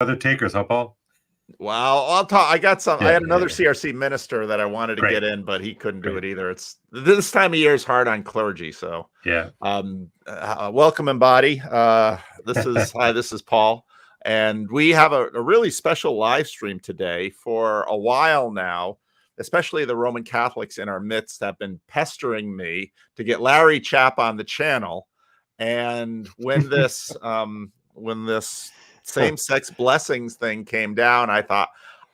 Other takers, huh, Paul? Well, I'll talk. I got some. I had another yeah. CRC minister that I wanted to Great. get in, but he couldn't do it either. It's this time of year is hard on clergy. So yeah. Welcome, Embody. This is Paul, and we have a really special live stream today. For a while now, especially the Roman Catholics in our midst have been pestering me to get Larry Chapp on the channel. And when this same-sex blessings thing came down, I thought,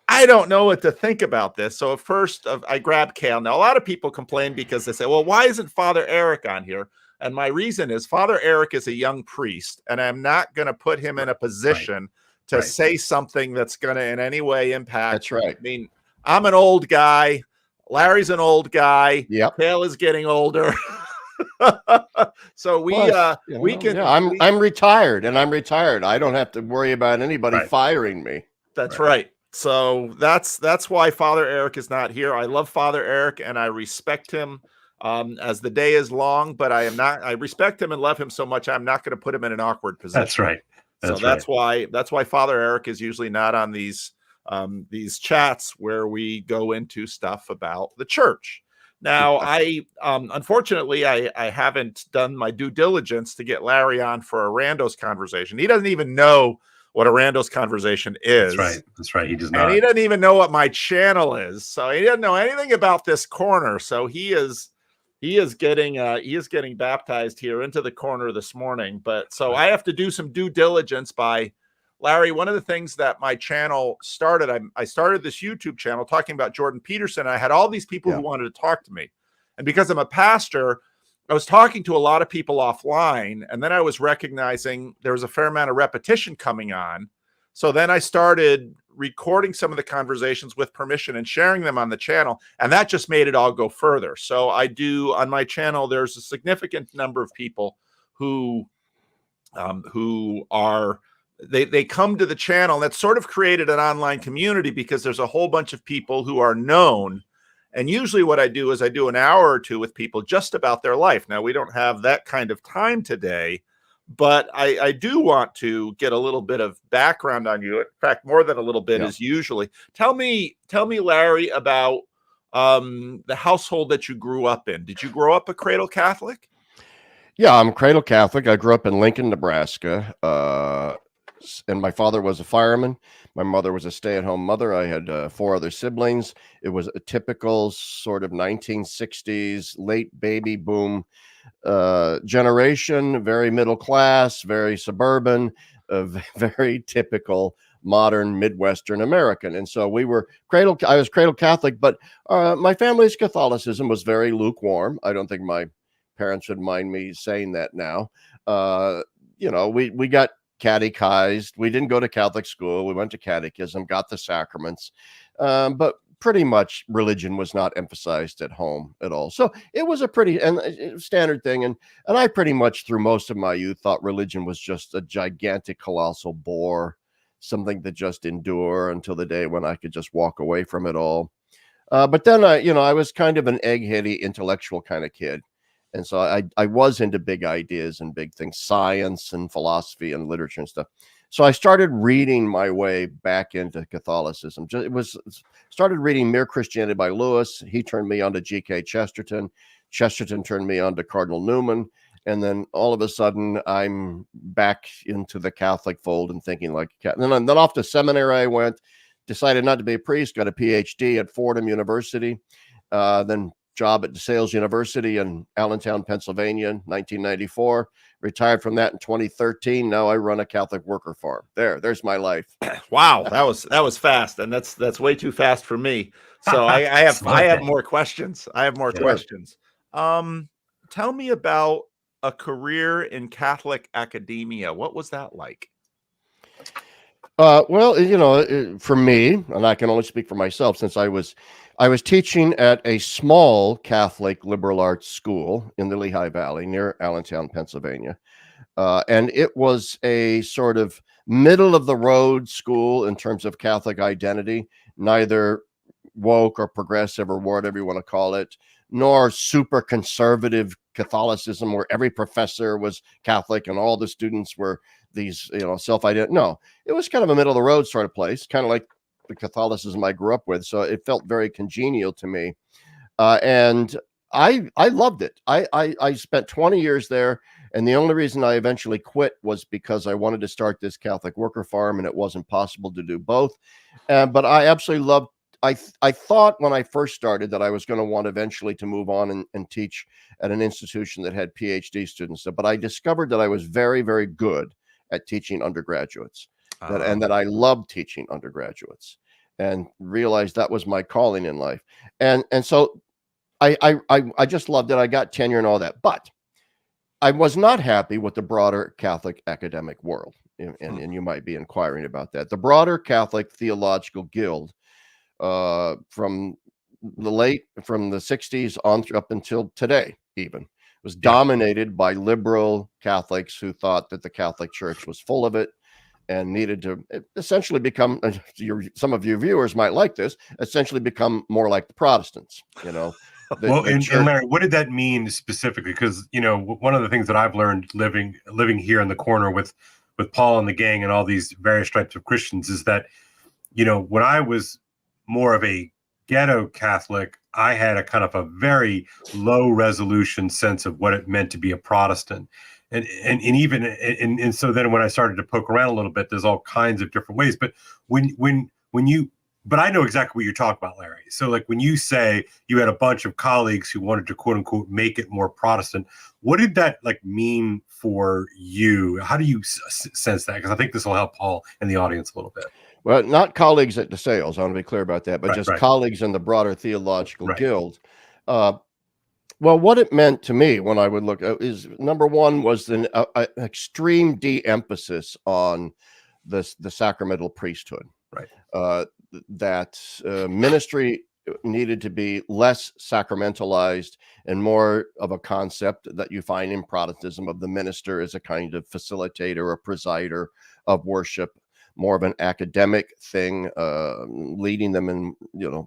I don't know what to think about this. So at first I grabbed Kale. Now, a lot of people complain because they say, well, why isn't Father Eric on here? And my reason is Father Eric is a young priest, and I'm not going to put him in a position to say something that's going to in any way impact. That's right. I mean, I'm an old guy. Larry's an old guy. Yep. Kale is getting older. So I'm retired, and I'm retired. I don't have to worry about anybody firing me. That's right. So that's why Father Eric is not here. I love Father Eric, and I respect him as the day is long, but I respect him and love him so much I'm not going to put him in an awkward position. That's right. That's why Father Eric is usually not on these chats where we go into stuff about the church. Now, unfortunately, I haven't done my due diligence to get Larry on for a randos conversation. He doesn't even know what a randos conversation is. That's right. He does not. And he doesn't even know what my channel is. So he doesn't know anything about this corner. So he is getting baptized here into the corner this morning. But so I have to do some due diligence by Larry. One of the things that my channel started, I started this YouTube channel talking about Jordan Peterson. I had all these people who wanted to talk to me. And because I'm a pastor, I was talking to a lot of people offline. And then I was recognizing there was a fair amount of repetition coming on. So then I started recording some of the conversations with permission and sharing them on the channel. And that just made it all go further. So I do on my channel, there's a significant number of people who are they come to the channel. That's sort of created an online community because there's a whole bunch of people who are known. And usually what I do is I do an hour or two with people just about their life. Now, we don't have that kind of time today, but I do want to get a little bit of background on you. In fact, more than a little bit is usually. Tell me, Larry, about the household that you grew up in. Did you grow up a cradle Catholic? Yeah, I'm cradle Catholic. I grew up in Lincoln, Nebraska. And my father was a fireman. My mother was a stay-at-home mother. I had 4 other siblings. It was a typical sort of 1960s late baby boom generation, very middle class, very suburban, very typical modern Midwestern American. And so I was cradle Catholic, but my family's Catholicism was very lukewarm. I don't think my parents would mind me saying that now. We got catechized. We didn't go to Catholic school. We went to catechism, got the sacraments, but pretty much religion was not emphasized at home at all. So it was a pretty standard thing. And I pretty much through most of my youth thought religion was just a gigantic, colossal bore, something to just endure until the day when I could just walk away from it all. But then I was kind of an eggheady intellectual kind of kid. And so I was into big ideas and big things, science and philosophy and literature and stuff. So I started reading my way back into Catholicism. Started reading Mere Christianity by Lewis. He turned me on to G.K. Chesterton. Chesterton turned me on to Cardinal Newman. And then all of a sudden, I'm back into the Catholic fold and thinking like a Catholic. And then off to seminary I went, decided not to be a priest, got a PhD at Fordham University, then job at DeSales University in Allentown, Pennsylvania in 1994. Retired from that in 2013. Now I run a Catholic worker farm. There's my life. Wow, that was fast, and that's way too fast for me. So I have more questions. Questions. Tell me about a career in Catholic academia. What was that like? Well, for me, and I can only speak for myself, since I was teaching at a small Catholic liberal arts school in the Lehigh Valley near Allentown, Pennsylvania. And it was a sort of middle of the road school in terms of Catholic identity, neither woke or progressive or whatever you want to call it, nor super conservative Catholicism where every professor was Catholic and all the students were these, self-ident. No, it was kind of a middle of the road sort of place, kind of like the Catholicism I grew up with. So it felt very congenial to me. And I loved it. I spent 20 years there. And the only reason I eventually quit was because I wanted to start this Catholic worker farm, and it wasn't possible to do both. But I absolutely loved. I thought when I first started that I was going to want eventually to move on and teach at an institution that had PhD students. But I discovered that I was very, very good at teaching undergraduates, and that I loved teaching undergraduates, and realized that was my calling in life. And so I just loved it. I got tenure and all that, but I was not happy with the broader Catholic academic world. And you might be inquiring about that. The broader Catholic Theological Guild, from the 60s on up until today, even, was dominated by liberal Catholics who thought that the Catholic Church was full of it and needed to essentially become, some of your viewers might like this, essentially become more like the Protestants, And Larry, what did that mean specifically? Because, one of the things that I've learned living here in the corner with Paul and the gang and all these various types of Christians is that, when I was more of a ghetto Catholic, I had a kind of a very low resolution sense of what it meant to be a Protestant. And so then when I started to poke around a little bit, there's all kinds of different ways. But but I know exactly what you're talking about, Larry. So like when you say you had a bunch of colleagues who wanted to quote unquote make it more Protestant, what did that mean for you? How do you sense that? Because I think this will help Paul and the audience a little bit. Well, not colleagues at DeSales, I want to be clear about that, but just colleagues in the broader Theological Guild. Well, what it meant to me when I would look is, number one, was an extreme de-emphasis on the sacramental priesthood. Right. That ministry needed to be less sacramentalized and more of a concept that you find in Protestantism of the minister as a kind of facilitator or presider of worship, more of an academic thing, leading them in,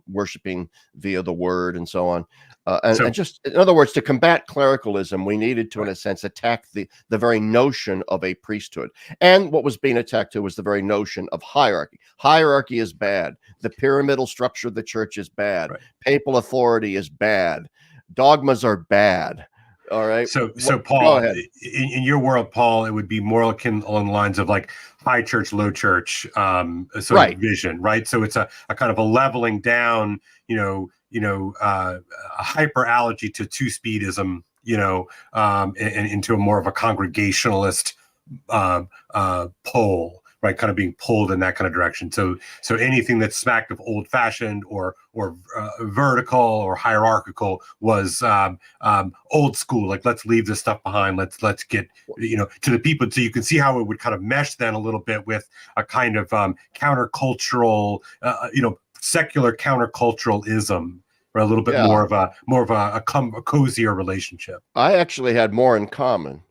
worshiping via the word and so on. And just, in other words, to combat clericalism, we needed to, in a sense, attack the very notion of a priesthood. And what was being attacked to was the very notion of hierarchy. Hierarchy is bad. The pyramidal structure of the church is bad. Right. Papal authority is bad. Dogmas are bad. All right. So Paul, in your world, Paul, it would be more akin along the lines of like high church, low church, sort of vision, right? So it's a kind of a leveling down, a hyperallegy to two-speedism, and into a more of a congregationalist pole, right? Kind of being pulled in that kind of direction. So anything that's smacked of old-fashioned or vertical or hierarchical was old school. Like, let's leave this stuff behind. Let's get to the people. So you can see how it would kind of mesh then a little bit with a kind of countercultural, secular counterculturalism, or a little bit more of a cozier relationship. I actually had more in common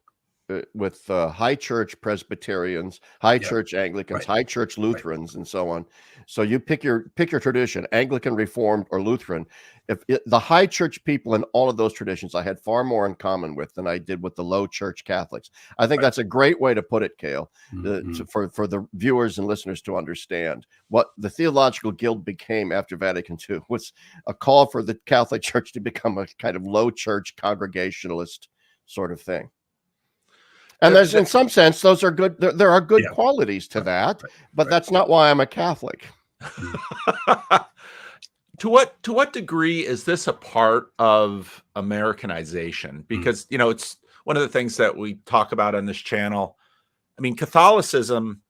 with high church Presbyterians, high church Anglicans, high church Lutherans, and so on. So you pick your tradition, Anglican, Reformed, or Lutheran. The high church people in all of those traditions, I had far more in common with than I did with the low church Catholics. I think that's a great way to put it, Kale, for the viewers and listeners to understand. What the Theological Guild became after Vatican II was a call for the Catholic Church to become a kind of low church congregationalist sort of thing. And there's, in some sense, those are good. There are good qualities to that, but that's not why I'm a Catholic. To what degree is this a part of Americanization? Because, it's one of the things that we talk about on this channel. I mean, Catholicism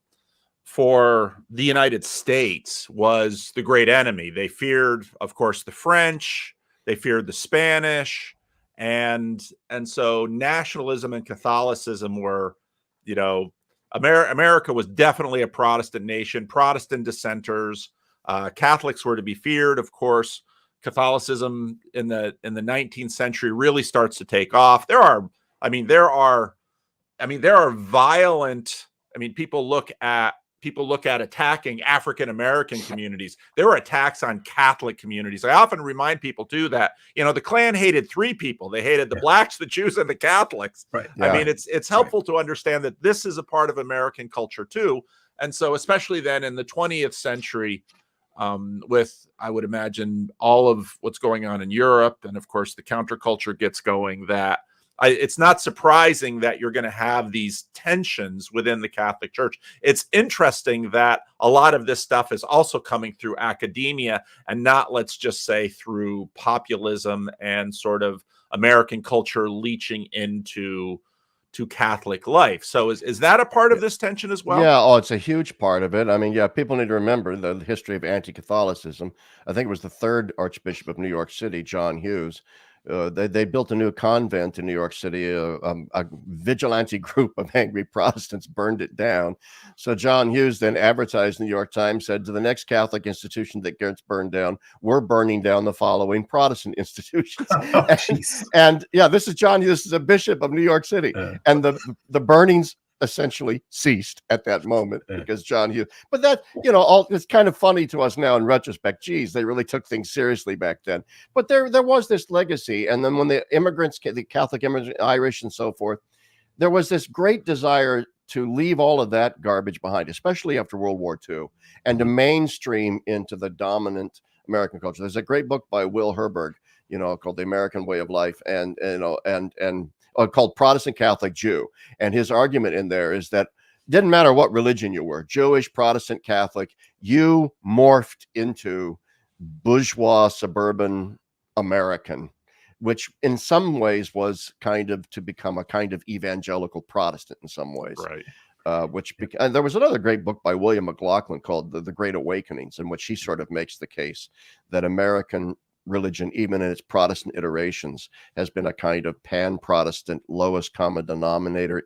for the United States was the great enemy. They feared, of course, the French. They feared the Spanish. And so nationalism and Catholicism were, America was definitely a Protestant nation, Protestant dissenters. Catholics were to be feared. Of course, Catholicism in the 19th century really starts to take off. There are violent. People look at people look at attacking African American communities, there were attacks on Catholic communities. I often remind people too that, you know, the Klan hated three people. They hated the blacks, the Jews, and the Catholics. Right. I mean, it's helpful to understand that this is a part of American culture too. And so, especially then in the 20th century, with, I would imagine, all of what's going on in Europe, and of course the counterculture gets going, that it's not surprising that you're going to have these tensions within the Catholic Church. It's interesting that a lot of this stuff is also coming through academia and not, let's just say, through populism and sort of American culture leaching into Catholic life. So is that a part of this tension as well? Yeah, it's a huge part of it. I mean, yeah, people need to remember the history of anti-Catholicism. I think it was the third Archbishop of New York City, John Hughes. They built a new convent in New York City. A vigilante group of angry Protestants burned it down. So John Hughes then advertised in the New York Times, said, to the next Catholic institution that gets burned down, we're burning down the following Protestant institutions. And yeah, this is John Hughes. This is a bishop of New York City. And the burnings essentially ceased at that moment because John Hughes. But that, you know, it's kind of funny to us now in retrospect. Geez, they really took things seriously back then. But there was this legacy. And then when the immigrants, the Catholic immigrants, Irish and so forth, there was this great desire to leave all of that garbage behind, especially after World War II, and to mainstream into the dominant American culture. There's a great book by Will Herberg, you know, called The American Way of Life, and called Protestant Catholic Jew. And his argument in there is that it didn't matter what religion you were, Jewish, Protestant, Catholic, you morphed into bourgeois suburban American, which in some ways was kind of to become a kind of evangelical Protestant in some ways. Right. And there was another great book by William McLaughlin called The Great Awakenings, in which he sort of makes the case that American religion, even in its Protestant iterations, has been a kind of pan-Protestant, lowest common denominator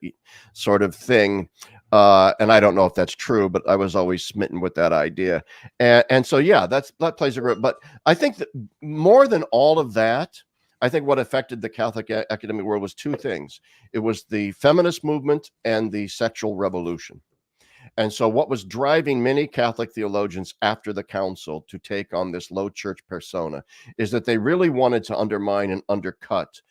sort of thing. And I don't know if that's true, but I was always smitten with that idea. And so, yeah, that plays a role. But I think that more than all of that, I think what affected the Catholic academic world was two things. It was the feminist movement and the sexual revolution. And so what was driving many Catholic theologians after the council to take on this low church persona is that they really wanted to undermine and undercut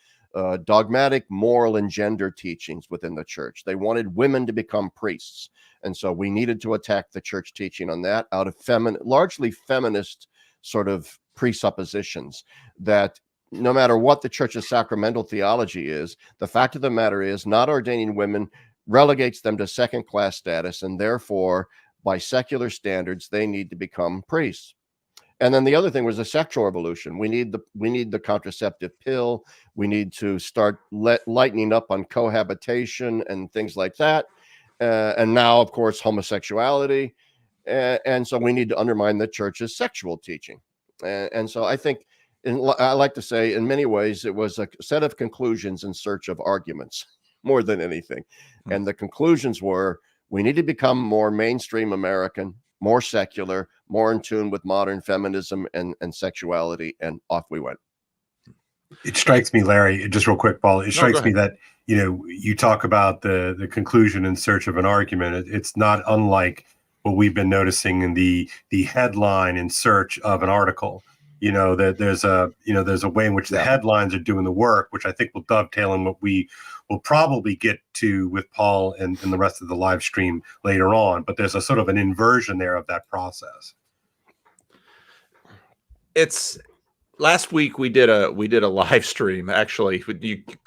dogmatic moral and gender teachings within the church. They wanted women to become priests. And so we needed to attack the church teaching on that out of largely feminist sort of presuppositions that no matter what the church's sacramental theology is, the fact of the matter is not ordaining women relegates them to second-class status, and therefore, by secular standards, they need to become priests. And then the other thing was the sexual revolution. We need the contraceptive pill. We need to start lightening up on cohabitation and things like that. And now, of course, homosexuality. And so we need to undermine the church's sexual teaching. And so I think, I like to say, in many ways, it was a set of conclusions in search of arguments more than anything. And the conclusions were, we need to become more mainstream American, more secular, more in tune with modern feminism and sexuality, and off we went. It strikes me, Larry, just real quick, Paul, it strikes me that, you know, you talk about the conclusion in search of an argument. It's not unlike what we've been noticing in the headline in search of an article. You know, that there's a way in which the headlines are doing the work, which I think will dovetail in what we will probably get to with Paul and the rest of the live stream later on. But there's a sort of an inversion there of that process. It's last week we did a live stream. Actually,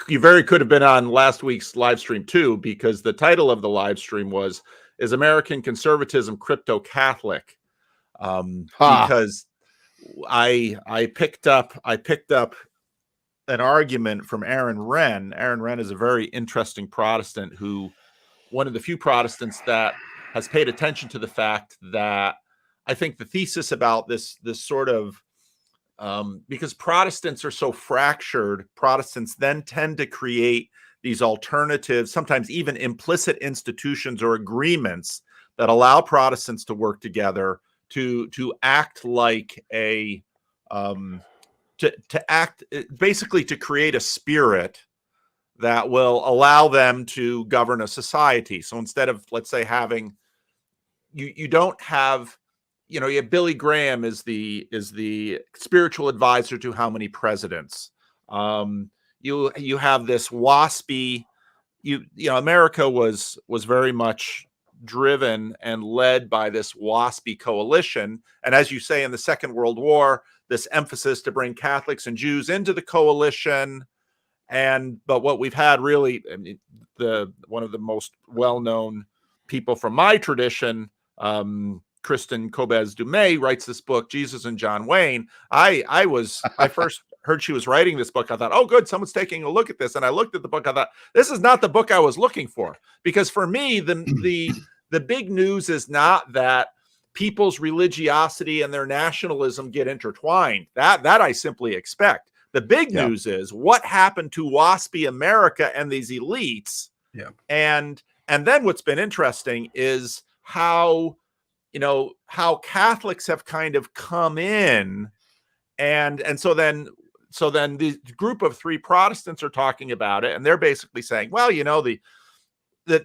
you very could have been on last week's live stream too, because the title of the live stream was "Is American Conservatism Crypto Catholic?" Because I picked up an argument from Aaron Renn. Aaron Renn is a very interesting Protestant one of the few Protestants that has paid attention to the fact that I think the thesis about this sort of because Protestants are so fractured, Protestants then tend to create these alternatives, sometimes even implicit institutions or agreements that allow Protestants to work together to act like to act basically to create a spirit that will allow them to govern a society. So instead of, let's say, having you don't have, you know, you have Billy Graham is the spiritual advisor to how many presidents. You have this waspy, you know, America was very much driven and led by this waspy coalition. And as you say, in the Second World War, this emphasis to bring Catholics and Jews into the coalition. But what we've had really, I mean, one of the most well-known people from my tradition, Kristen Kobes-Dumay, writes this book, Jesus and John Wayne. I first heard she was writing this book. I thought, oh, good, someone's taking a look at this. And I looked at the book. I thought, this is not the book I was looking for, because for me, the big news is not that people's religiosity and their nationalism get intertwined. That I simply expect. The big news is what happened to waspy America and these elites. Yeah. And then what's been interesting is how Catholics have kind of come in, and so then the group of 3 Protestants are talking about it, and they're basically saying, well, you know, the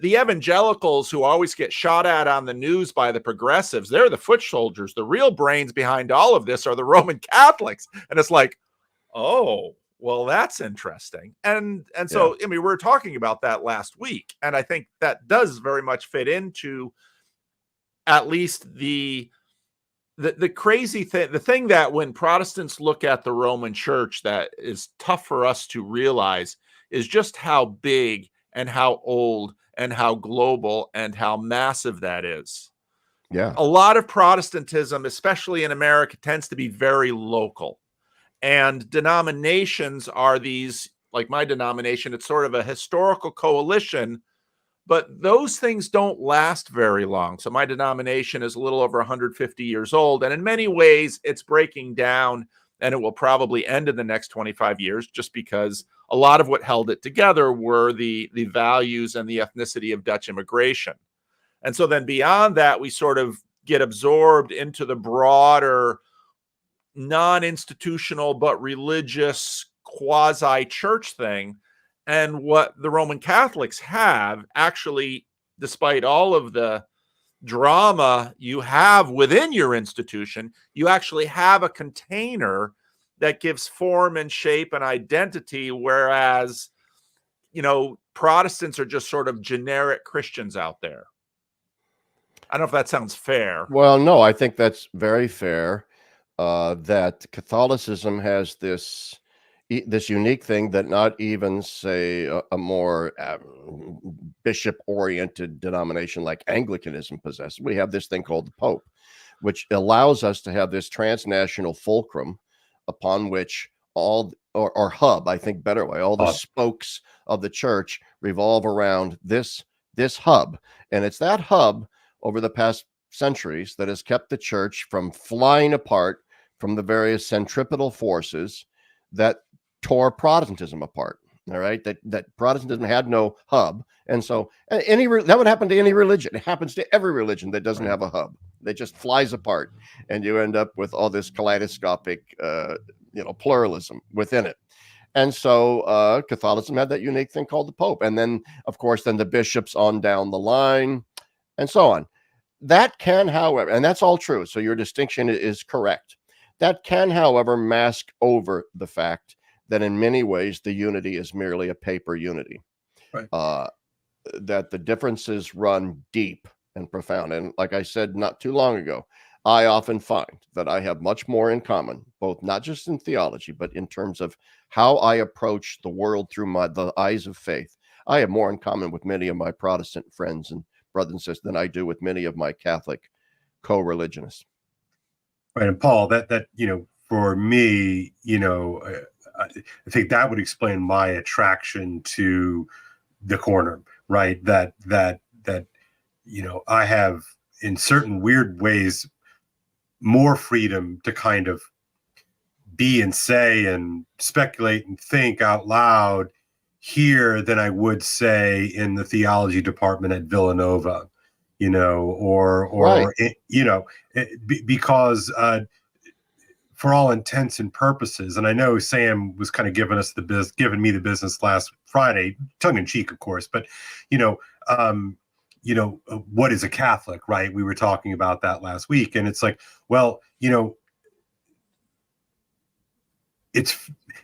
evangelicals who always get shot at on the news by the progressives, they're the foot soldiers. The real brains behind all of this are the Roman Catholics. And it's like, oh, well, that's interesting. And so, I mean, we were talking about that last week, and I think that does very much fit into at least the crazy thing, the thing that when Protestants look at the Roman Church that is tough for us to realize is just how big and how old and how global and how massive that is. Yeah. A lot of Protestantism, especially in America, tends to be very local. And denominations are these, like my denomination, it's sort of a historical coalition, but those things don't last very long. So my denomination is a little over 150 years old. And in many ways, it's breaking down, and it will probably end in the next 25 years, just because a lot of what held it together were the values and the ethnicity of Dutch immigration. And so then beyond that, we sort of get absorbed into the broader non-institutional but religious quasi-church thing. And what the Roman Catholics have, actually, despite all of the drama you have within your institution, you actually have a container that gives form and shape and identity, whereas, you know, Protestants are just sort of generic Christians out there. I don't know if that sounds fair. Well, no, I think that's very fair. That Catholicism has this unique thing that not even, say, a more bishop-oriented denomination like Anglicanism possesses. We have this thing called the Pope, which allows us to have this transnational fulcrum upon which all, or hub, I think better way, all the spokes of the church revolve around this hub. And it's that hub over the past centuries that has kept the church from flying apart from the various centripetal forces that tore Protestantism apart. All right, that Protestantism had no hub, and so that would happen to any religion. It happens to every religion that doesn't have a hub. It just flies apart, and you end up with all this kaleidoscopic, pluralism within it. And so Catholicism had that unique thing called the Pope, and then, of course, then the bishops on down the line, and so on. That can, however, and that's all true. So your distinction is correct. That can, however, mask over the fact that in many ways the unity is merely a paper unity. Right. That the differences run deep and profound. And like I said not too long ago, I often find that I have much more in common, both not just in theology, but in terms of how I approach the world through the eyes of faith. I have more in common with many of my Protestant friends and brothers and sisters than I do with many of my Catholic co-religionists. Right. And Paul, that for me, I think that would explain my attraction to the corner, right? That I have, in certain weird ways, more freedom to kind of be and say and speculate and think out loud here than I would say in the theology department at Villanova, because for all intents and purposes, and I know Sam was kind of giving me the business last Friday, tongue in cheek, of course, but what is a Catholic, right? We were talking about that last week, and it's like, well,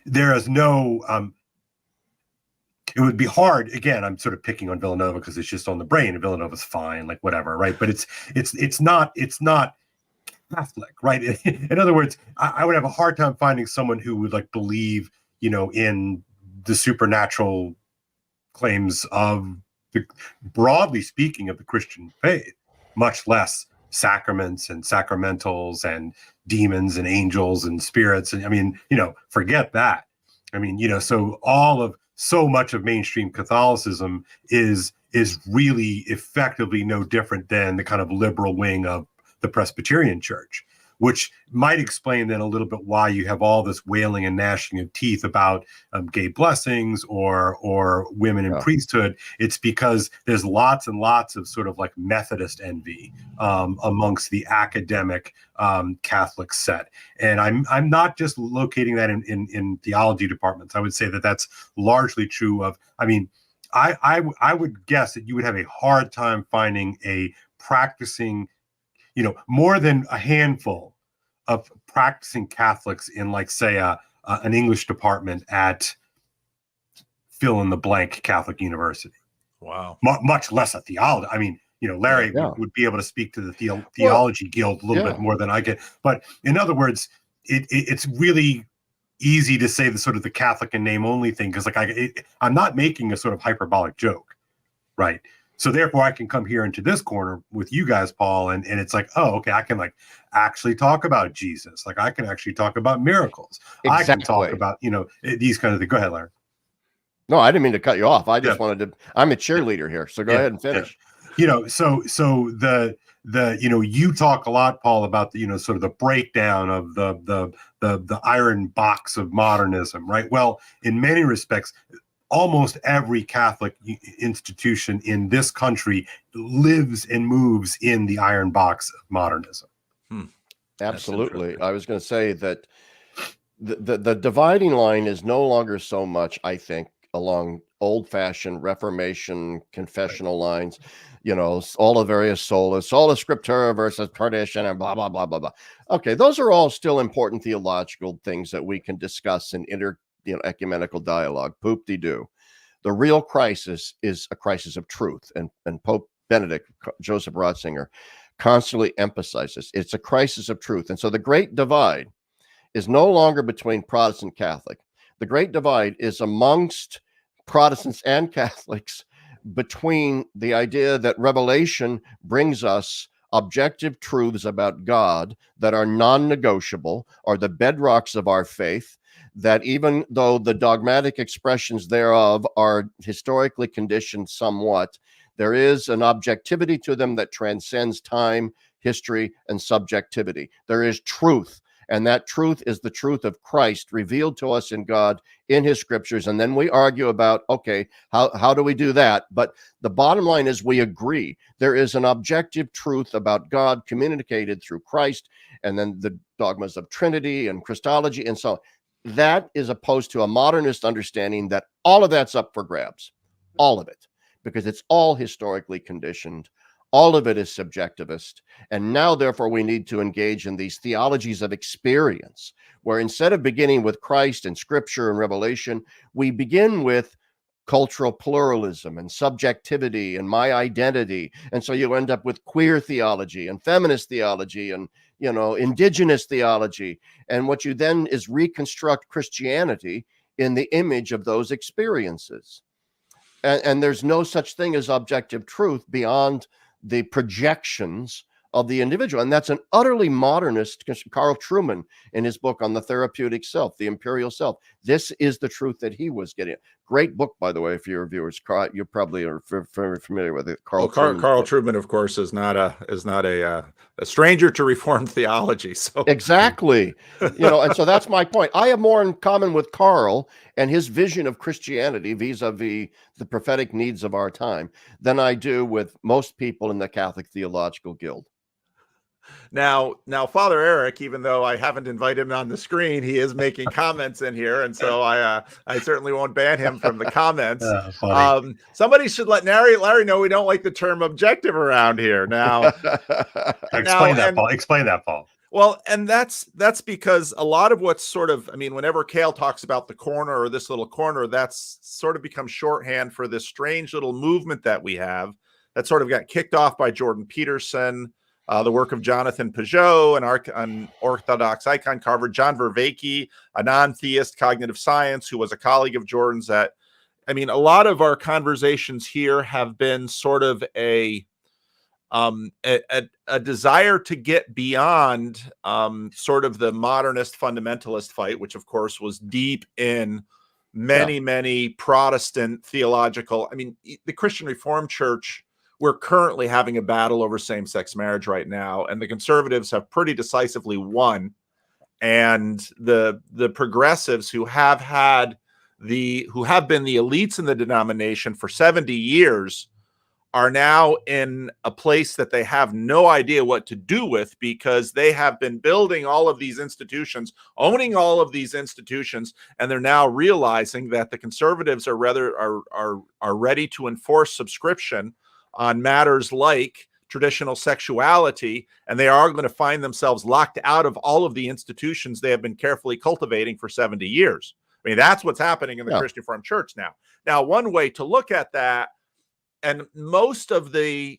there is no, it would be hard. Again, I'm sort of picking on Villanova because it's just on the brain, and Villanova's fine, like whatever, right? But it's not Catholic, right? In other words, I would have a hard time finding someone who would like believe, in the supernatural claims of broadly speaking, of the Christian faith, much less sacraments and sacramentals and demons and angels and spirits. And I mean, forget that. I mean, so much of mainstream Catholicism is really effectively no different than the kind of liberal wing of the Presbyterian Church, which might explain then a little bit why you have all this wailing and gnashing of teeth about gay blessings or women in priesthood. It's because there's lots and lots of sort of like Methodist envy amongst the academic Catholic set. And I'm not just locating that in theology departments. I would say that that's largely true of, I would guess that you would have a hard time finding a practicing, more than a handful of practicing Catholics in, like, say, an English department at fill in the blank Catholic university. Wow. Much less a theology. I mean, Larry would be able to speak to the theology guild a little bit more than I get. But in other words, it's really easy to say the sort of the Catholic in name only thing, because I'm not making a sort of hyperbolic joke, right? So therefore, I can come here into this corner with you guys, Paul, and it's like, oh, okay, I can like actually talk about Jesus. Like I can actually talk about miracles. Exactly. I can talk about, these kind of things. Go ahead, Larry. No, I didn't mean to cut you off. I just wanted to, I'm a cheerleader here. So go ahead and finish. So you talk a lot, Paul, about the, sort of the breakdown of the iron box of modernism, right? Well, in many respects, almost every Catholic institution in this country lives and moves in the iron box of modernism. Absolutely. I was going to say that the dividing line is no longer so much, I think, along old-fashioned Reformation confessional lines, all the various sola scriptura versus tradition and blah, blah, blah, blah, blah. Okay, those are all still important theological things that we can discuss in ecumenical dialogue. Poop-de-doo. The real crisis is a crisis of truth, and Pope Benedict, Joseph Ratzinger, constantly emphasizes it's a crisis of truth. And so the great divide is no longer between Protestant and Catholic. The great divide is amongst Protestants and Catholics between the idea that revelation brings us objective truths about God that are non-negotiable, are the bedrocks of our faith, that even though the dogmatic expressions thereof are historically conditioned somewhat, there is an objectivity to them that transcends time, history, and subjectivity. There is truth, and that truth is the truth of Christ revealed to us in God in his scriptures. And then we argue about, okay, how do we do that? But the bottom line is we agree. There is an objective truth about God communicated through Christ, and then the dogmas of Trinity and Christology and so on. That is opposed to a modernist understanding that all of that's up for grabs, all of it, because it's all historically conditioned. All of it is subjectivist. And now, therefore, we need to engage in these theologies of experience, where instead of beginning with Christ and scripture and revelation, we begin with cultural pluralism and subjectivity and my identity. And so you end up with queer theology and feminist theology and, indigenous theology. And what you then is reconstruct Christianity in the image of those experiences. And there's no such thing as objective truth beyond the projections of the individual. And that's an utterly modernist, Carl Trueman, in his book on the therapeutic self, the imperial self. This is the truth that he was getting. Great book, by the way, for your viewers. You probably are very familiar with it. Carl Trueman, of course, is not a stranger to Reformed theology. So exactly, and so that's my point. I have more in common with Carl and his vision of Christianity vis-a-vis the prophetic needs of our time than I do with most people in the Catholic Theological Guild. Now, Father Eric, even though I haven't invited him on the screen, he is making comments in here, and so I certainly won't ban him from the comments. Somebody should let Larry know we don't like the term objective around here. Now, explain that, Paul. Well, and that's because a lot of what's sort of, I mean, whenever Kale talks about the corner or this little corner, that's sort of become shorthand for this strange little movement that we have that sort of got kicked off by Jordan Peterson, the work of Jonathan Peugeot, an Orthodox icon carver, John Vervaeke, a non-theist cognitive science who was a colleague of Jordan's. A lot of our conversations here have been sort of a desire to get beyond sort of the modernist fundamentalist fight, which of course was deep in many Protestant theological. The Christian Reformed Church, we're currently having a battle over same-sex marriage right now, and the conservatives have pretty decisively won. And the progressives who have been the elites in the denomination for 70 years are now in a place that they have no idea what to do with, because they have been building all of these institutions, owning all of these institutions, and they're now realizing that the conservatives are ready to enforce subscription on matters like traditional sexuality, and they are going to find themselves locked out of all of the institutions they have been carefully cultivating for 70 years. That's what's happening in the Christian Reformed Church now. Now, one way to look at that, and most of the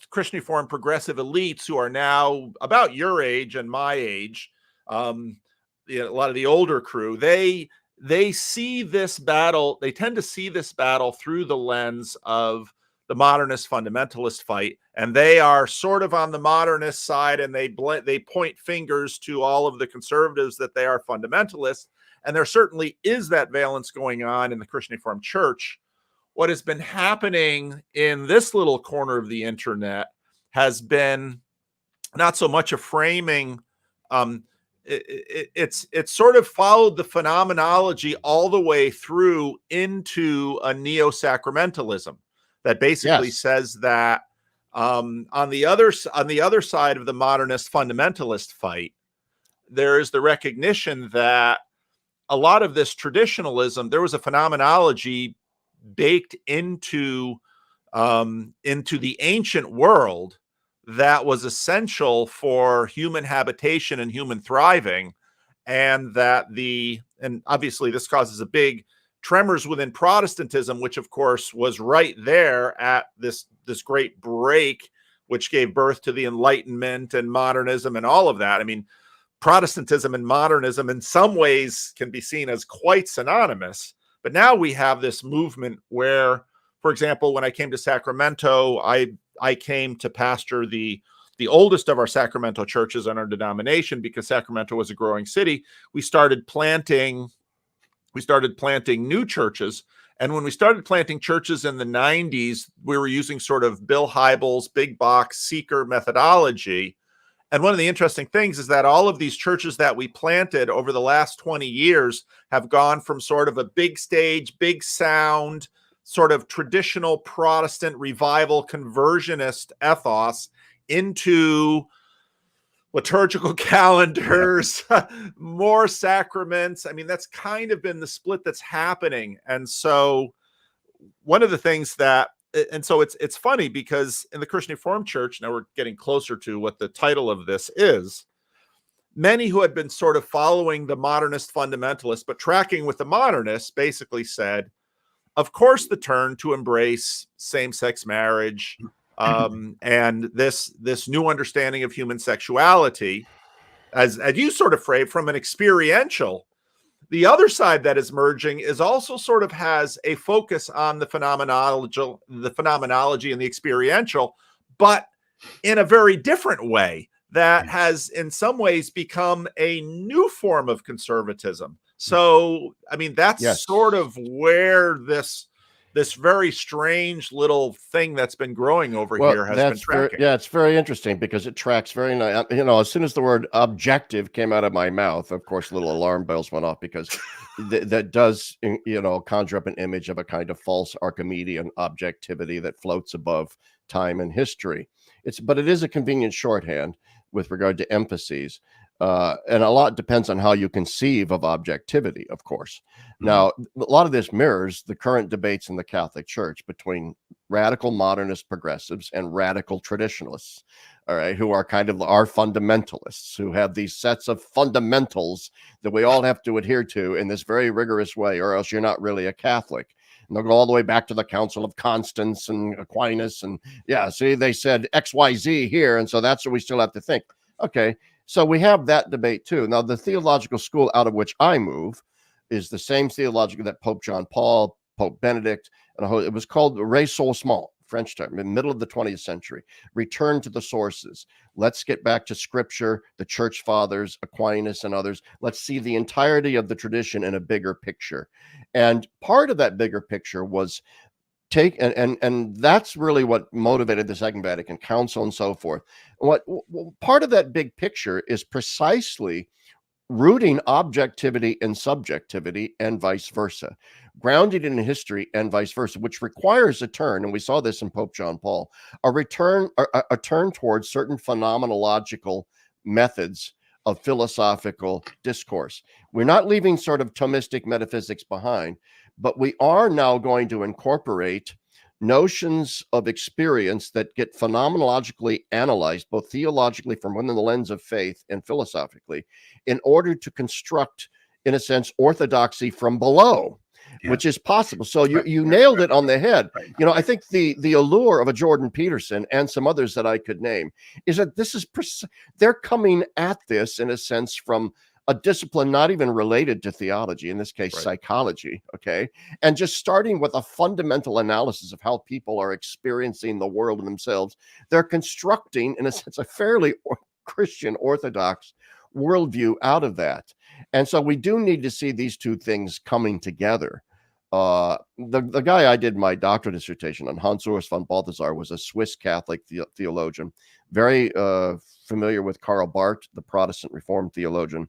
Christian Reformed progressive elites who are now about your age and my age, a lot of the older crew, they see this battle, they tend to see this battle through the lens of the modernist fundamentalist fight, and they are sort of on the modernist side, and they point fingers to all of the conservatives that they are fundamentalists, and there certainly is that valence going on in the Christian Reformed Church. What has been happening in this little corner of the internet has been not so much a framing. It's sort of followed the phenomenology all the way through into a neo-sacramentalism that basically says that on the other side of the modernist fundamentalist fight, there is the recognition that a lot of this traditionalism, there was a phenomenology baked into the ancient world that was essential for human habitation and human thriving, and obviously this causes a big tremors within Protestantism, which of course was right there at this great break, which gave birth to the Enlightenment and modernism and all of that. Protestantism and modernism in some ways can be seen as quite synonymous. But now we have this movement where, for example, when I came to Sacramento, I came to pastor the oldest of our Sacramento churches in our denomination, because Sacramento was a growing city. We started planting new churches. And when we started planting churches in the 90s, we were using sort of Bill Hybels' big box seeker methodology. And one of the interesting things is that all of these churches that we planted over the last 20 years have gone from sort of a big stage, big sound, sort of traditional Protestant revival conversionist ethos into liturgical calendars, more sacraments. That's kind of been the split that's happening. And so one of the things that, and so it's funny because in the Christian Reformed Church, now we're getting closer to what the title of this is, many who had been sort of following the modernist fundamentalists, but tracking with the modernists, basically said, of course, the turn to embrace same-sex marriage and this new understanding of human sexuality, as you sort of framed from an experiential. The other side that is merging is also sort of has a focus on the phenomenology and the experiential, but in a very different way that has in some ways become a new form of conservatism. So, that's sort of where this very strange little thing that's been growing over here has been tracking. It's very interesting because it tracks very nice. As soon as the word objective came out of my mouth, of course, little alarm bells went off, because that does, conjure up an image of a kind of false Archimedean objectivity that floats above time and history. But it is a convenient shorthand. with regard to emphases. And a lot depends on how you conceive of objectivity, of course. Mhm. Now, a lot of this mirrors the current debates in the Catholic Church between radical modernist progressives and radical traditionalists, all right, who are kind of our fundamentalists, who have these sets of fundamentals that we all have to adhere to in this very rigorous way, or else you're not really a Catholic. And they'll go all the way back to the Council of Constance and Aquinas. And yeah, see, they said XYZ here. And so that's what we still have to think. Okay, so we have that debate too. Now, the theological school out of which I move is the same theological that Pope John Paul, Pope Benedict, and it was called Ressourcement, French term, in the middle of the 20th century. Return to the sources. Let's get back to Scripture, the Church Fathers, Aquinas, and others. Let's see the entirety of the tradition in a bigger picture. And part of that bigger picture was and that's really what motivated the Second Vatican Council and so forth. What part of that big picture is precisely rooting objectivity in subjectivity and vice versa, grounded in history and vice versa, which requires a turn, and we saw this in Pope John Paul, a turn towards certain phenomenological methods of philosophical discourse. We're not leaving sort of Thomistic metaphysics behind, but we are now going to incorporate notions of experience that get phenomenologically analyzed, both theologically from within the lens of faith and philosophically, in order to construct, in a sense, orthodoxy from below, which is possible. So you nailed it on the head. Right. You know, I think the allure of a Jordan Peterson and some others that I could name is that this is they're coming at this in a sense from a discipline not even related to theology, in this case, psychology, okay? And just starting with a fundamental analysis of how people are experiencing the world and themselves, they're constructing, in a sense, a fairly Christian Orthodox worldview out of that. And so we do need to see these two things coming together. The guy I did my doctoral dissertation on, Hans Urs von Balthasar, was a Swiss Catholic theologian, very familiar with Karl Barth, the Protestant Reformed theologian.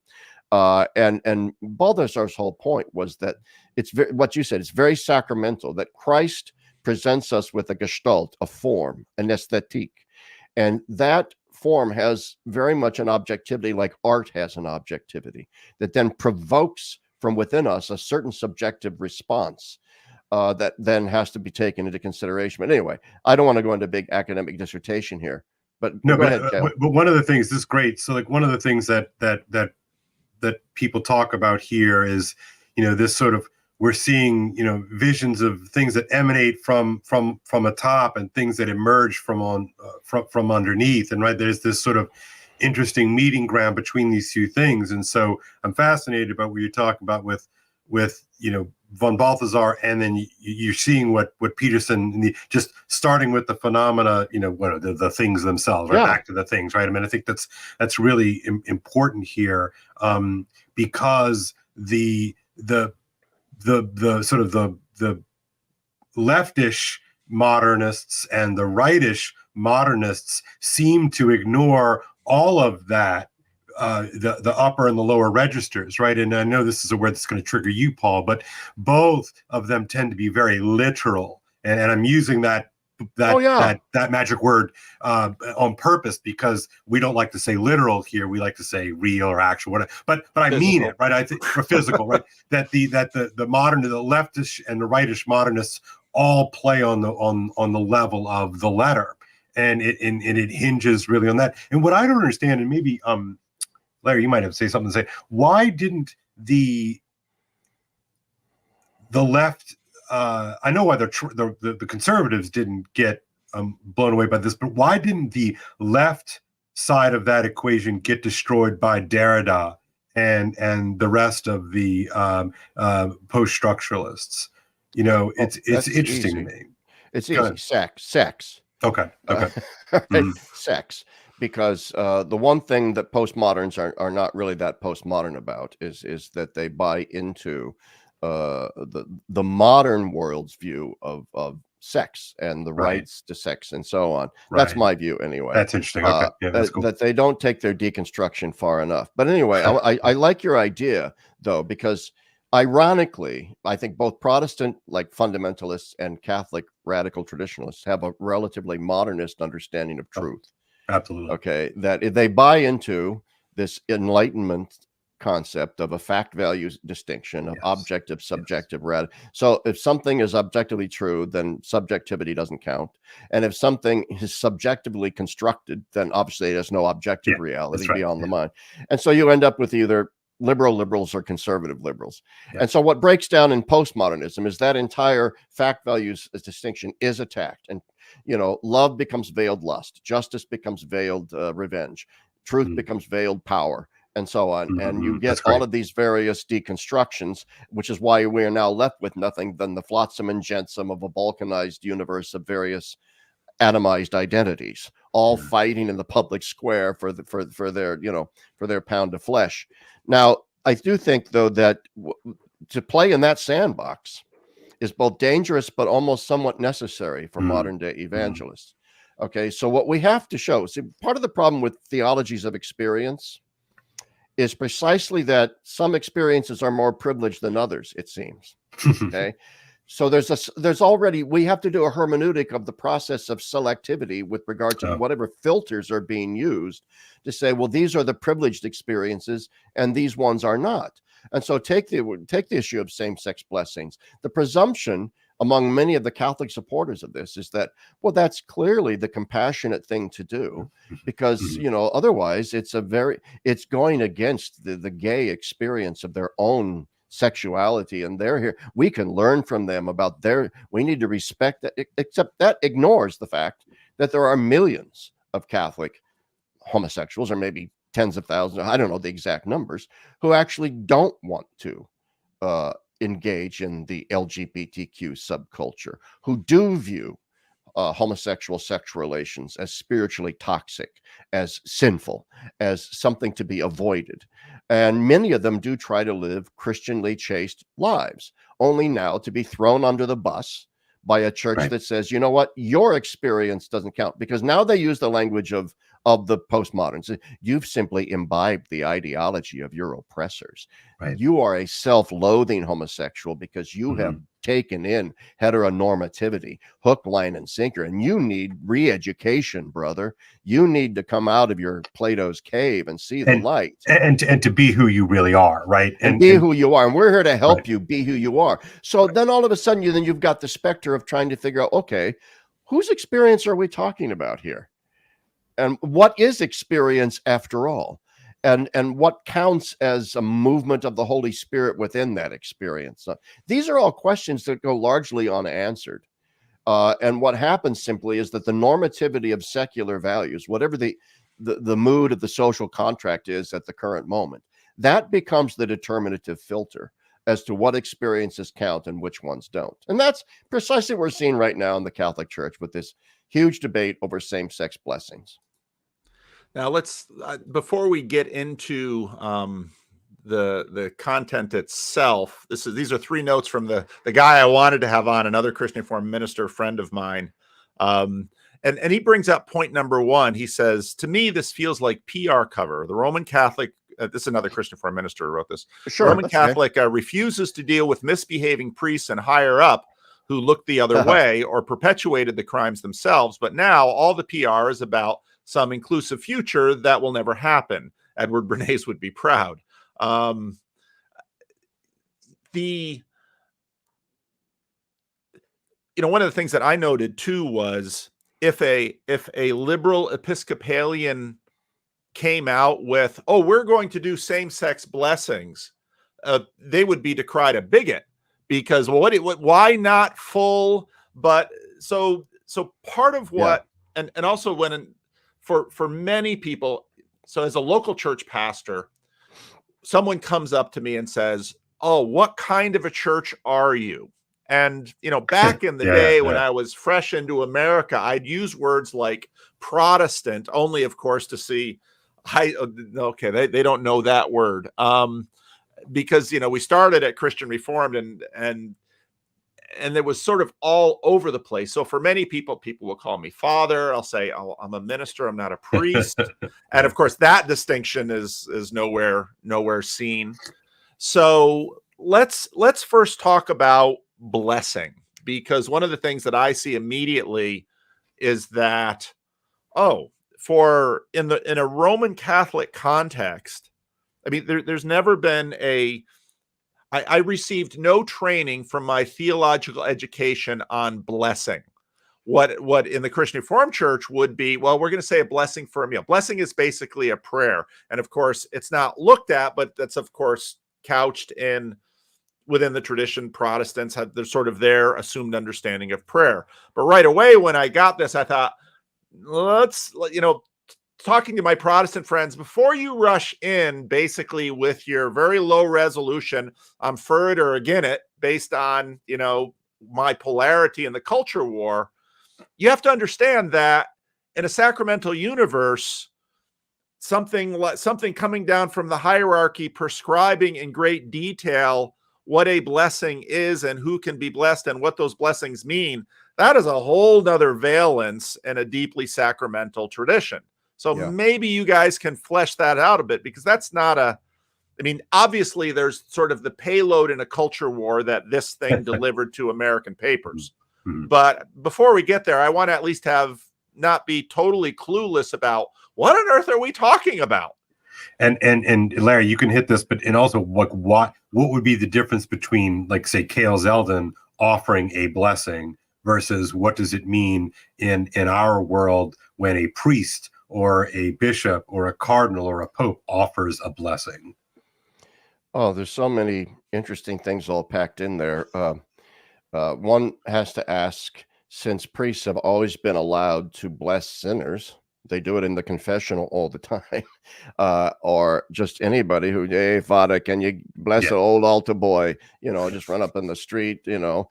And Balthasar's whole point was that it's what you said, it's very sacramental, that Christ presents us with a gestalt, a form, an aesthetique. And that form has very much an objectivity like art has an objectivity that then provokes from within us a certain subjective response that then has to be taken into consideration. But anyway, I don't want to go into a big academic dissertation here. But no, go ahead, Kale. But one of the things, this is great. So like one of the things that people talk about here is, this sort of, we're seeing, visions of things that emanate from atop and things that emerge from underneath. And there's this sort of interesting meeting ground between these two things. And so I'm fascinated about what you're talking about with von Balthasar, and then you're seeing what Peterson, just starting with the phenomena, what are the things themselves, right? Back to the things, right? I mean, I think that's really important here, because the sort of the leftish modernists and the rightish modernists seem to ignore all of that, the upper and the lower registers, right? And I know this is a word that's going to trigger you, Paul, but both of them tend to be very literal, and I'm using that magic word on purpose, because we don't like to say literal here. We like to say real or actual, whatever. But I mean it, right? I think for physical, right? That the leftish and the rightish modernists all play on the level of the letter, and it hinges really on that. And what I don't understand, and maybe Larry, you might have to say something to say, why didn't the left? I know why the conservatives didn't get blown away by this, but why didn't the left side of that equation get destroyed by Derrida and the rest of the post-structuralists? It's interesting to me. It's easy. Sex. Okay. Right? Sex. Because the one thing that postmoderns are not really that postmodern about is that they buy into the modern world's view of sex and the rights to sex and so on. Right. That's my view anyway. That's interesting. Okay. Yeah, that's cool. That they don't take their deconstruction far enough. But anyway, I like your idea, though, because ironically, I think both Protestant, like fundamentalists, and Catholic radical traditionalists have a relatively modernist understanding of truth. Absolutely. Okay, that if they buy into this Enlightenment concept of a fact value distinction of Yes. objective, subjective, red. So if something is objectively true, then subjectivity doesn't count. And if something is subjectively constructed, then obviously there's no objective reality beyond the mind. And so you end up with either liberal liberals or conservative liberals. Yeah. And so what breaks down in postmodernism is that entire fact values distinction is attacked. And, you know, love becomes veiled lust, justice becomes veiled revenge, truth becomes veiled power, and so on. And you get all of these various deconstructions, which is why we are now left with nothing than the flotsam and jetsam of a balkanized universe of various atomized identities, all fighting in the public square for their, you know, for their pound of flesh. Now, I do think, though, that to play in that sandbox is both dangerous but almost somewhat necessary for modern day evangelists. Okay, so what we have to show, see, part of the problem with theologies of experience is precisely that some experiences are more privileged than others, it seems. Okay. So there's already, we have to do a hermeneutic of the process of selectivity with regard to whatever filters are being used to say, well, these are the privileged experiences and these ones are not. And so take the issue of same-sex blessings. The presumption among many of the Catholic supporters of this is that, well, that's clearly the compassionate thing to do, because, you know, otherwise it's going against the gay experience of their own sexuality, and they're here. We can learn from them about we need to respect that, except that ignores the fact that there are millions of Catholic homosexuals, or maybe tens of thousands, I don't know the exact numbers, who actually don't want to engage in the LGBTQ subculture, who do view homosexual sexual relations as spiritually toxic, as sinful, as something to be avoided. And many of them do try to live Christianly chaste lives, only now to be thrown under the bus by a church that says, you know what, your experience doesn't count, because now they use the language of the postmoderns. You've simply imbibed the ideology of your oppressors. You are a self-loathing homosexual because you have taken in heteronormativity, hook, line, and sinker, and you need re-education, brother. You need to come out of your Plato's cave and see the light, and to be who you really are, right? And be who you are. And we're here to help you be who you are. So then all of a sudden, you've got the specter of trying to figure out, okay, whose experience are we talking about here? And what is experience after all? And what counts as a movement of the Holy Spirit within that experience? These are all questions that go largely unanswered. And what happens simply is that the normativity of secular values, whatever the mood of the social contract is at the current moment, that becomes the determinative filter as to what experiences count and which ones don't. And that's precisely what we're seeing right now in the Catholic Church with this huge debate over same-sex blessings. Now let's before we get into the content itself, these are three notes from the guy I wanted to have on, another Christian Reformed minister friend of mine, and he brings up point number one. He says, to me, this feels like PR cover. The Roman Catholic, this is another Christian Reformed minister who wrote this. Sure, Roman Catholic refuses to deal with misbehaving priests and higher up who looked the other way or perpetuated the crimes themselves. But now all the PR is about some inclusive future that will never happen. Edward Bernays would be proud. One of the things that I noted too was if a liberal Episcopalian came out with, oh, we're going to do same-sex blessings, they would be decried a bigot, because, well, why not full? But so part of what, and also when for many people, so as a local church pastor, someone comes up to me and says, oh, what kind of a church are you? And, back in the day when I was fresh into America, I'd use words like Protestant, only, of course, to see, they don't know that word. Because, we started at Christian Reformed and there was sort of all over the place. So for many people will call me father. I'll say, oh, I'm a minister, I'm not a priest. And of course that distinction is nowhere seen. So let's first talk about blessing, because one of the things that I see immediately is that, in a Roman Catholic context, I mean, there's never been I received no training from my theological education on blessing. What in the Christian Reformed Church would be, well, we're going to say a blessing for a meal. Blessing is basically a prayer. And of course, it's not looked at, but that's of course couched within the tradition. Protestants have their assumed understanding of prayer. But right away, when I got this, I thought, talking to my Protestant friends, before you rush in basically with your very low resolution, I'm for it or against it, based on, my polarity in the culture war, you have to understand that in a sacramental universe, something coming down from the hierarchy prescribing in great detail what a blessing is and who can be blessed and what those blessings mean, that is a whole nother valence in a deeply sacramental tradition. So maybe you guys can flesh that out a bit, because that's not obviously there's sort of the payload in a culture war that this thing delivered to American papers. Mm-hmm. But before we get there, I want to at least not be totally clueless about what on earth are we talking about? And Larry, you can hit this, but also what would be the difference between, like, say, Kale Zeldon offering a blessing versus what does it mean in our world when a priest or a bishop or a cardinal or a pope offers a blessing? Oh, there's so many interesting things all packed in there. One has to ask, since priests have always been allowed to bless sinners, they do it in the confessional all the time, or just anybody who, hey, Father, can you bless an old altar boy? Just run up in the street, the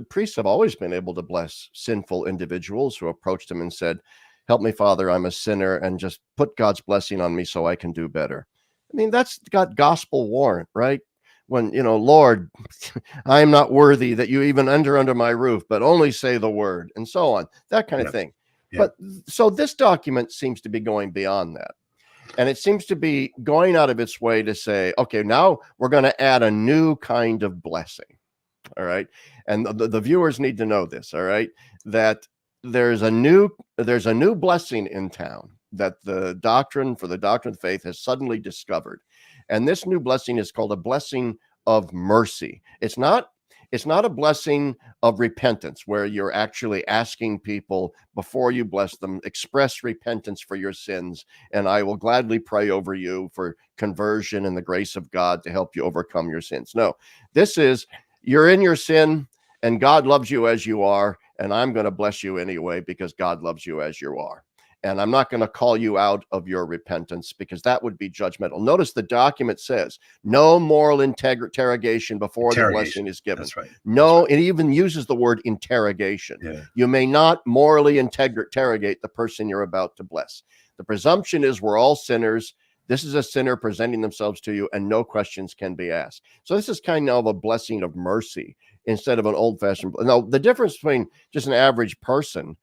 priests have always been able to bless sinful individuals who approached them and said, help me, Father, I'm a sinner, and just put God's blessing on me so I can do better. I mean, that's got gospel warrant, right? When, Lord, I am not worthy that you even enter under my roof, but only say the word, and so on, that kind of thing. Yeah. But so this document seems to be going beyond that. And it seems to be going out of its way to say, okay, now we're going to add a new kind of blessing. All right. And the viewers need to know this. All right. That there's a new blessing in town that the doctrine of the faith has suddenly discovered. And this new blessing is called a blessing of mercy. It's not a blessing of repentance where you're actually asking people before you bless them, express repentance for your sins, and I will gladly pray over you for conversion and the grace of God to help you overcome your sins. No, this is, you're in your sin and God loves you as you are, and I'm going to bless you anyway because God loves you as you are. And I'm not going to call you out of your repentance because that would be judgmental. Notice the document says no moral interrogation before the blessing is given. That's right. No, it even uses the word interrogation. Yeah. You may not morally interrogate the person you're about to bless. The presumption is we're all sinners. This is a sinner presenting themselves to you, and no questions can be asked. So this is kind of a blessing of mercy instead of an old-fashioned. Now, the difference between just an average person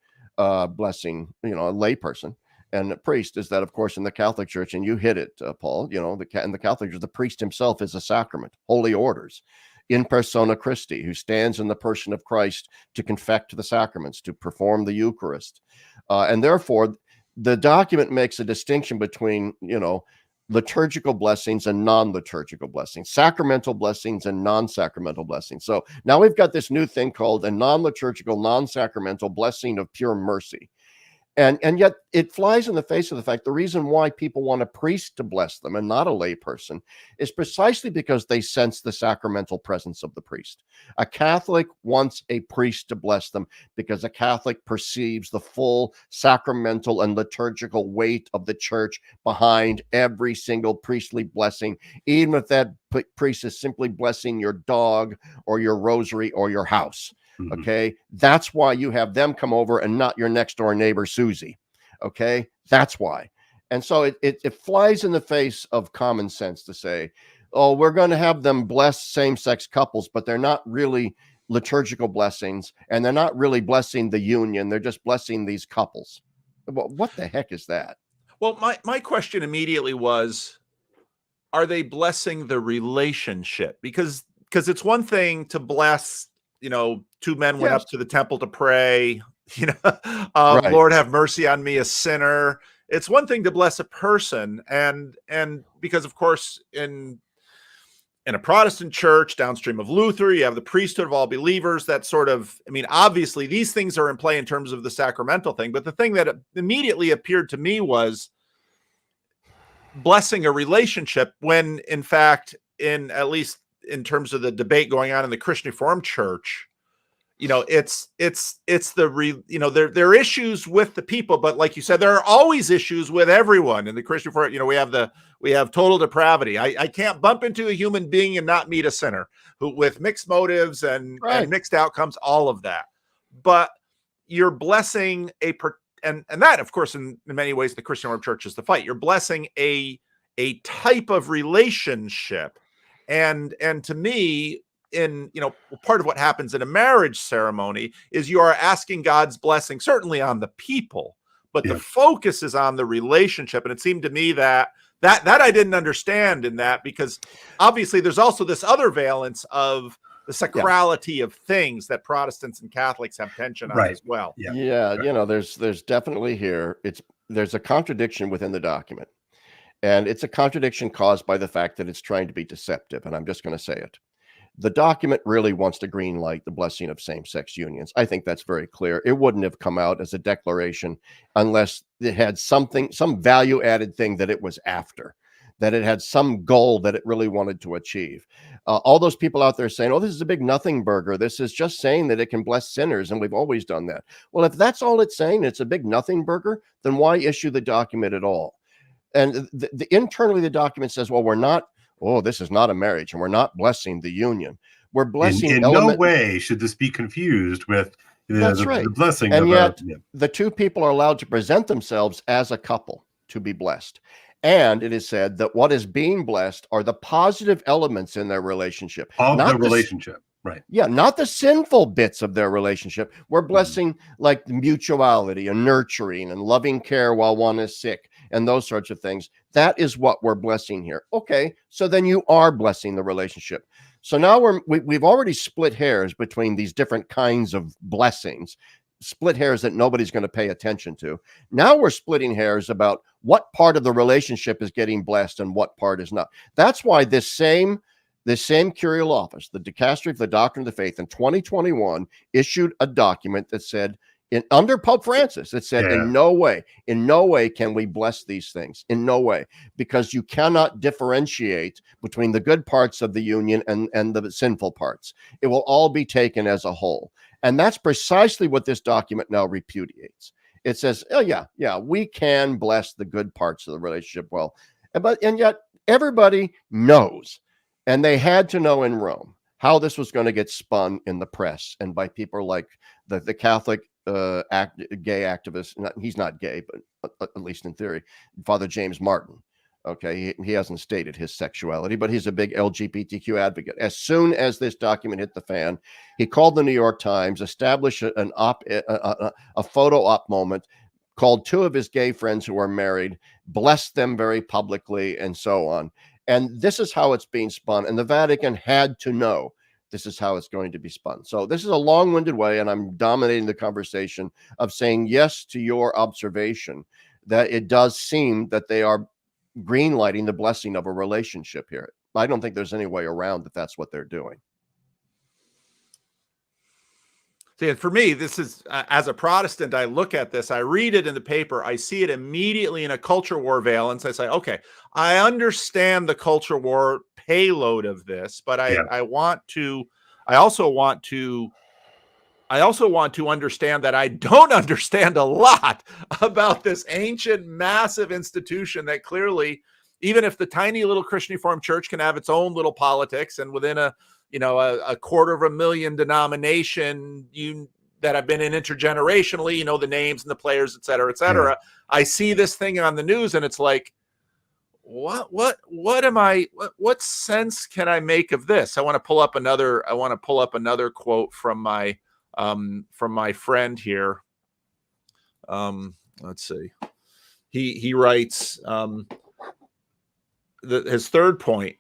blessing, a lay person, and a priest is that, of course, in the Catholic Church, and you hit it, Paul, in the Catholic Church, the priest himself is a sacrament, holy orders, in persona Christi, who stands in the person of Christ to confect the sacraments, to perform the Eucharist. And therefore, the document makes a distinction between, liturgical blessings and non-liturgical blessings, sacramental blessings and non-sacramental blessings. So now we've got this new thing called a non-liturgical, non-sacramental blessing of pure mercy. And yet it flies in the face of the fact the reason why people want a priest to bless them and not a lay person is precisely because they sense the sacramental presence of the priest. A Catholic wants a priest to bless them because a Catholic perceives the full sacramental and liturgical weight of the church behind every single priestly blessing, even if that priest is simply blessing your dog or your rosary or your house. Okay, that's why you have them come over and not your next door neighbor, Susie. Okay, that's why. And so it flies in the face of common sense to say, oh, we're going to have them bless same-sex couples, but they're not really liturgical blessings, and they're not really blessing the union. They're just blessing these couples. What the heck is that? Well, my question immediately was, are they blessing the relationship? Because it's one thing to bless, two men went up to the temple to pray, Right. Lord have mercy on me, a sinner. It's one thing to bless a person, and because of course in a Protestant church downstream of Luther, you have the priesthood of all believers. That sort of, I mean, obviously these things are in play in terms of the sacramental thing, but the thing that immediately appeared to me was blessing a relationship when, in fact, in at least in terms of the debate going on in the Christian Reformed Church, it's there are issues with the people, but like you said, there are always issues with everyone in the Christian Reformed. We have total depravity. I can't bump into a human being and not meet a sinner who with mixed motives and mixed outcomes, all of that. But you're blessing and that, of course, in many ways, the Christian Reformed Church is the fight. You're blessing a type of relationship, and to me, part of what happens in a marriage ceremony is you are asking God's blessing, certainly on the people, but the focus is on the relationship. And it seemed to me that I didn't understand in that, because obviously there's also this other valence of the sacrality of things that Protestants and Catholics have tension on as well. There's definitely there's a contradiction within the document, and it's a contradiction caused by the fact that it's trying to be deceptive. And I'm just going to say it. The document really wants to green light the blessing of same-sex unions. I think that's very clear. It wouldn't have come out as a declaration unless it had some value added thing that it was after, that it had some goal that it really wanted to achieve. All those people out there saying, oh, this is a big nothing burger. This is just saying that it can bless sinners, and we've always done that. Well, if that's all it's saying, it's a big nothing burger, then why issue the document at all? And internally, the document says, well, this is not a marriage, and we're not blessing the union. We're blessing in no way should this be confused with the blessing. And yet the two people are allowed to present themselves as a couple to be blessed. And it is said that what is being blessed are the positive elements in their relationship. Right. Yeah, not the sinful bits of their relationship. We're blessing like mutuality and nurturing and loving care while one is sick and those sorts of things. That is what we're blessing here. Okay, so then you are blessing the relationship. So now we've already split hairs between these different kinds of blessings, split hairs that nobody's going to pay attention to. Now we're splitting hairs about what part of the relationship is getting blessed and what part is not. That's why this same curial office, the Dicastery of the Doctrine of the Faith, in 2021 issued a document that said, under Pope Francis, it said, in no way can we bless these things, in no way, because you cannot differentiate between the good parts of the union and the sinful parts. It will all be taken as a whole. And that's precisely what this document now repudiates. It says, oh yeah, we can bless the good parts of the relationship well, and yet everybody knows, and they had to know in Rome how this was going to get spun in the press and by people like the Catholic gay activist. He's not gay, but at least in theory, Father James Martin. Okay, he hasn't stated his sexuality, but he's a big LGBTQ advocate. As soon as this document hit the fan, he called the New York Times, established a photo op moment, called two of his gay friends who are married, blessed them very publicly, and so on. And this is how it's being spun. And the Vatican had to know this is how it's going to be spun. So this is a long-winded way, and I'm dominating the conversation of saying yes to your observation that it does seem that they are greenlighting the blessing of a relationship here. I don't think there's any way around that that's what they're doing. See, for me, this is, as a Protestant, I look at this, I read it in the paper, I see it immediately in a culture war valence. I say, okay, I understand the culture war payload of this, but I also want to understand that I don't understand a lot about this ancient, massive institution that clearly, even if the tiny little Christian Reformed Church can have its own little politics, and within a 250,000 denomination that have been in intergenerationally, the names and the players, et cetera, et cetera. Yeah. I see this thing on the news and it's like, what sense can I make of this? I want to pull up another quote from my friend here. Let's see. He writes, his third point,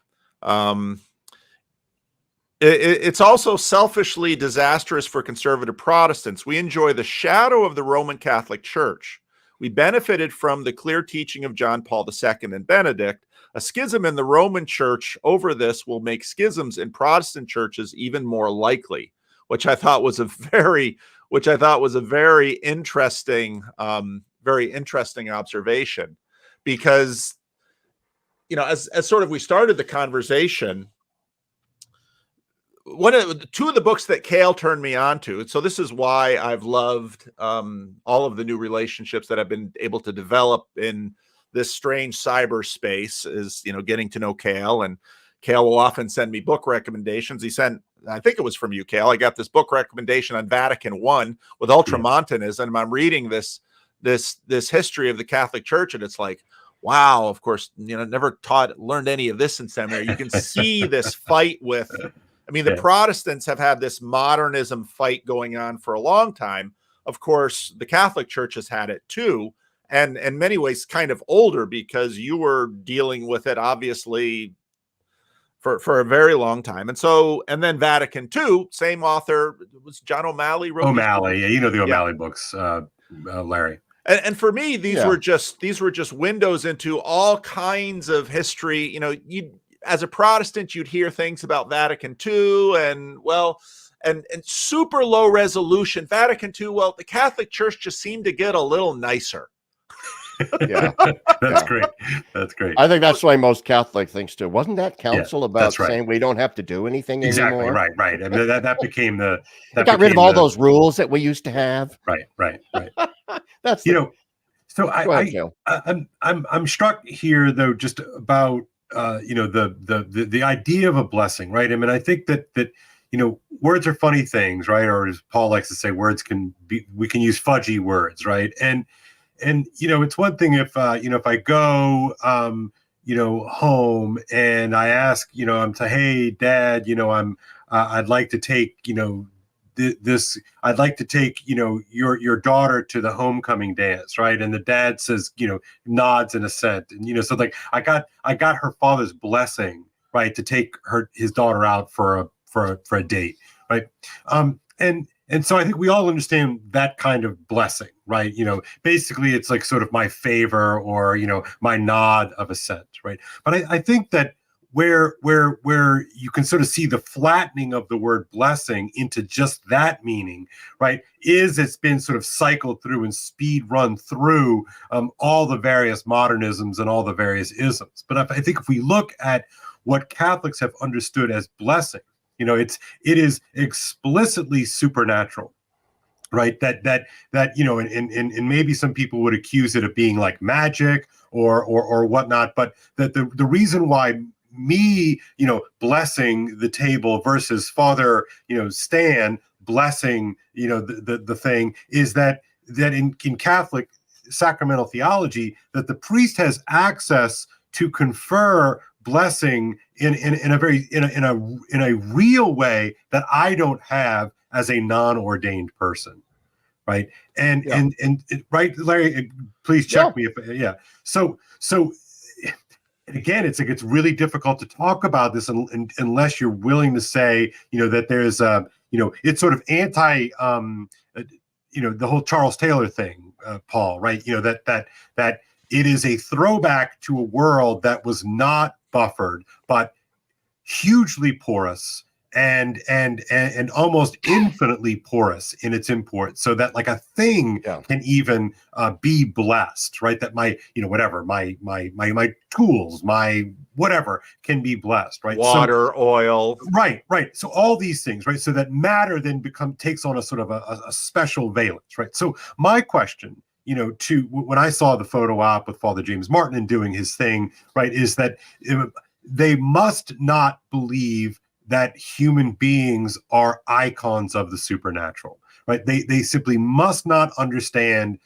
It's also selfishly disastrous for conservative Protestants. We enjoy the shadow of the Roman Catholic Church. We benefited from the clear teaching of John Paul II and Benedict. A schism in the Roman Church over this will make schisms in Protestant churches even more likely, which I thought was a very interesting, observation, because, as sort of we started the conversation, two of the books that Kale turned me on to. So this is why I've loved all of the new relationships that I've been able to develop in this strange cyberspace, is, getting to know Kale. And Kale will often send me book recommendations. He sent, I think it was from you, Kale. I got this book recommendation on Vatican I with Ultramontanism. And I'm reading this history of the Catholic Church, and it's like, wow, of course, never learned any of this in seminary. You can see this fight with, the Protestants have had this modernism fight going on for a long time. Of course, the Catholic Church has had it too, and in many ways kind of older, because you were dealing with it obviously for a very long time. And then Vatican II, same author, it was John O'Malley wrote O'Malley, the O'Malley books, Larry. And for me, these were just windows into all kinds of history. As a Protestant, you'd hear things about Vatican II and super low resolution. Vatican II, the Catholic Church just seemed to get a little nicer. Yeah. That's great. That's great. I think that's the way most Catholic thinks too. Wasn't that council about right. saying we don't have to do anything exactly, anymore? Right. I mean, that became the... They got rid of all those rules that we used to have. Right. That's so I'm struck here though, just about the idea of a blessing, right? I mean, I think that words are funny things, right? Or as Paul likes to say, we can use fudgy words, right? And it's one thing if if I go home and I ask, I'm to, hey Dad, I'd like to take I'd like to take your daughter to the homecoming dance, right? And the dad says, nods in assent, and so like I got her father's blessing, right, to take his daughter out for a date, right? And so I think we all understand that kind of blessing, right? Basically it's like sort of my favor or my nod of assent, right? But I think that where you can sort of see the flattening of the word blessing into just that meaning, right, is it's been sort of cycled through and speed run through all the various modernisms and all the various isms. But I think if we look at what Catholics have understood as blessing, it is explicitly supernatural, right? That and maybe some people would accuse it of being like magic or whatnot, but that the reason why me, blessing the table versus Father, Stan blessing, the thing is that in Catholic sacramental theology, that the priest has access to confer blessing in a real way that I don't have as a non-ordained person, right? And right, Larry, please check me if So again, it's like it's really difficult to talk about this unless you're willing to say, that there's it's sort of anti, the whole Charles Taylor thing, Paul, right? That it is a throwback to a world that was not buffered, but hugely porous and almost infinitely porous in its import, so that like a thing can even be blessed, right? That my my tools, my whatever can be blessed, right? Water, oil, right. So all these things, right? So that matter then takes on a sort of a special valence, right? So my question, to when I saw the photo op with Father James Martin and doing his thing, right, is that they must not believe that human beings are icons of the supernatural, right? They simply must not understand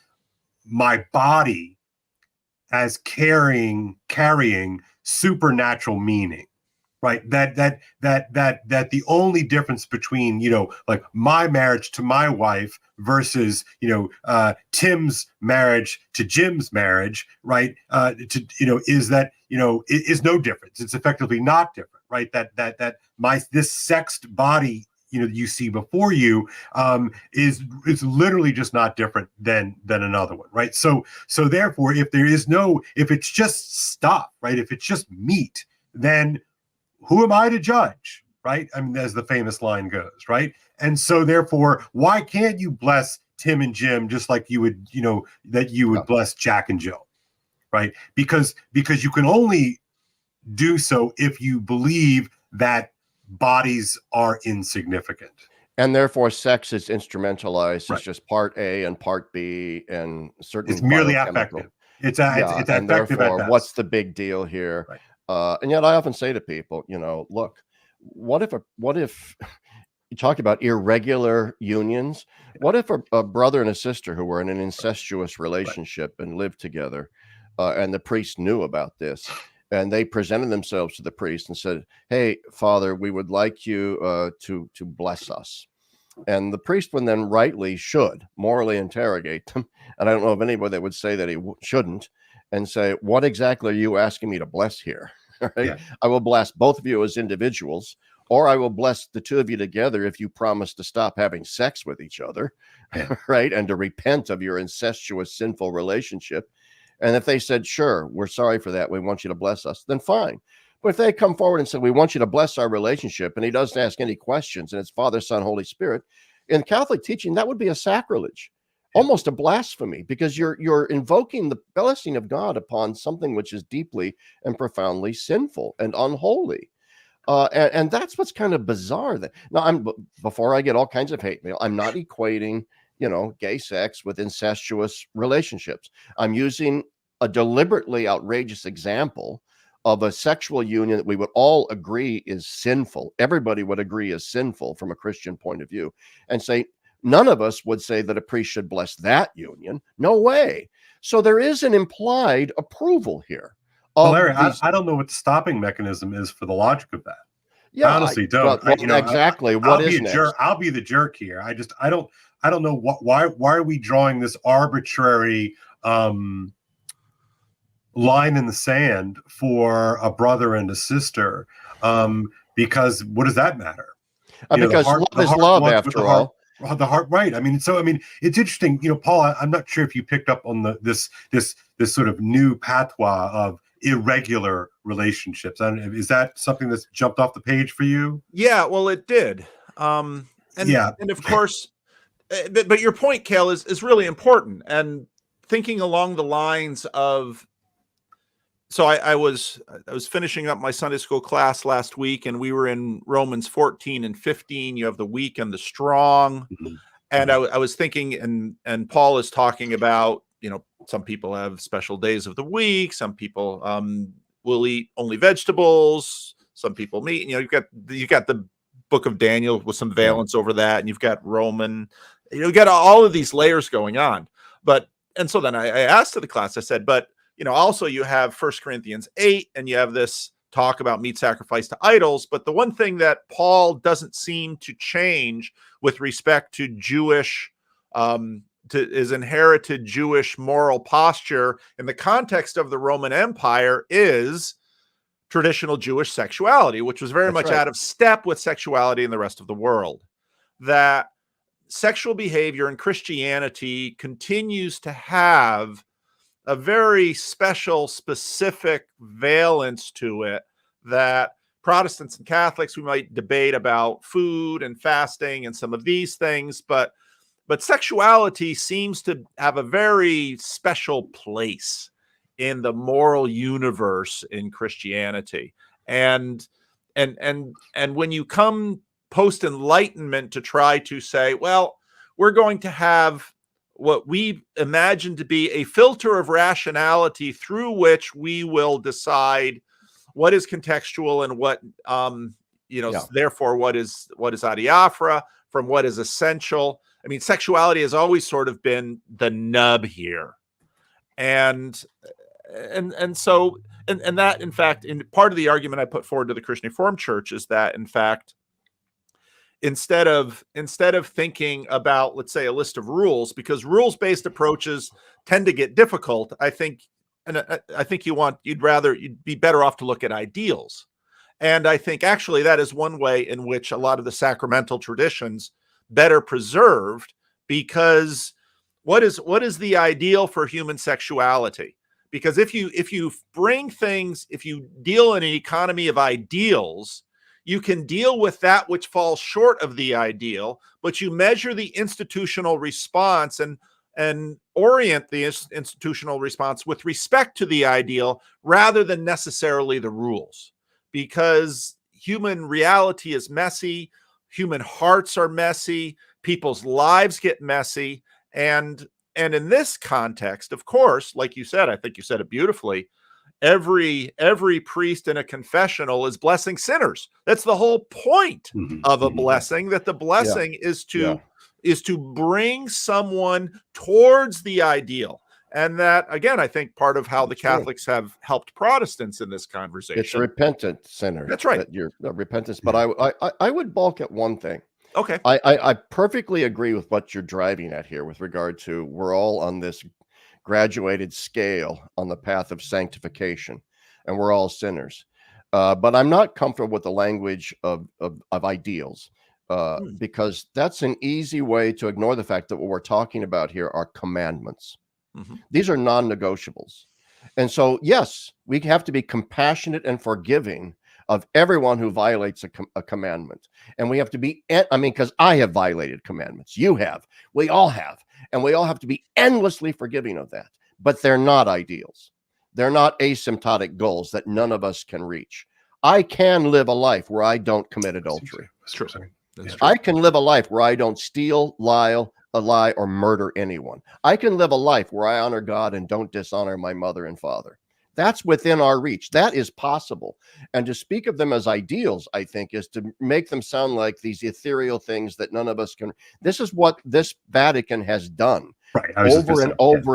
my body as carrying supernatural meaning, right? That the only difference between, like my marriage to my wife versus, Tim's marriage to Jim's marriage, right? Is that, is no difference. It's effectively not different, right? That this sexed body, you see before you, is literally just not different than another one, right? So therefore, if it's just stuff, right? If it's just meat, then who am I to judge, right? I mean, as the famous line goes, right? And so therefore, why can't you bless Tim and Jim just like you would, bless Jack and Jill, right? Because you can only do so if you believe that bodies are insignificant. And therefore, sex is instrumentalized. Right. It's just part A and part B, and certain. It's merely biochemical. affective. It's effective and at therefore, best. what's the big deal here? Right. And yet, I often say to people, look, what if you talk about irregular unions? What if a brother and a sister who were in an incestuous relationship and lived together, and the priest knew about this, and they presented themselves to the priest and said, "Hey, Father, we would like you to bless us." And the priest would then should morally interrogate them. And I don't know of anybody that would say that he shouldn't, and say, "What exactly are you asking me to bless here?" Right? Yeah. I will bless both of you as individuals, or I will bless the two of you together if you promise to stop having sex with each other, right? And to repent of your incestuous, sinful relationship. And if they said, "Sure, we're sorry for that, we want you to bless us," then fine. But if they come forward and say, "We want you to bless our relationship," and he doesn't ask any questions, and it's Father, Son, Holy Spirit, in Catholic teaching, that would be a sacrilege, almost a blasphemy, because you're invoking the blessing of God upon something which is deeply and profoundly sinful and unholy. And that's what's kind of bizarre. Now, before I get all kinds of hate mail, I'm not equating, gay sex with incestuous relationships. I'm using a deliberately outrageous example of a sexual union that we would all agree is sinful. Everybody would agree is sinful from a Christian point of view, and say none of us would say that a priest should bless that union. No way. So there is an implied approval here. Well, Larry, I don't know what the stopping mechanism is for the logic of that. Yeah, I honestly don't. Exactly. What is next? I'll be the jerk here. I don't know why are we drawing this arbitrary line in the sand for a brother and a sister? Because what does that matter? Because love is love, after all. The heart, right? I mean, it's interesting. Paul, I'm not sure if you picked up on this sort of new patois of irregular relationships. Is that something that's jumped off the page for you? Yeah, well, it did. And of course, but your point, Kale, is really important. And thinking along the lines of, so I was finishing up my Sunday school class last week, and we were in Romans 14 and 15. You have the weak and the strong. Mm-hmm. And I was thinking, and Paul is talking about, some people have special days of the week. Some people will eat only vegetables. Some people meat. You've got the book of Daniel with some valence over that, and you've got Roman. You've got all of these layers going on. And so then I asked to the class, I said, but also you have 1 Corinthians 8, and you have this talk about meat sacrifice to idols. But the one thing that Paul doesn't seem to change with respect to Jewish, his inherited Jewish moral posture in the context of the Roman Empire is traditional Jewish sexuality, which was very much out of step with sexuality in the rest of the world. That sexual behavior in Christianity continues to have a very special, specific valence to it that Protestants and Catholics, we might debate about food and fasting and some of these things, but sexuality seems to have a very special place in the moral universe in Christianity. And when you come post-Enlightenment to try to say, well, we're going to have what we imagine to be a filter of rationality through which we will decide what is contextual and what, therefore what is adiaphora from what is essential. I mean, sexuality has always sort of been the nub here. And so And that, in fact, in part of the argument I put forward to the Christian Reformed Church is that, in fact, instead of thinking about, let's say, a list of rules, because rules-based approaches tend to get difficult, I think, and I think you'd be better off to look at ideals. And I think actually that is one way in which a lot of the sacramental traditions better preserved, because what is the ideal for human sexuality? Because if you bring things, if you deal in an economy of ideals, you can deal with that which falls short of the ideal, but you measure the institutional response and orient the institutional response with respect to the ideal rather than necessarily the rules. Because human reality is messy, human hearts are messy, people's lives get messy, and in this context, of course, like you said, I think you said it beautifully, every priest in a confessional is blessing sinners. That's the whole point of a blessing, that the blessing is to bring someone towards the ideal. And that, again, I think part of how the Catholics have helped Protestants in this conversation. It's repentant sinners. That's right. That you're repentance. But I would balk at one thing. Okay. I perfectly agree with what you're driving at here with regard to we're all on this graduated scale on the path of sanctification, and we're all sinners. But I'm not comfortable with the language of ideals, because that's an easy way to ignore the fact that what we're talking about here are commandments. These are non-negotiables. And so, yes, we have to be compassionate and forgiving of everyone who violates a commandment. And we have to be, because I have violated commandments. You have. We all have. And we all have to be endlessly forgiving of that. But they're not ideals. They're not asymptotic goals that none of us can reach. I can live a life where I don't commit adultery. That's true. I can live a life where I don't steal, lie, or murder anyone. I can live a life where I honor God and don't dishonor my mother and father. That's within our reach. That is possible. And to speak of them as ideals, I think, is to make them sound like these ethereal things that none of us can. This is what this Vatican has done over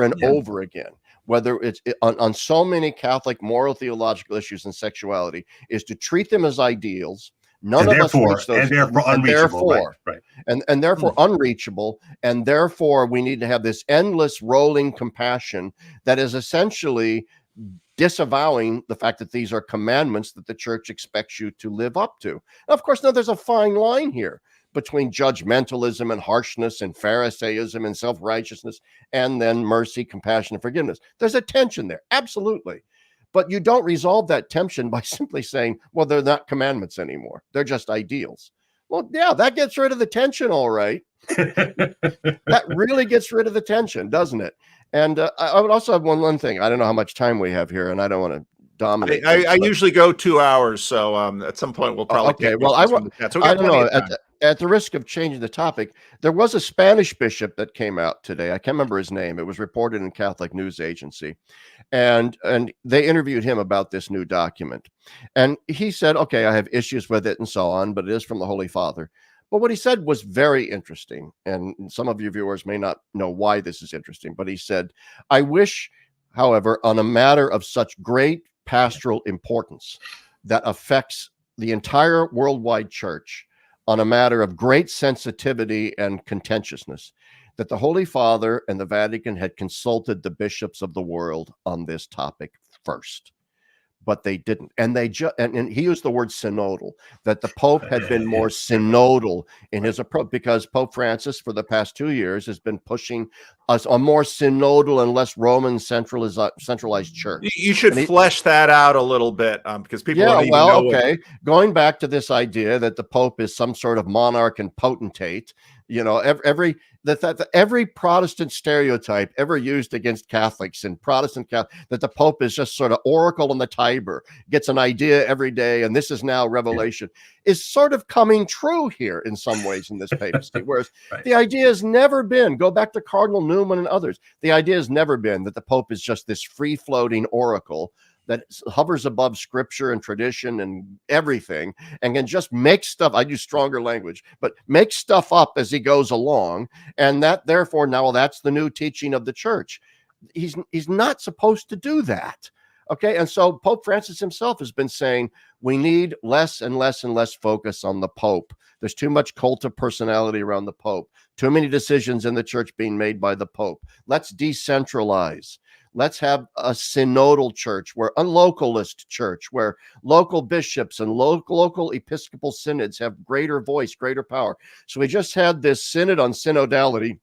and over again. Whether it's on so many Catholic moral theological issues and sexuality, is to treat them as ideals. None of us reach those, and therefore unreachable, and therefore unreachable, and therefore we need to have this endless rolling compassion that is essentially disavowing the fact that these are commandments that the church expects you to live up to. Now, of course, now there's a fine line here between judgmentalism and harshness and Pharisaism and self-righteousness, and then mercy, compassion, and forgiveness. There's a tension there, absolutely. But you don't resolve that tension by simply saying, well, they're not commandments anymore. They're just ideals. Well, yeah, that gets rid of the tension, all right. That really gets rid of the tension, doesn't it? And I would also have one thing. I don't know how much time we have here, and I don't want to dominate. I usually go 2 hours, so at some point we'll probably. Okay, well, I don't know. At the risk of changing the topic, there was a Spanish bishop that came out today. I can't remember his name. It was reported in Catholic News Agency, and they interviewed him about this new document, and he said, "Okay, I have issues with it and so on, but it is from the Holy Father." But what he said was very interesting, and some of your viewers may not know why this is interesting, but he said, "I wish, however, on a matter of such great pastoral importance that affects the entire worldwide church, on a matter of great sensitivity and contentiousness, that the Holy Father and the Vatican had consulted the bishops of the world on this topic first." But they didn't. And and he used the word synodal, that the Pope had been more synodal in his approach, because Pope Francis for the past 2 years has been pushing us a more synodal and less Roman centralized church. You should flesh that out a little bit, because people don't even know. Okay. Going back to this idea that the Pope is some sort of monarch and potentate, you know, every Protestant stereotype ever used against Catholics and Protestant Catholic, that the Pope is just sort of oracle on the Tiber, gets an idea every day, and this is now revelation, is sort of coming true here in some ways in this papacy. Whereas the idea has never been, go back to Cardinal Newman and others, the idea has never been that the Pope is just this free-floating oracle that hovers above scripture and tradition and everything, and can just make stuff, I use stronger language, but make stuff up as he goes along. And that therefore, now that's the new teaching of the church. He's not supposed to do that. Okay. And so Pope Francis himself has been saying we need less and less and less focus on the Pope. There's too much cult of personality around the Pope, too many decisions in the church being made by the Pope. Let's decentralize. Let's have a synodal church, where a localist church, where local bishops and local episcopal synods have greater voice, greater power. So we just had this synod on synodality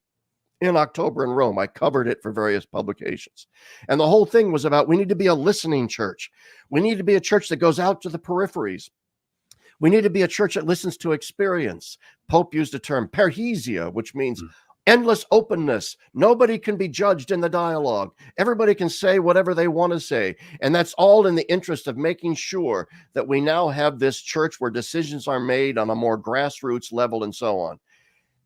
in October in Rome. I covered it for various publications. And the whole thing was about we need to be a listening church. We need to be a church that goes out to the peripheries. We need to be a church that listens to experience. Pope used the term parrhesia, which means endless openness. Nobody can be judged in the dialogue. Everybody can say whatever they want to say. And that's all in the interest of making sure that we now have this church where decisions are made on a more grassroots level and so on.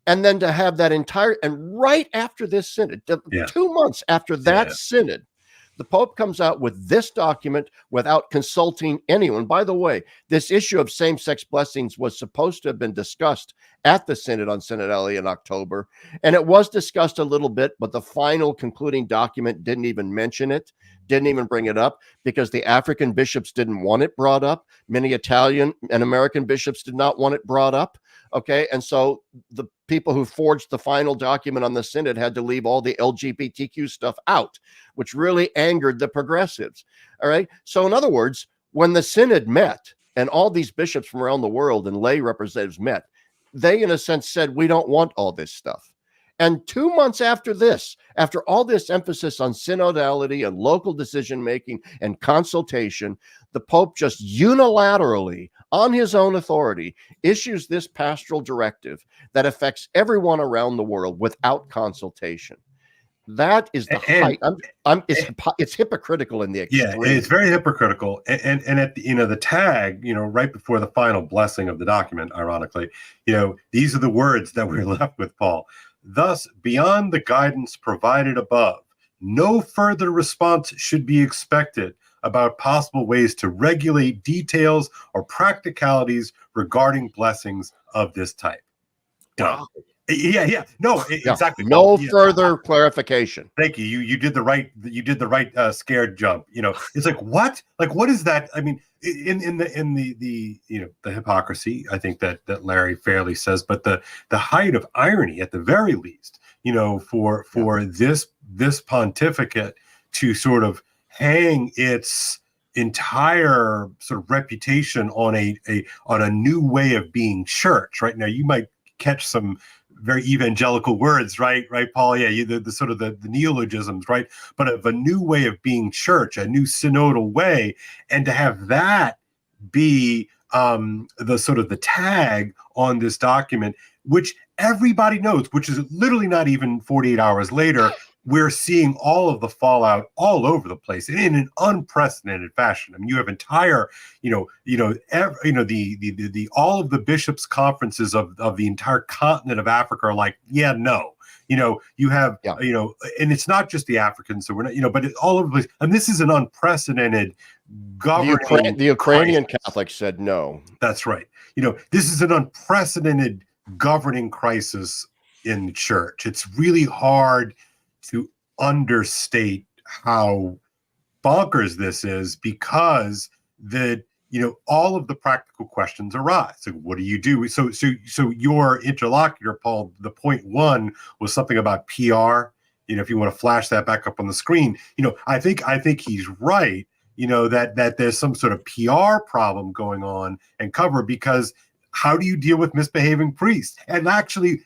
And then to have that entire, and right after this synod, 2 months after that synod, the Pope comes out with this document without consulting anyone. By the way, this issue of same-sex blessings was supposed to have been discussed at the synod on synodality in October, and it was discussed a little bit, but the final concluding document didn't even mention it, didn't even bring it up, because the African bishops didn't want it brought up. Many Italian and American bishops did not want it brought up. Okay, and so the people who forged the final document on the synod had to leave all the LGBTQ stuff out, which really angered the progressives. All right, so in other words, when the synod met and all these bishops from around the world and lay representatives met, they in a sense said, we don't want all this stuff. And 2 months after this, after all this emphasis on synodality and local decision-making and consultation, the Pope just unilaterally, on his own authority, issues this pastoral directive that affects everyone around the world without consultation. That is the height. It's hypocritical in the extreme. Yeah, it's very hypocritical. And at the, the tag, right before the final blessing of the document, ironically, these are the words that we're left with, Paul. Thus, beyond the guidance provided above, no further response should be expected about possible ways to regulate details or practicalities regarding blessings of this type. Wow. Exactly. No further clarification. Thank you. You did the right. You did the right scared jump. It's like what? Like what is that? I mean, in the hypocrisy, I think that Larry fairly says, but the height of irony at the very least, for this pontificate to sort of hang its entire sort of reputation on a new way of being church. Right now, you might catch some very evangelical words, right, Paul? Yeah, the sort of the neologisms, right? But of a new way of being church, a new synodal way, and to have that be the sort of the tag on this document, which everybody knows, which is literally not even 48 hours later, we're seeing all of the fallout all over the place in an unprecedented fashion. I mean, you have entire, the all of the bishops' conferences of the entire continent of Africa are like, yeah, no. You have, and it's not just the Africans, so we're not, but all over the place. And this is an unprecedented governing. The Ukrainian Catholics said no. That's right. This is an unprecedented governing crisis in the church. It's really hard to understate how bonkers this is, because all of the practical questions arise. So what do you do? So your interlocutor, Paul, the point one was something about PR. If you want to flash that back up on the screen, I think he's right. That there's some sort of PR problem going on and cover, because how do you deal with misbehaving priests? And actually,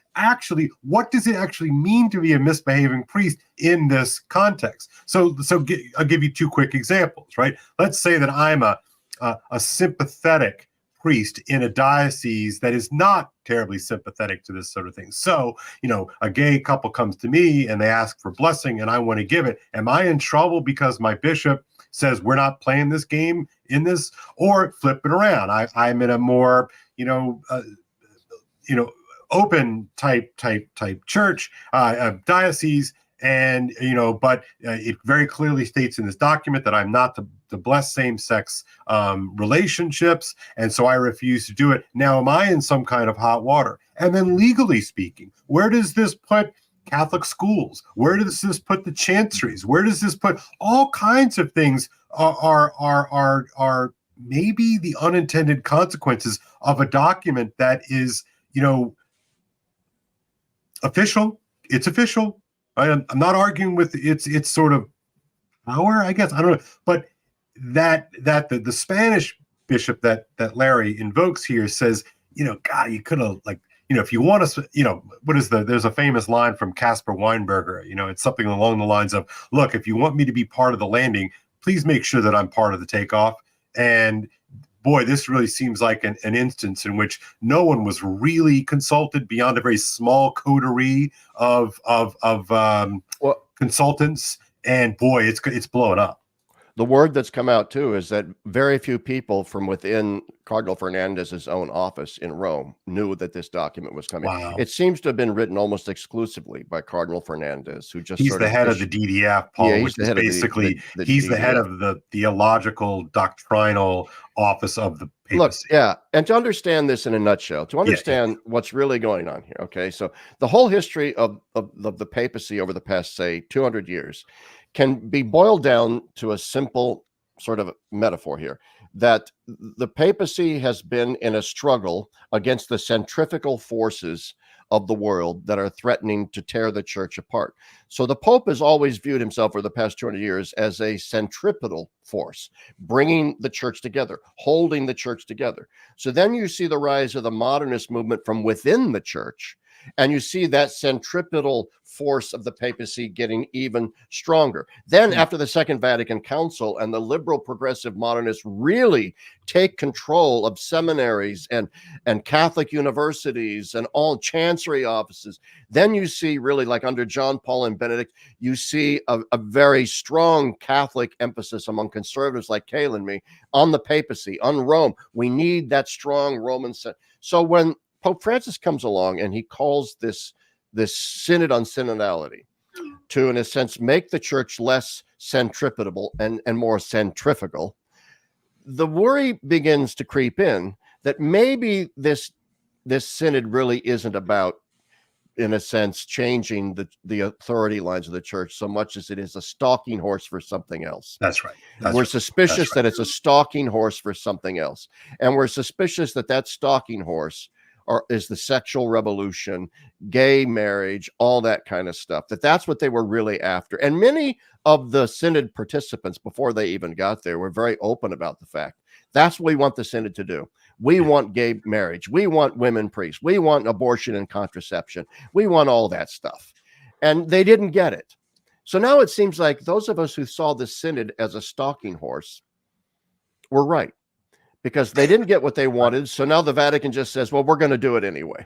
what does it actually mean to be a misbehaving priest in this context? So I'll give you two quick examples, right? Let's say that I'm a sympathetic priest in a diocese that is not terribly sympathetic to this sort of thing. So, a gay couple comes to me and they ask for blessing and I want to give it. Am I in trouble because my bishop says we're not playing this game in this? Or flip it around. I'm in a more, open type church, diocese, and but it very clearly states in this document that I'm not to bless same-sex relationships, and so I refuse to do it. Now, am I in some kind of hot water? And then, legally speaking, where does this put Catholic schools? Where does this put the chanceries? Where does this put all kinds of things are maybe the unintended consequences of a document that is, official. It's official. I'm not arguing with its sort of power, I guess. I don't know, but that the Spanish bishop that Larry invokes here says, God, you could have, like, if you want us, there's a famous line from Caspar Weinberger, it's something along the lines of, look, if you want me to be part of the landing, please make sure that I'm part of the takeoff. And boy, this really seems like an instance in which no one was really consulted beyond a very small coterie of consultants. And boy, it's blowing up. The word that's come out too is that very few people from within Cardinal Fernandez's own office in Rome knew that this document was coming. Wow. It seems to have been written almost exclusively by Cardinal Fernandez, who just he's the head of the DDF, Paul, which is basically he's the head of the theological doctrinal office of the papacy. Look, yeah, and to understand this in a nutshell, to understand what's really going on here, okay, so the whole history of the papacy over the past, say, 200 years can be boiled down to a simple sort of metaphor here, that the papacy has been in a struggle against the centrifugal forces of the world that are threatening to tear the church apart. So the Pope has always viewed himself for the past 200 years as a centripetal force, bringing the church together, holding the church together. So then you see the rise of the modernist movement from within the church, and you see that centripetal force of the papacy getting even stronger. Then after the Second Vatican Council and the liberal progressive modernists really take control of seminaries and Catholic universities and all chancery offices, then you see really, like under John Paul and Benedict, you see a very strong Catholic emphasis among conservatives like Kale and me on the papacy, on Rome. We need that strong Roman. So when Pope Francis comes along and he calls this synod on synodality to, in a sense, make the church less centripetal and more centrifugal, the worry begins to creep in that maybe this synod really isn't about, in a sense, changing the authority lines of the church so much as it is a stalking horse for something else. That's right. We're suspicious that it's a stalking horse for something else. And we're suspicious that stalking horse is the sexual revolution, gay marriage, all that kind of stuff, that's what they were really after. And many of the synod participants, before they even got there, were very open about the fact that's what we want the synod to do. We want gay marriage. We want women priests. We want abortion and contraception. We want all that stuff. And they didn't get it. So now it seems like those of us who saw the synod as a stalking horse were right, because they didn't get what they wanted. So now the Vatican just says, well, we're going to do it anyway.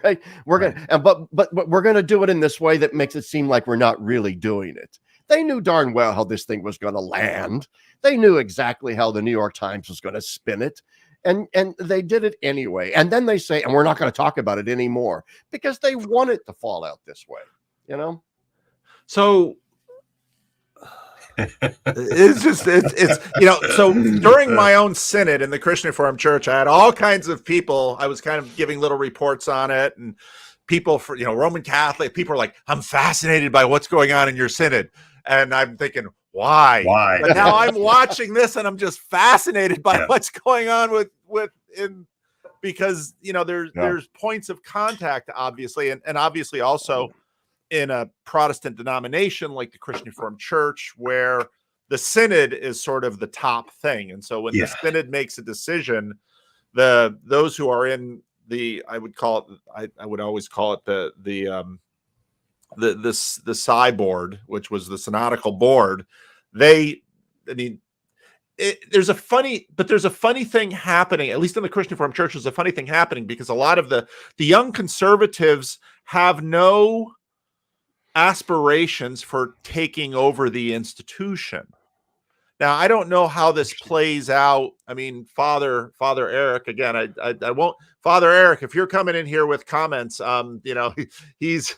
Right? We're going to, but we're going to do it in this way that makes it seem like we're not really doing it. They knew darn well how this thing was going to land. They knew exactly how the New York Times was going to spin it. And they did it anyway. And then they say, and we're not going to talk about it anymore, because they want it to fall out this way, So so during my own synod in the Christian Reformed Church, I had all kinds of people. I was kind of giving little reports on it, and people for Roman Catholic people are like, I'm fascinated by what's going on in your synod, and I'm thinking, why? But now I'm watching this and I'm just fascinated by what's going on because there's points of contact, obviously, and obviously also in a Protestant denomination like the Christian Reformed Church, where the synod is sort of the top thing. And so when the synod makes a decision, those who are in I would always call it the Psi board, which was the synodical board, there's a funny thing happening, at least in the Christian Reformed Church. There's a funny thing happening because a lot of the young conservatives have no aspirations for taking over the institution. Now, I don't know how this plays out. I mean, Father Eric, again, I won't. Father Eric, if you're coming in here with comments, he's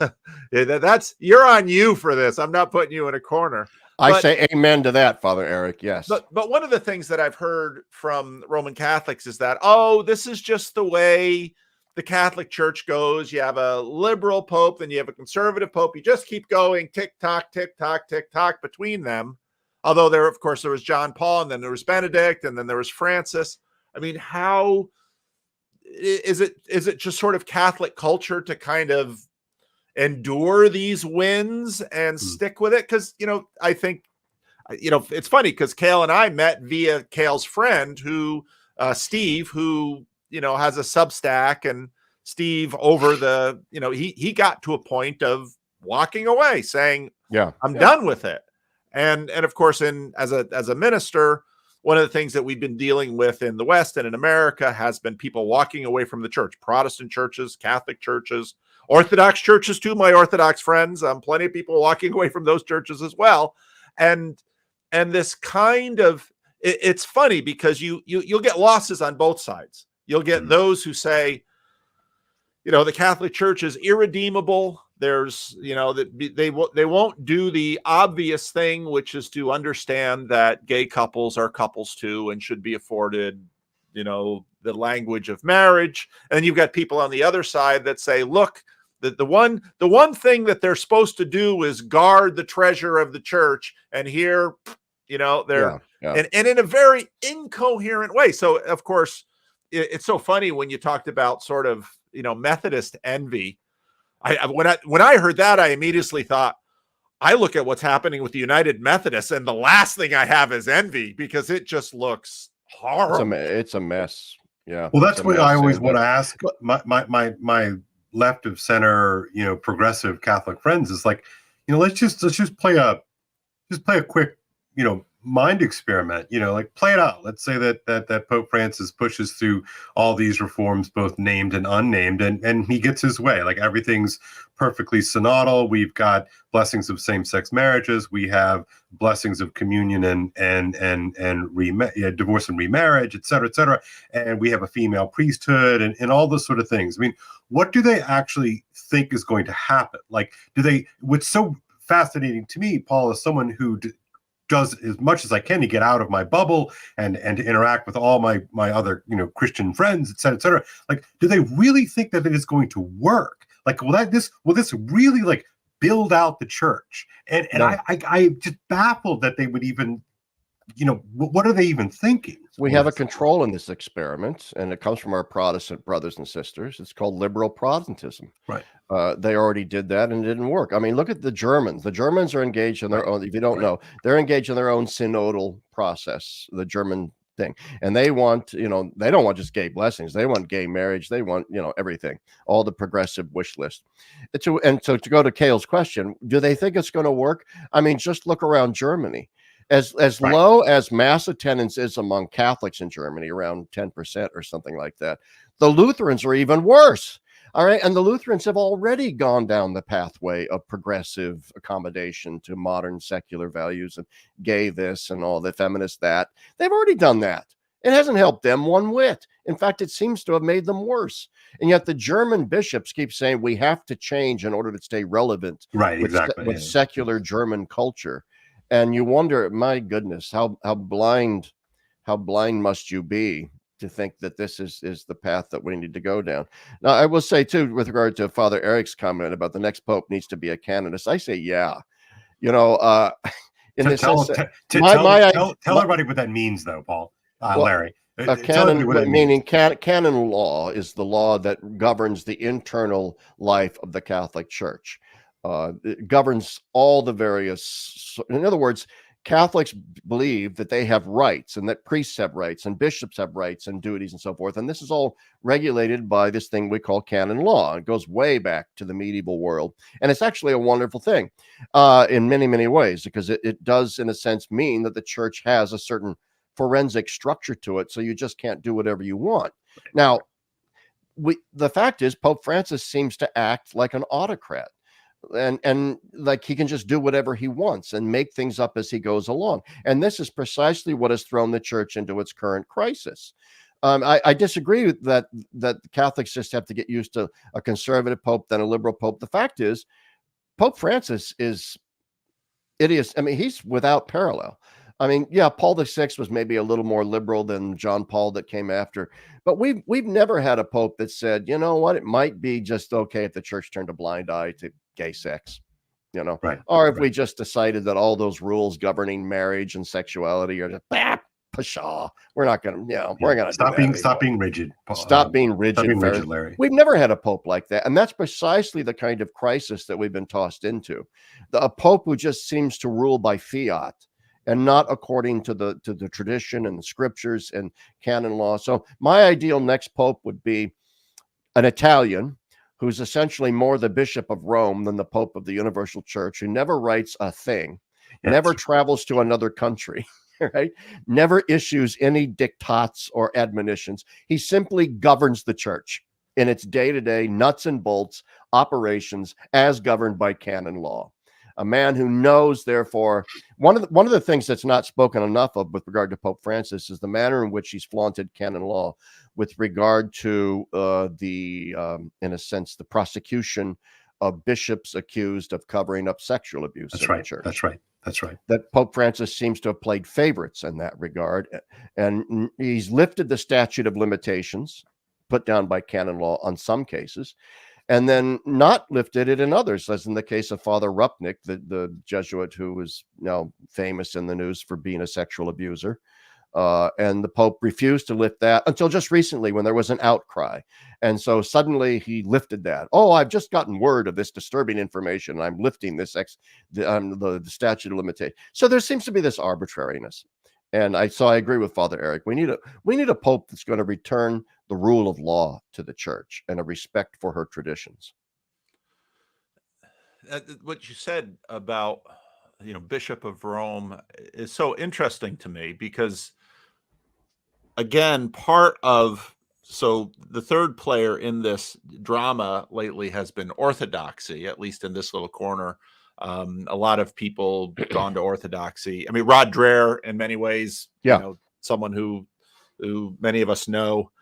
you're on you for this. I'm not putting you in a corner. I say amen to that, Father Eric. Yes. But one of the things that I've heard from Roman Catholics is that, this is just the way the Catholic Church goes. You have a liberal pope, then you have a conservative pope. You just keep going, tick tock, between them. Although there, of course, there was John Paul, and then there was Benedict, and then there was Francis. I mean, how is it just sort of Catholic culture to kind of endure these wins and stick with it? Because, I think, it's funny because Kale and I met via Kale's friend who, Steve, who, has a Substack, and Steve over the, he got to a point of walking away saying, I'm done with it. And of course, as a minister, one of the things that we've been dealing with in the West and in America has been people walking away from the church, Protestant churches, Catholic churches, Orthodox churches too, my Orthodox friends, plenty of people walking away from those churches as well. And this kind of, it's funny because you'll get losses on both sides. You'll get those who say, the Catholic Church is irredeemable. There's, that they won't do the obvious thing, which is to understand that gay couples are couples too and should be afforded, the language of marriage. And you've got people on the other side that say, look, the one thing that they're supposed to do is guard the treasure of the church. And here, they're and in a very incoherent way. So of course, it's so funny when you talked about sort of, Methodist envy. When I heard that, I immediately thought, I look at what's happening with the United Methodists, and the last thing I have is envy because it just looks horrible. It's a mess. Yeah. Well, that's what I always want to ask my left of center, progressive Catholic friends is like, let's just play a quick, mind experiment, like play it out. Let's say that Pope Francis pushes through all these reforms, both named and unnamed, and he gets his way. Like everything's perfectly synodal. We've got blessings of same-sex marriages. We have blessings of communion and divorce and remarriage, et cetera, and we have a female priesthood and all those sort of things. I mean, what do they actually think is going to happen? Like, what's so fascinating to me, Paul, is someone who does as much as I can to get out of my bubble and to interact with all my other Christian friends, et cetera. Like, do they really think that it is going to work? Like, will this really like build out the church? And no. I just baffled that they would even, what are they even thinking? We have a control in this experiment, and it comes from our Protestant brothers and sisters. It's called liberal Protestantism. Right. They already did that, and it didn't work. I mean, look at the Germans. The Germans are engaged in their own, if you don't know, they're engaged in their own synodal process, the German thing. And they want, they don't want just gay blessings. They want gay marriage. They want, everything, all the progressive wish list. And so to go to Kale's question, do they think it's going to work? I mean, just look around Germany. As low as mass attendance is among Catholics in Germany, around 10% or something like that, the Lutherans are even worse. All right. And the Lutherans have already gone down the pathway of progressive accommodation to modern secular values and gay this and all the feminist that. They've already done that. It hasn't helped them one whit. In fact, it seems to have made them worse. And yet the German bishops keep saying we have to change in order to stay relevant with secular German culture. And you wonder, my goodness, how blind must you be to think that this is the path that we need to go down? Now, I will say too, with regard to Father Eric's comment about the next pope needs to be a canonist, I say, yeah, tell everybody what that means, though, Paul, Larry. A canon, meaning canon law is the law that governs the internal life of the Catholic Church. It governs all the various, in other words, Catholics believe that they have rights and that priests have rights and bishops have rights and duties and so forth. And this is all regulated by this thing we call canon law. It goes way back to the medieval world. And it's actually a wonderful thing in many, many ways, because it does, in a sense, mean that the church has a certain forensic structure to it. So you just can't do whatever you want. Now, the fact is, Pope Francis seems to act like an autocrat. And like he can just do whatever he wants and make things up as he goes along. And this is precisely what has thrown the church into its current crisis. I disagree with that Catholics just have to get used to a conservative pope, then a liberal pope. The fact is, Pope Francis is idiot. I mean, he's without parallel. I mean, yeah, Paul VI was maybe a little more liberal than John Paul that came after, but we've never had a pope that said, you know what, it might be just okay if the church turned a blind eye to gay sex. you know, Right. or if we just decided that all those rules governing marriage and sexuality are just pshaw, we're not going to, we're going to stop being rigid. Stop being rigid. Stop being rigid, Larry. We've never had a pope like that, and that's precisely the kind of crisis that we've been tossed into. A pope who just seems to rule by fiat and not according to the tradition and the scriptures and canon law. So my ideal next pope would be an Italian who's essentially more the Bishop of Rome than the Pope of the Universal Church, who never writes a thing, never travels to another country, right? Never issues any diktats or admonitions. He simply governs the church in its day-to-day nuts and bolts operations as governed by canon law. A man who knows, therefore, one of the things that's not spoken enough of with regard to Pope Francis is the manner in which he's flaunted canon law with regard to in a sense, the prosecution of bishops accused of covering up sexual abuse in the church. That's right. That Pope Francis seems to have played favorites in that regard, and he's lifted the statute of limitations put down by canon law on some cases, and then not lifted it in others, as in the case of Father Rupnik, the Jesuit who is now famous in the news for being a sexual abuser. And the Pope refused to lift that until just recently when there was an outcry. And so suddenly he lifted that. Oh, I've just gotten word of this disturbing information, and I'm lifting this the statute of limitation. So there seems to be this arbitrariness. And I agree with Father Eric. We need a Pope that's going to return the rule of law to the church and a respect for her traditions. What you said about Bishop of Rome is so interesting to me, because again, so the third player in this drama lately has been Orthodoxy, at least in this little corner. A lot of people gone to Orthodoxy. I mean, Rod Dreher, in many ways, someone who many of us know.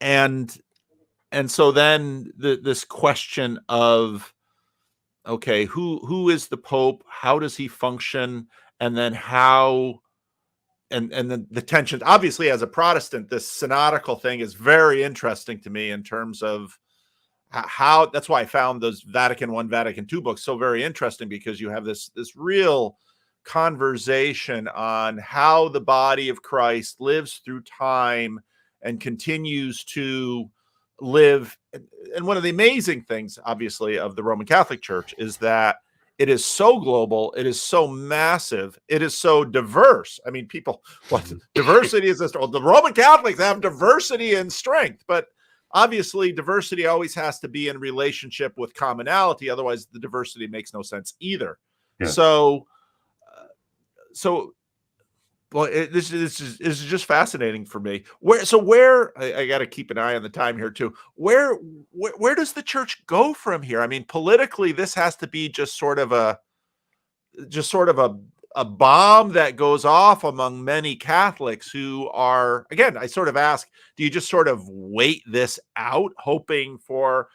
And so then this question of, okay, who is the Pope? How does he function? And then how, and then the tensions. Obviously, as a Protestant, this synodical thing is very interesting to me in terms of how. That's why I found those Vatican I, Vatican II books so very interesting, because you have this real conversation on how the body of Christ lives through time and continues to live. And one of the amazing things, obviously, of the Roman Catholic Church is that it is so global, it is so massive, it is so diverse. I mean, diversity is this? Well, the Roman Catholics have diversity and strength, but obviously diversity always has to be in relationship with commonality. Otherwise, the diversity makes no sense either. Yeah. So well, this is just fascinating for me. Where I got to keep an eye on the time here too. Where does the church go from here? I mean, politically, this has to be just sort of a bomb that goes off among many Catholics who are, again, I sort of ask, do you just sort of wait this out, hoping for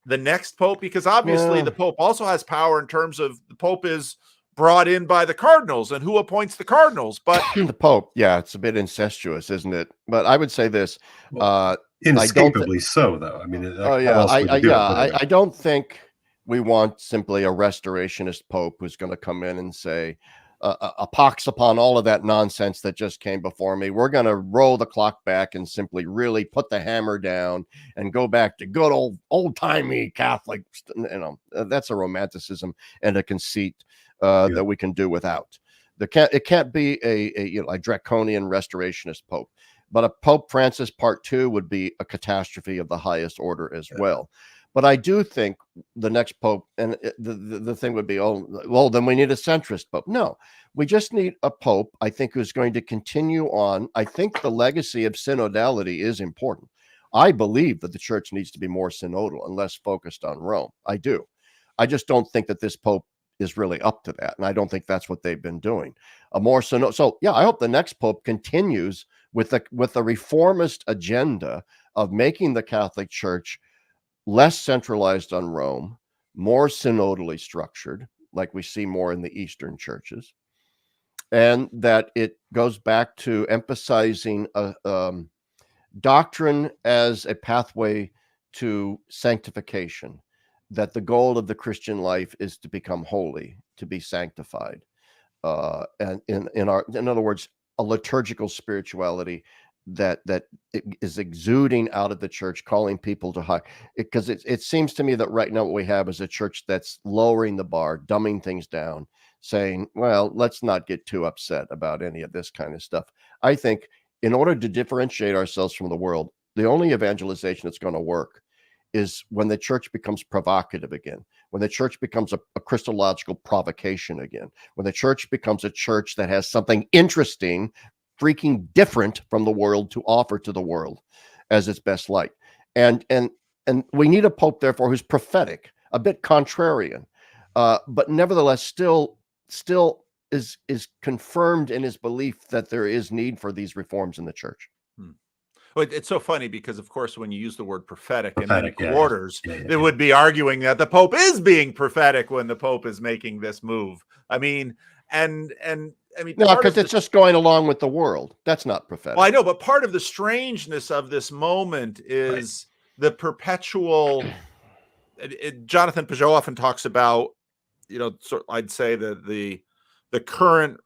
the next Pope? Because obviously the Pope also has power in terms of the Pope is brought in by the cardinals, and who appoints the cardinals? But the Pope, it's a bit incestuous, isn't it? But I would say this, inescapably so, though. I mean, I don't think we want simply a restorationist Pope who's going to come in and say, a pox upon all of that nonsense that just came before me. We're going to roll the clock back and simply really put the hammer down and go back to good old-timey Catholic. That's a romanticism and a conceit that we can do without. It can't be a draconian restorationist Pope, but a Pope Francis Part 2 would be a catastrophe of the highest order as well. But I do think the next Pope, and the thing would be, then we need a centrist Pope. No, we just need a Pope, I think, who's going to continue on. I think the legacy of synodality is important. I believe that the church needs to be more synodal and less focused on Rome. I do. I just don't think that this Pope is really up to that. And I don't think that's what they've been doing. So I hope the next Pope continues with the reformist agenda of making the Catholic Church less centralized on Rome, more synodally structured, like we see more in the Eastern churches, and that it goes back to emphasizing doctrine as a pathway to sanctification that the goal of the Christian life is to become holy, to be sanctified, and in other words, a liturgical spirituality that is exuding out of the church, calling people to high. Because it seems to me that right now what we have is a church that's lowering the bar, dumbing things down, saying, well, let's not get too upset about any of this kind of stuff. I think in order to differentiate ourselves from the world, the only evangelization that's going to work is when the church becomes provocative again, when the church becomes a Christological provocation again, when the church becomes a church that has something interesting, freaking different from the world to offer to the world as its best light. And we need a pope, therefore, who's prophetic, a bit contrarian, but nevertheless still is confirmed in his belief that there is need for these reforms in the church. Well, it's so funny because, of course, when you use the word prophetic in many Yeah, quarters, they would be arguing that the Pope is being prophetic when the Pope is making this move. I mean, and I mean, no, because it's just going along with the world. That's not prophetic. Well, I know, but part of the strangeness of this moment is the perpetual. Jonathan Peugeot often talks about, I'd say that the current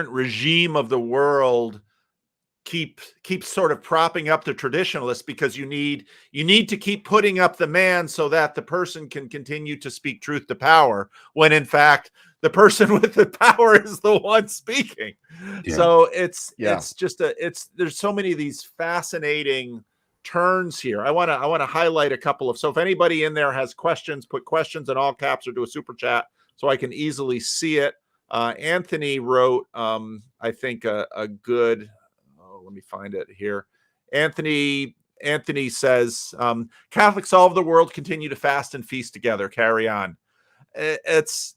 regime of the world keeps sort of propping up the traditionalists, because you need to keep putting up the man so that the person can continue to speak truth to power, when in fact the person with the power is the one speaking. Yeah. So it's just there's so many of these fascinating turns here. I want to highlight a couple of, so if anybody in there has questions, put questions in all caps or do a super chat so I can easily see it. Anthony wrote I think a good, let me find it here. Anthony says, Catholics all over the world continue to fast and feast together. Carry on. It's,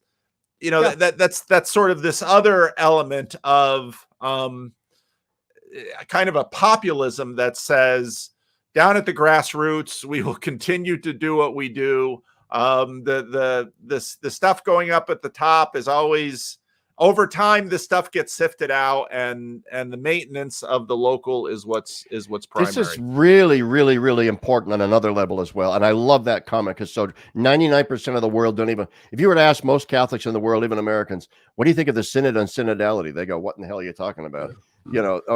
that's sort of this other element of kind of a populism that says, down at the grassroots, we will continue to do what we do. The stuff going up at the top is always, over time, this stuff gets sifted out, and the maintenance of the local is what's primary. This is really, really, really important on another level as well. And I love that comment, because so 99% of the world don't even, if you were to ask most Catholics in the world, even Americans, what do you think of the synod and synodality? They go, what in the hell are you talking about?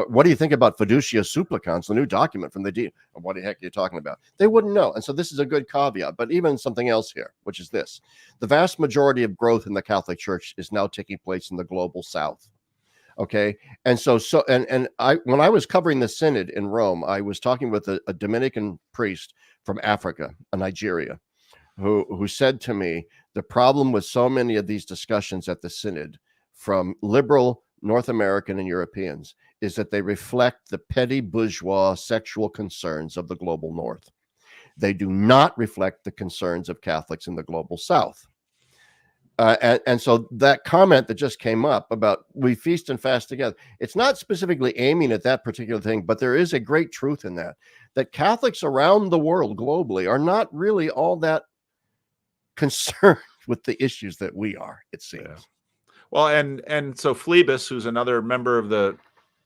What do you think about fiducia supplicans, the new document from the dean? What the heck are you talking about? They wouldn't know. And so this is a good caveat, but even something else here, which is this: the vast majority of growth in the Catholic Church is now taking place in the global South. Okay. And when I was covering the synod in Rome, I was talking with a Dominican priest from Africa, Nigeria, who said to me, the problem with so many of these discussions at the synod from liberal North American and Europeans is that they reflect the petty bourgeois sexual concerns of the global North. They do not reflect the concerns of Catholics in the global South. And so that comment that just came up about we feast and fast together, it's not specifically aiming at that particular thing, but there is a great truth in that Catholics around the world globally are not really all that concerned with the issues that we are, it seems. Yeah. Well, and so Phlebas, who's another member of the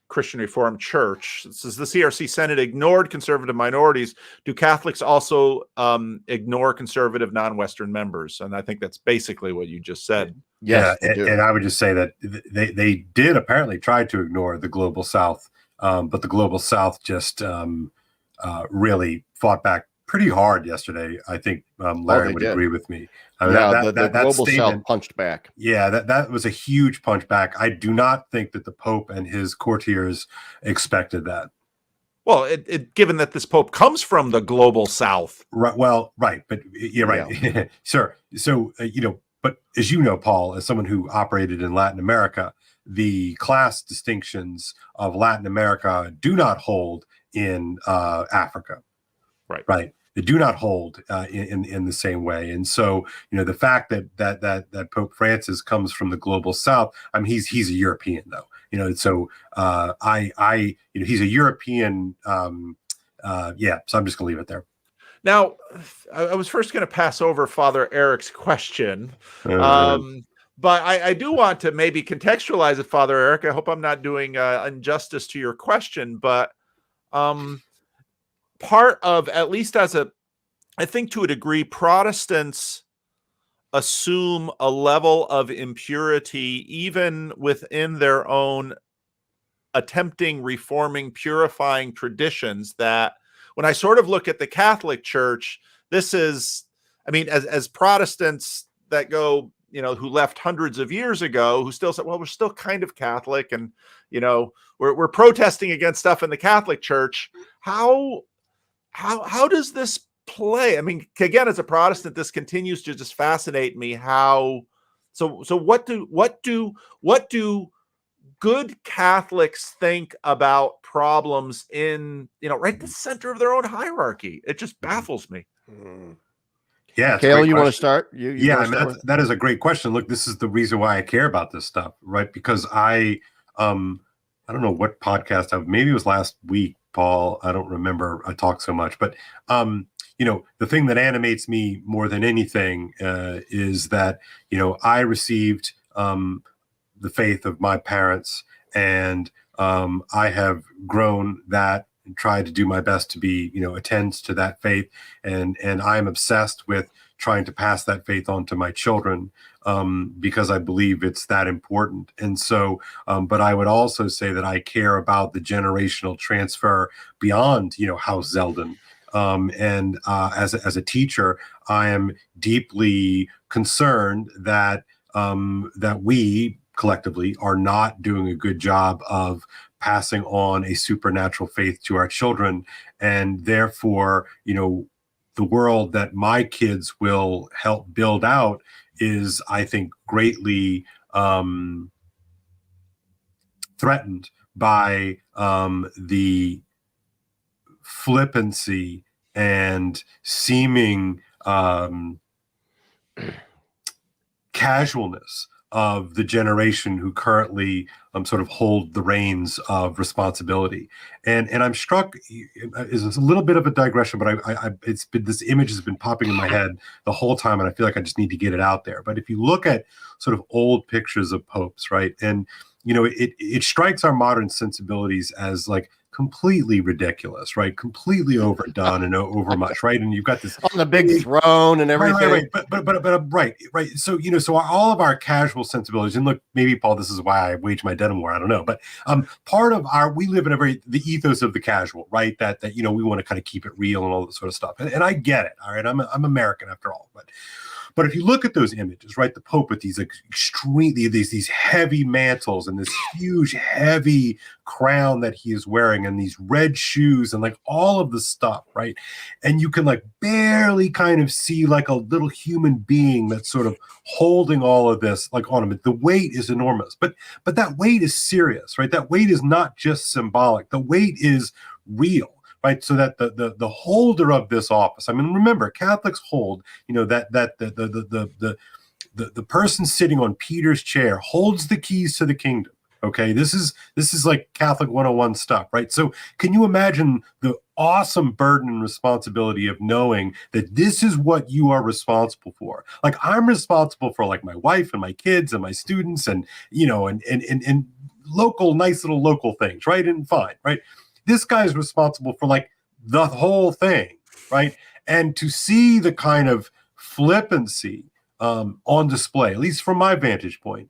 Christian Reformed Church, says the CRC Senate ignored conservative minorities. Do Catholics also ignore conservative non-Western members? And I think that's basically what you just said. Yes, and I would just say that they did apparently try to ignore the global South, but the global South just really fought back pretty hard yesterday. I think Larry would agree with me. I mean, the global South punched back. Yeah, that was a huge punch back. I do not think that the Pope and his courtiers expected that. Well, given that this Pope comes from the global South. Right. Well, right. But yeah, right. Yeah. Sure. So, but as you know, Paul, as someone who operated in Latin America, the class distinctions of Latin America do not hold in Africa. Right. They do not hold in the same way. And so, the fact that Pope Francis comes from the global South, I mean, he's a European though, so he's a European. So I'm just gonna leave it there. Now, I was first going to pass over Father Eric's question, but I do want to maybe contextualize it, Father Eric. I hope I'm not doing injustice to your question, but part of, at least as a I think to a degree, Protestants assume a level of impurity even within their own attempting, reforming, purifying traditions, that when I sort of look at the Catholic Church, this is, I mean, as Protestants that go, you know, who left hundreds of years ago, who still said, well, we're still kind of Catholic, and, you know, we're protesting against stuff in the Catholic Church. How does this play? I mean, again, as a Protestant, this continues to just fascinate me. So what do good Catholics think about problems in, you know, right at the center of their own hierarchy? It just baffles me. Yeah, Kale, you want to start? Yeah, I mean, that is a great question. Look, this is the reason why I care about this stuff, right? Because I don't know what podcast maybe it was last week, Paul. I don't remember. I talk so much, but you know, the thing that animates me more than anything is that, you know, I received the faith of my parents, and I have grown that and tried to do my best to be, you know, attend to that faith, and I'm obsessed with trying to pass that faith on to my children, because I believe it's that important. And so, but I would also say that I care about the generational transfer beyond, you know, House Zeldon. And as a teacher, I am deeply concerned that that we collectively are not doing a good job of passing on a supernatural faith to our children, and therefore, you know, the world that my kids will help build out is, I think, greatly threatened by the flippancy and seeming casualness of the generation who currently sort of hold the reins of responsibility. And I'm struck, is a little bit of a digression, but it's been, this image has been popping in my head the whole time, and I feel like I just need to get it out there. But if you look at sort of old pictures of popes, right, and you know, it strikes our modern sensibilities as like completely ridiculous, right? Completely overdone and overmuch, right? And you've got this on the big throne and everything. Right. But right. So, you know, so all of our casual sensibilities, and look, maybe, Paul, this is why I wage my denim war, I don't know, but part of we live in the ethos of the casual, right? That you know, we want to kind of keep it real and all that sort of stuff. And I get it. All right. I'm American after all, but if you look at those images, right, the Pope with these like extremely these heavy mantles and this huge heavy crown that he is wearing and these red shoes and like all of the stuff, right, and you can like barely kind of see like a little human being that's sort of holding all of this like on him. The weight is enormous, but that weight is serious, right? That weight is not just symbolic. The weight is real. Right, so that the holder of this office, I mean, remember, Catholics hold, you know, that the person sitting on Peter's chair holds the keys to the kingdom. Okay, this is like Catholic 101 stuff, right? So can you imagine the awesome burden and responsibility of knowing that this is what you are responsible for? Like, I'm responsible for like my wife and my kids and my students, and you know, and local, nice little local things, right? And fine, right? This guy is responsible for like the whole thing, right? And to see the kind of flippancy on display, at least from my vantage point,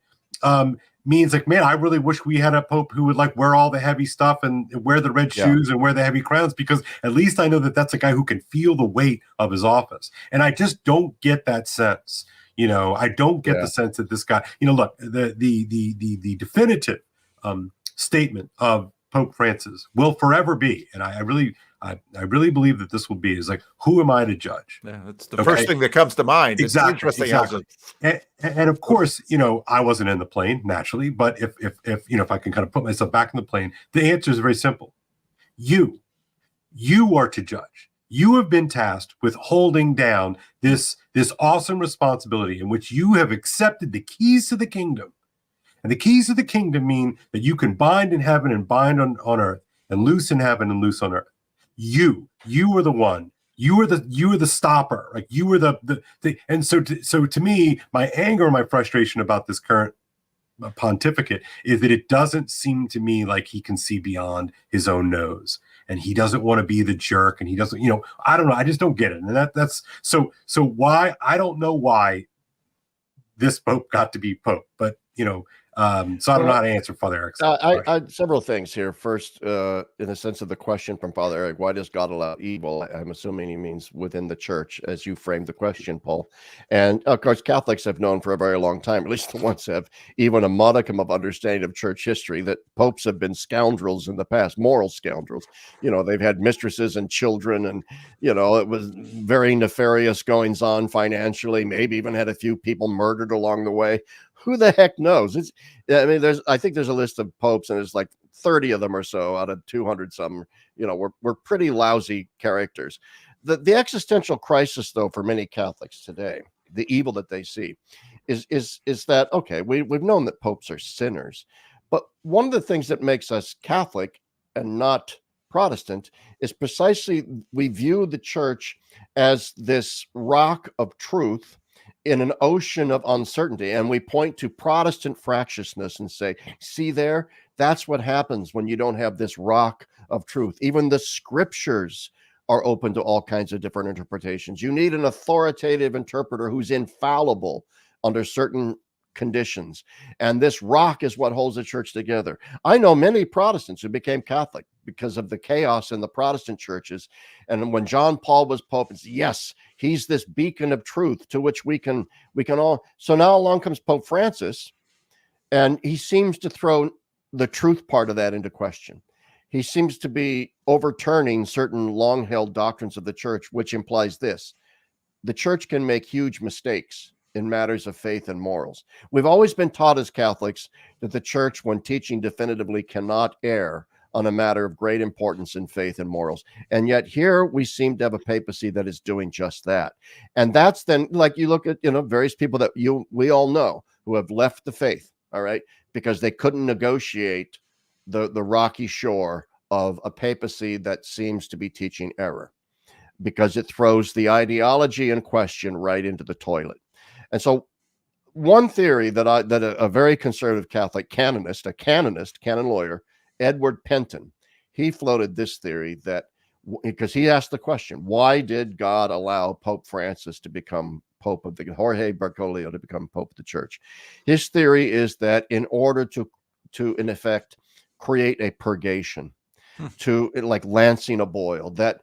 means like, man, I really wish we had a pope who would like wear all the heavy stuff and wear the red shoes and wear the heavy crowns, because at least I know that that's a guy who can feel the weight of his office. And I just don't get that sense. You know, I don't get the sense that this guy, you know, look, the definitive statement of Pope Francis will forever be, and I really believe that this will be, is like, who am I to judge? Yeah, that's the first thing that comes to mind. Exactly. It's interesting. And of course, you know, I wasn't in the plane naturally, but if you know, if I can kind of put myself back in the plane, the answer is very simple. You are to judge. You have been tasked with holding down this awesome responsibility in which you have accepted the keys to the kingdom. And the keys of the kingdom mean that you can bind in heaven and bind on earth, and loose in heaven and loose on earth. You are the one. You are the stopper. Like, you are the and so to me, my anger and my frustration about this current pontificate is that it doesn't seem to me like he can see beyond his own nose, and he doesn't want to be the jerk, and he doesn't, I don't know, I just don't get it. And that's so why, I don't know why this Pope got to be Pope, but so I don't know how to answer Father Eric's I several things here. First, in the sense of the question from Father Eric, why does God allow evil? I'm assuming he means within the church, as you framed the question, Paul. And of course, Catholics have known for a very long time, at least the ones have even a modicum of understanding of church history, that popes have been scoundrels in the past, moral scoundrels. They've had mistresses and children, and it was very nefarious goings on financially, maybe even had a few people murdered along the way. Who the heck knows? I think there's a list of popes, and there's like 30 of them or so out of 200 some. We're pretty lousy characters. The existential crisis, though, for many Catholics today, the evil that they see, is that, okay, we've known that popes are sinners, but one of the things that makes us Catholic and not Protestant is precisely we view the church as this rock of truth in an ocean of uncertainty. And we point to Protestant fractiousness and say, see there, that's what happens when you don't have this rock of truth. Even the scriptures are open to all kinds of different interpretations. You need an authoritative interpreter who's infallible under certain conditions. And this rock is what holds the church together. I know many Protestants who became Catholic because of the chaos in the Protestant churches. And when John Paul was Pope, it's, yes, he's this beacon of truth to which we can all. So now along comes Pope Francis, and he seems to throw the truth part of that into question. He seems to be overturning certain long-held doctrines of the church, which implies this: the church can make huge mistakes in matters of faith and morals. We've always been taught as Catholics that the church, when teaching definitively, cannot err on a matter of great importance in faith and morals. And yet here we seem to have a papacy that is doing just that. And that's then, like, you look at, various people that we all know who have left the faith, all right, because they couldn't negotiate the rocky shore of a papacy that seems to be teaching error, because it throws the ideology in question right into the toilet. And so one theory that a very conservative Catholic canon lawyer, Edward Penton, he floated this theory that, because he asked the question, why did God allow Pope Francis to become Pope of Jorge Bergoglio to become Pope of the Church? His theory is that in order to in effect create a purgation, to, like, lancing a boil, that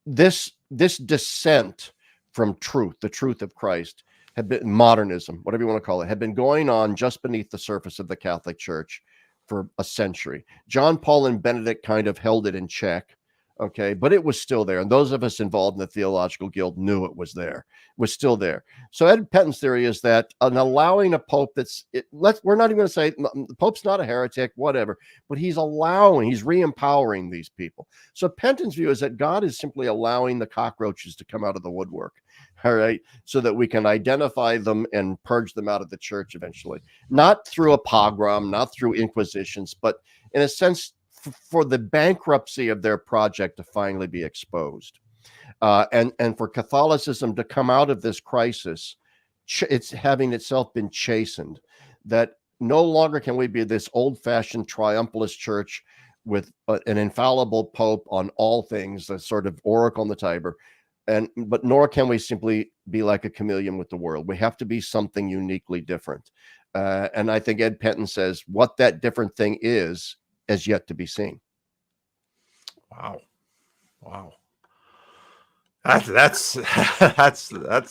this descent from truth, the truth of Christ, had been modernism, whatever you want to call it, had been going on just beneath the surface of the Catholic Church for a century. John Paul and Benedict kind of held it in check, okay, but it was still there. And those of us involved in the Theological Guild knew it was there, was still there. So Ed Penton's theory is that an allowing a pope we're not even going to say the Pope's not a heretic, whatever, but he's re-empowering these people. So Penton's view is that God is simply allowing the cockroaches to come out of the woodwork, all right, so that we can identify them and purge them out of the church eventually, not through a pogrom, not through inquisitions, but in a sense for the bankruptcy of their project to finally be exposed, and for Catholicism to come out of this crisis, it's having itself been chastened, that no longer can we be this old-fashioned triumphalist church with an infallible pope on all things, the sort of oracle on the Tiber, but nor can we simply be like a chameleon with the world. We have to be something uniquely different, and I think Ed Penton says what that different thing is yet to be seen. Wow. That's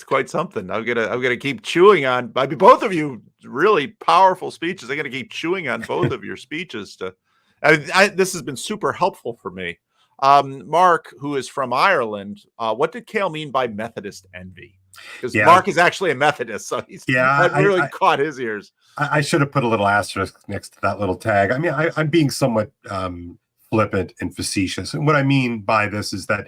quite something. I'm gonna keep chewing on. I mean, both of you really powerful speeches. I'm gonna keep chewing on both of your speeches. This has been super helpful for me. Mark, who is from Ireland, what did Kale mean by Methodist envy? Because Mark is actually a Methodist, so that really caught his ears. I should have put a little asterisk next to that little tag. I mean, I'm being somewhat flippant and facetious, and what I mean by this is that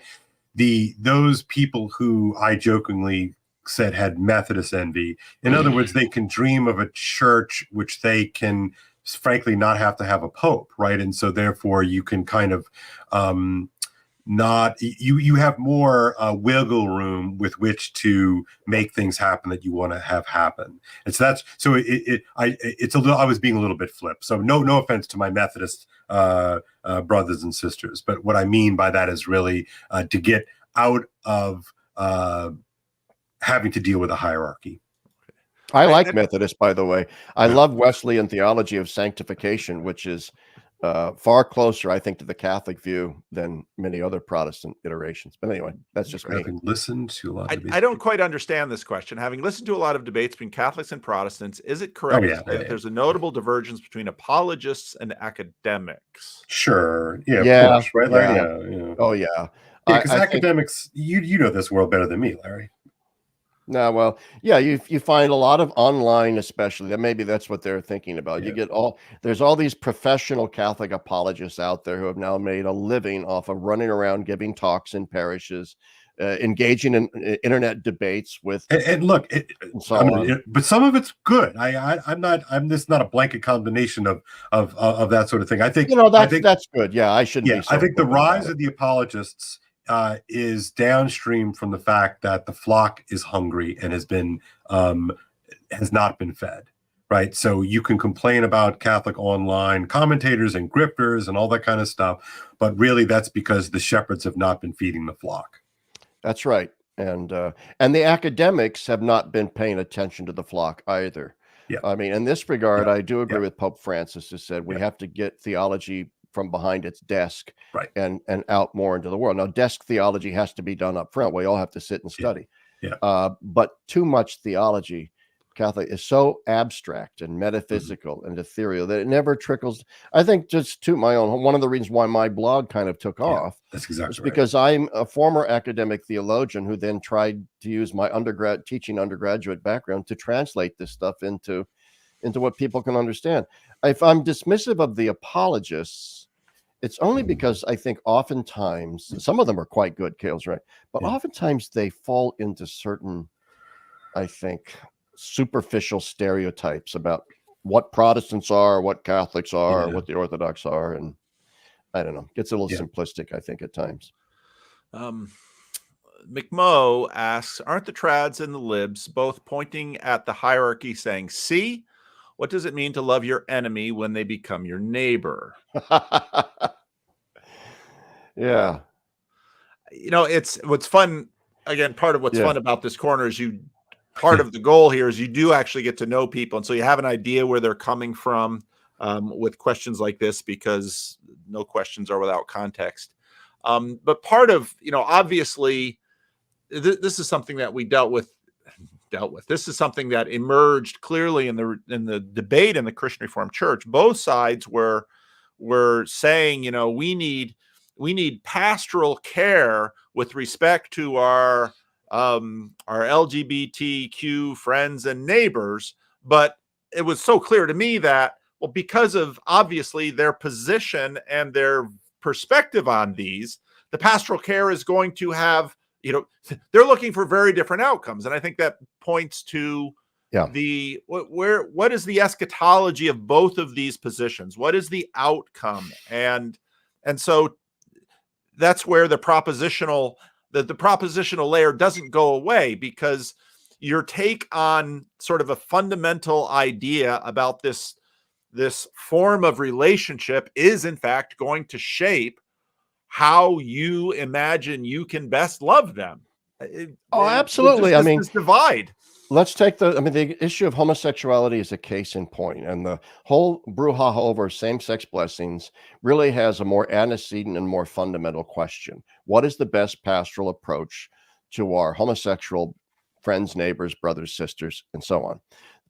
those people who I jokingly said had Methodist envy, in other words, they can dream of a church which they can, frankly, not have to have a pope, right? And so therefore you can kind of you have more wiggle room with which to make things happen that you want to have happen. And so it's a little, I was being a little bit flip. So no offense to my Methodist brothers and sisters, but what I mean by that is really to get out of having to deal with a hierarchy. I like Methodist, by the way. I love Wesleyan theology of sanctification, which is far closer, I think, to the Catholic view than many other Protestant iterations. But anyway, that's just me. Having listened to a lot of I don't quite understand this question. Having listened to a lot of debates between Catholics and Protestants, is it correct to say that there's a notable divergence between apologists and academics? Sure. Yeah. Yeah. Of course, right, Larry? Yeah. Oh, yeah. Because academics, you know this world better than me, Larry. No, well, yeah, you find a lot of online, especially, that maybe that's what they're thinking about. You get there's all these professional Catholic apologists out there who have now made a living off of running around giving talks in parishes, engaging in internet debates with and look, but some of it's good. This is not a blanket combination of that sort of thing. I think that's good. Yeah, I shouldn't. Yeah, I think the rise of the apologists is downstream from the fact that the flock is hungry and has not been fed, right? So you can complain about Catholic online commentators and grifters and all that kind of stuff, but really that's because the shepherds have not been feeding the flock. That's right, and the academics have not been paying attention to the flock either. Yeah, I mean, in this regard, I do agree with Pope Francis, who said we have to get theology from behind its desk, right, and out more into the world. Now, desk theology has to be done up front. We all have to sit and study. But too much theology, Catholic, is so abstract and metaphysical and ethereal that it never trickles. I think, just to my own, one of the reasons why my blog kind of took off, that's exactly is because I'm a former academic theologian who then tried to use my undergraduate background to translate this stuff into what people can understand. If I'm dismissive of the apologists, it's only because I think oftentimes, some of them are quite good, Kale's right, but oftentimes they fall into certain, I think, superficial stereotypes about what Protestants are, what Catholics are, what the Orthodox are, and I don't know, gets a little simplistic, I think, at times. McMo asks, aren't the trads and the libs both pointing at the hierarchy saying, see, what does it mean to love your enemy when they become your neighbor? Yeah. It's what's fun. Again, part of what's fun about this corner is part of the goal here is you do actually get to know people. And so you have an idea where they're coming from with questions like this, because no questions are without context. But part of, obviously, this is something that we dealt with. This is something that emerged clearly in the debate in the Christian Reformed Church. Both sides were saying, we need pastoral care with respect to our LGBTQ friends and neighbors. But it was so clear to me that, well, because of obviously their position and their perspective on these, the pastoral care is going to have, they're looking for very different outcomes. And I think that points to what is the eschatology of both of these positions? What is the outcome? And so that's where the propositional layer doesn't go away, because your take on sort of a fundamental idea about this form of relationship is in fact going to shape how you imagine you can best love them. Absolutely. This divide. Let's take the issue of homosexuality is a case in point, and the whole brouhaha over same-sex blessings really has a more antecedent and more fundamental question. What is the best pastoral approach to our homosexual friends, neighbors, brothers, sisters, and so on?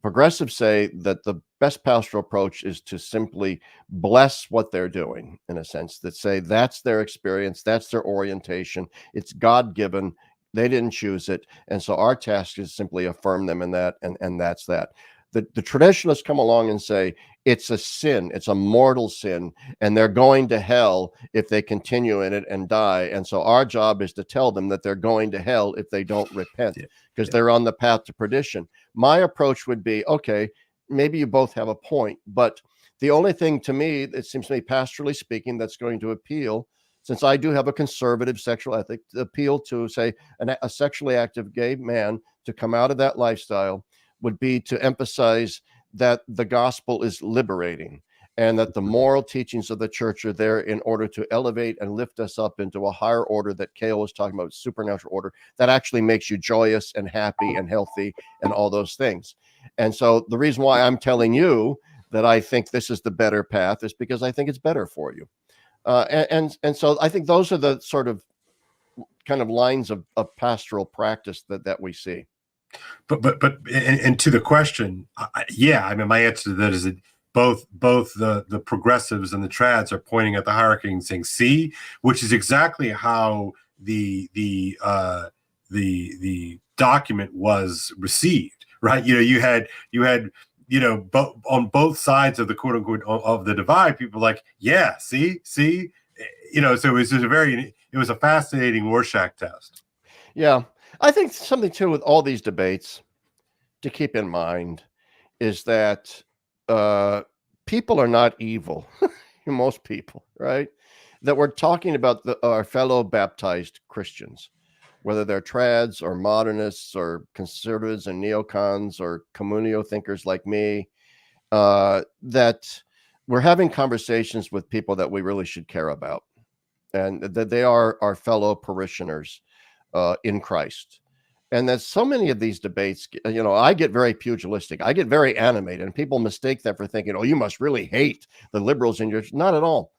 Progressives say that the best pastoral approach is to simply bless what they're doing, in a sense, that say that's their experience, that's their orientation, it's God-given, they didn't choose it, and so our task is simply affirm them in that, and that's that. The traditionalists come along and say it's a sin, it's a mortal sin, and they're going to hell if they continue in it and die. And so our job is to tell them that they're going to hell if they don't repent, because they're on the path to perdition. My approach would be, okay, maybe you both have a point, but the only thing to me, it seems to me, pastorally speaking, that's going to appeal since I do have a conservative sexual ethic, the appeal to, say, a sexually active gay man to come out of that lifestyle would be to emphasize that the gospel is liberating, and that the moral teachings of the church are there in order to elevate and lift us up into a higher order that Kale was talking about, supernatural order, that actually makes you joyous and happy and healthy and all those things. And so the reason why I'm telling you that I think this is the better path is because I think it's better for you. And so I think those are the sort of kind of lines of pastoral practice that we see. But to the question, yeah, I mean, my answer to that is that both the progressives and the trads are pointing at the hierarchy and saying, see, which is exactly how the document was received, right? You had on both sides of the quote unquote of the divide, people like, yeah, see, so it was just it was a fascinating Rorschach test. Yeah, I think something too with all these debates to keep in mind is that people are not evil. Most people, right? That we're talking about our fellow baptized Christians, whether they're trads or modernists or conservatives and neocons or communio thinkers like me, that we're having conversations with people that we really should care about, and that they are our fellow parishioners in Christ. And that so many of these debates, I get very pugilistic. I get very animated, and people mistake that for thinking, oh, you must really hate the liberals in your church. Not at all.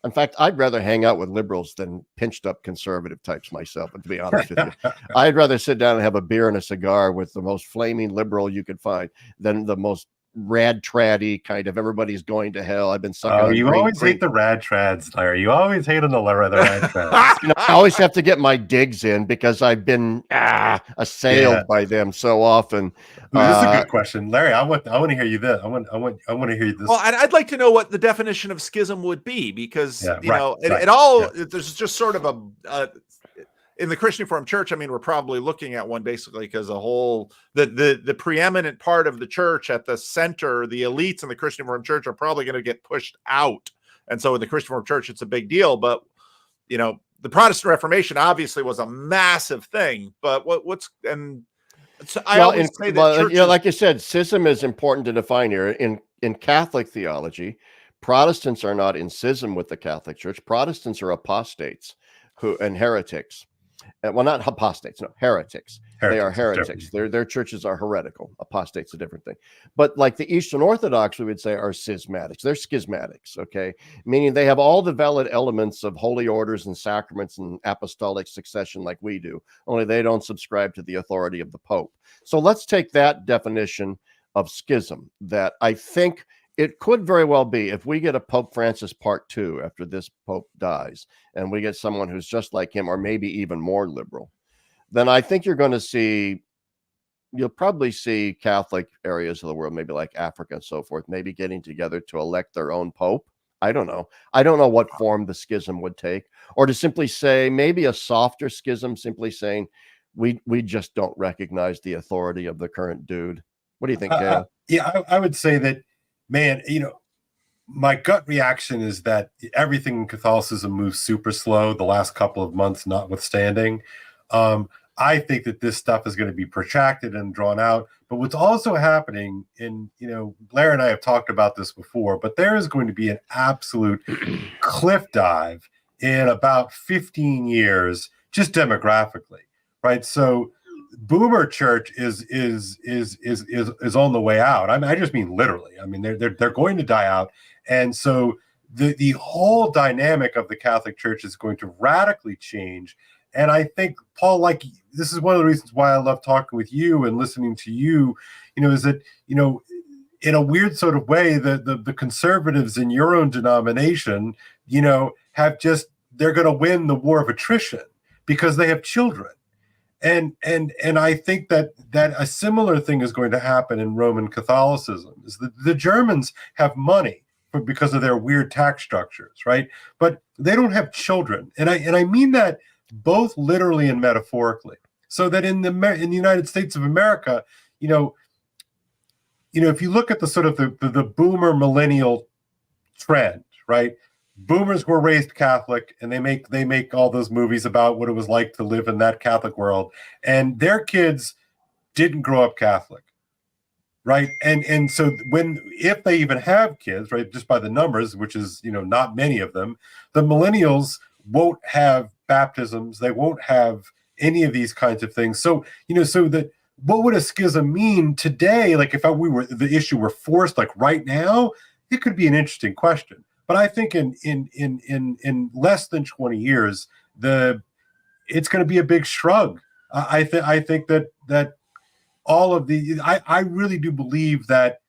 In fact, I'd rather hang out with liberals than pinched up conservative types myself, to be honest with you. I'd rather sit down and have a beer and a cigar with the most flaming liberal you could find than the most rad traddy kind of everybody's going to hell. I've been sucking. Oh, you always hate the rad trads, Larry. You always hate on the rad trads. I always have to get my digs in because I've been assailed by them so often. This is a good question, Larry. I want to hear you this. I want to hear you this. Well, I'd like to know what the definition of schism would be, because there's just sort of a in the Christian Reformed Church. I mean, we're probably looking at one basically because the preeminent part of the church at the center, the elites in the Christian Reformed Church, are probably going to get pushed out, and so in the Christian Reformed Church, it's a big deal. But the Protestant Reformation obviously was a massive thing. But I always say that like you said, schism is important to define here. In Catholic theology, Protestants are not in schism with the Catholic Church. Protestants are apostates and heretics. Well, not apostates, no, heretics. They are heretics. Their churches are heretical. Apostates a different thing. But like the Eastern Orthodox, we would say, are schismatics. They're schismatics, okay? Meaning they have all the valid elements of holy orders and sacraments and apostolic succession like we do, only they don't subscribe to the authority of the Pope. So let's take that definition of schism, that I think it could very well be, if we get a Pope Francis Part 2 after this Pope dies, and we get someone who's just like him, or maybe even more liberal, then I think you'll probably see Catholic areas of the world, maybe like Africa and so forth, maybe getting together to elect their own Pope. I don't know. I don't know what form the schism would take, or to simply say maybe a softer schism, simply saying we just don't recognize the authority of the current dude. What do you think, Kale? I would say that, man, my gut reaction is that everything in Catholicism moves super slow, the last couple of months notwithstanding. I think that this stuff is going to be protracted and drawn out. But what's also happening Larry and I have talked about this before, but there is going to be an absolute cliff dive in about 15 years, just demographically, right? So Boomer Church is on the way out. I mean, I just mean literally. I mean, they're going to die out, and so the whole dynamic of the Catholic Church is going to radically change. And I think, Paul, like, this is one of the reasons why I love talking with you and listening to you. Is that in a weird sort of way, the conservatives in your own denomination, have they're going to win the war of attrition because they have children. And I think that a similar thing is going to happen in Roman Catholicism. Is that the Germans have money because of their weird tax structures, right? But they don't have children, and I mean that both literally and metaphorically. So that in the United States of America, if you look at the sort of the boomer millennial trend, right? boomers were raised Catholic, and they make all those movies about what it was like to live in that Catholic world, and their kids didn't grow up Catholic, right? And so if they even have kids, right, just by the numbers, which is not many of them, the millennials won't have baptisms, they won't have any of these kinds of things. So so that what would a schism mean today? Like if the issue were forced, like right now, it could be an interesting question. But I think in less than 20 years, it's going to be a big shrug. I think that all of I really do believe that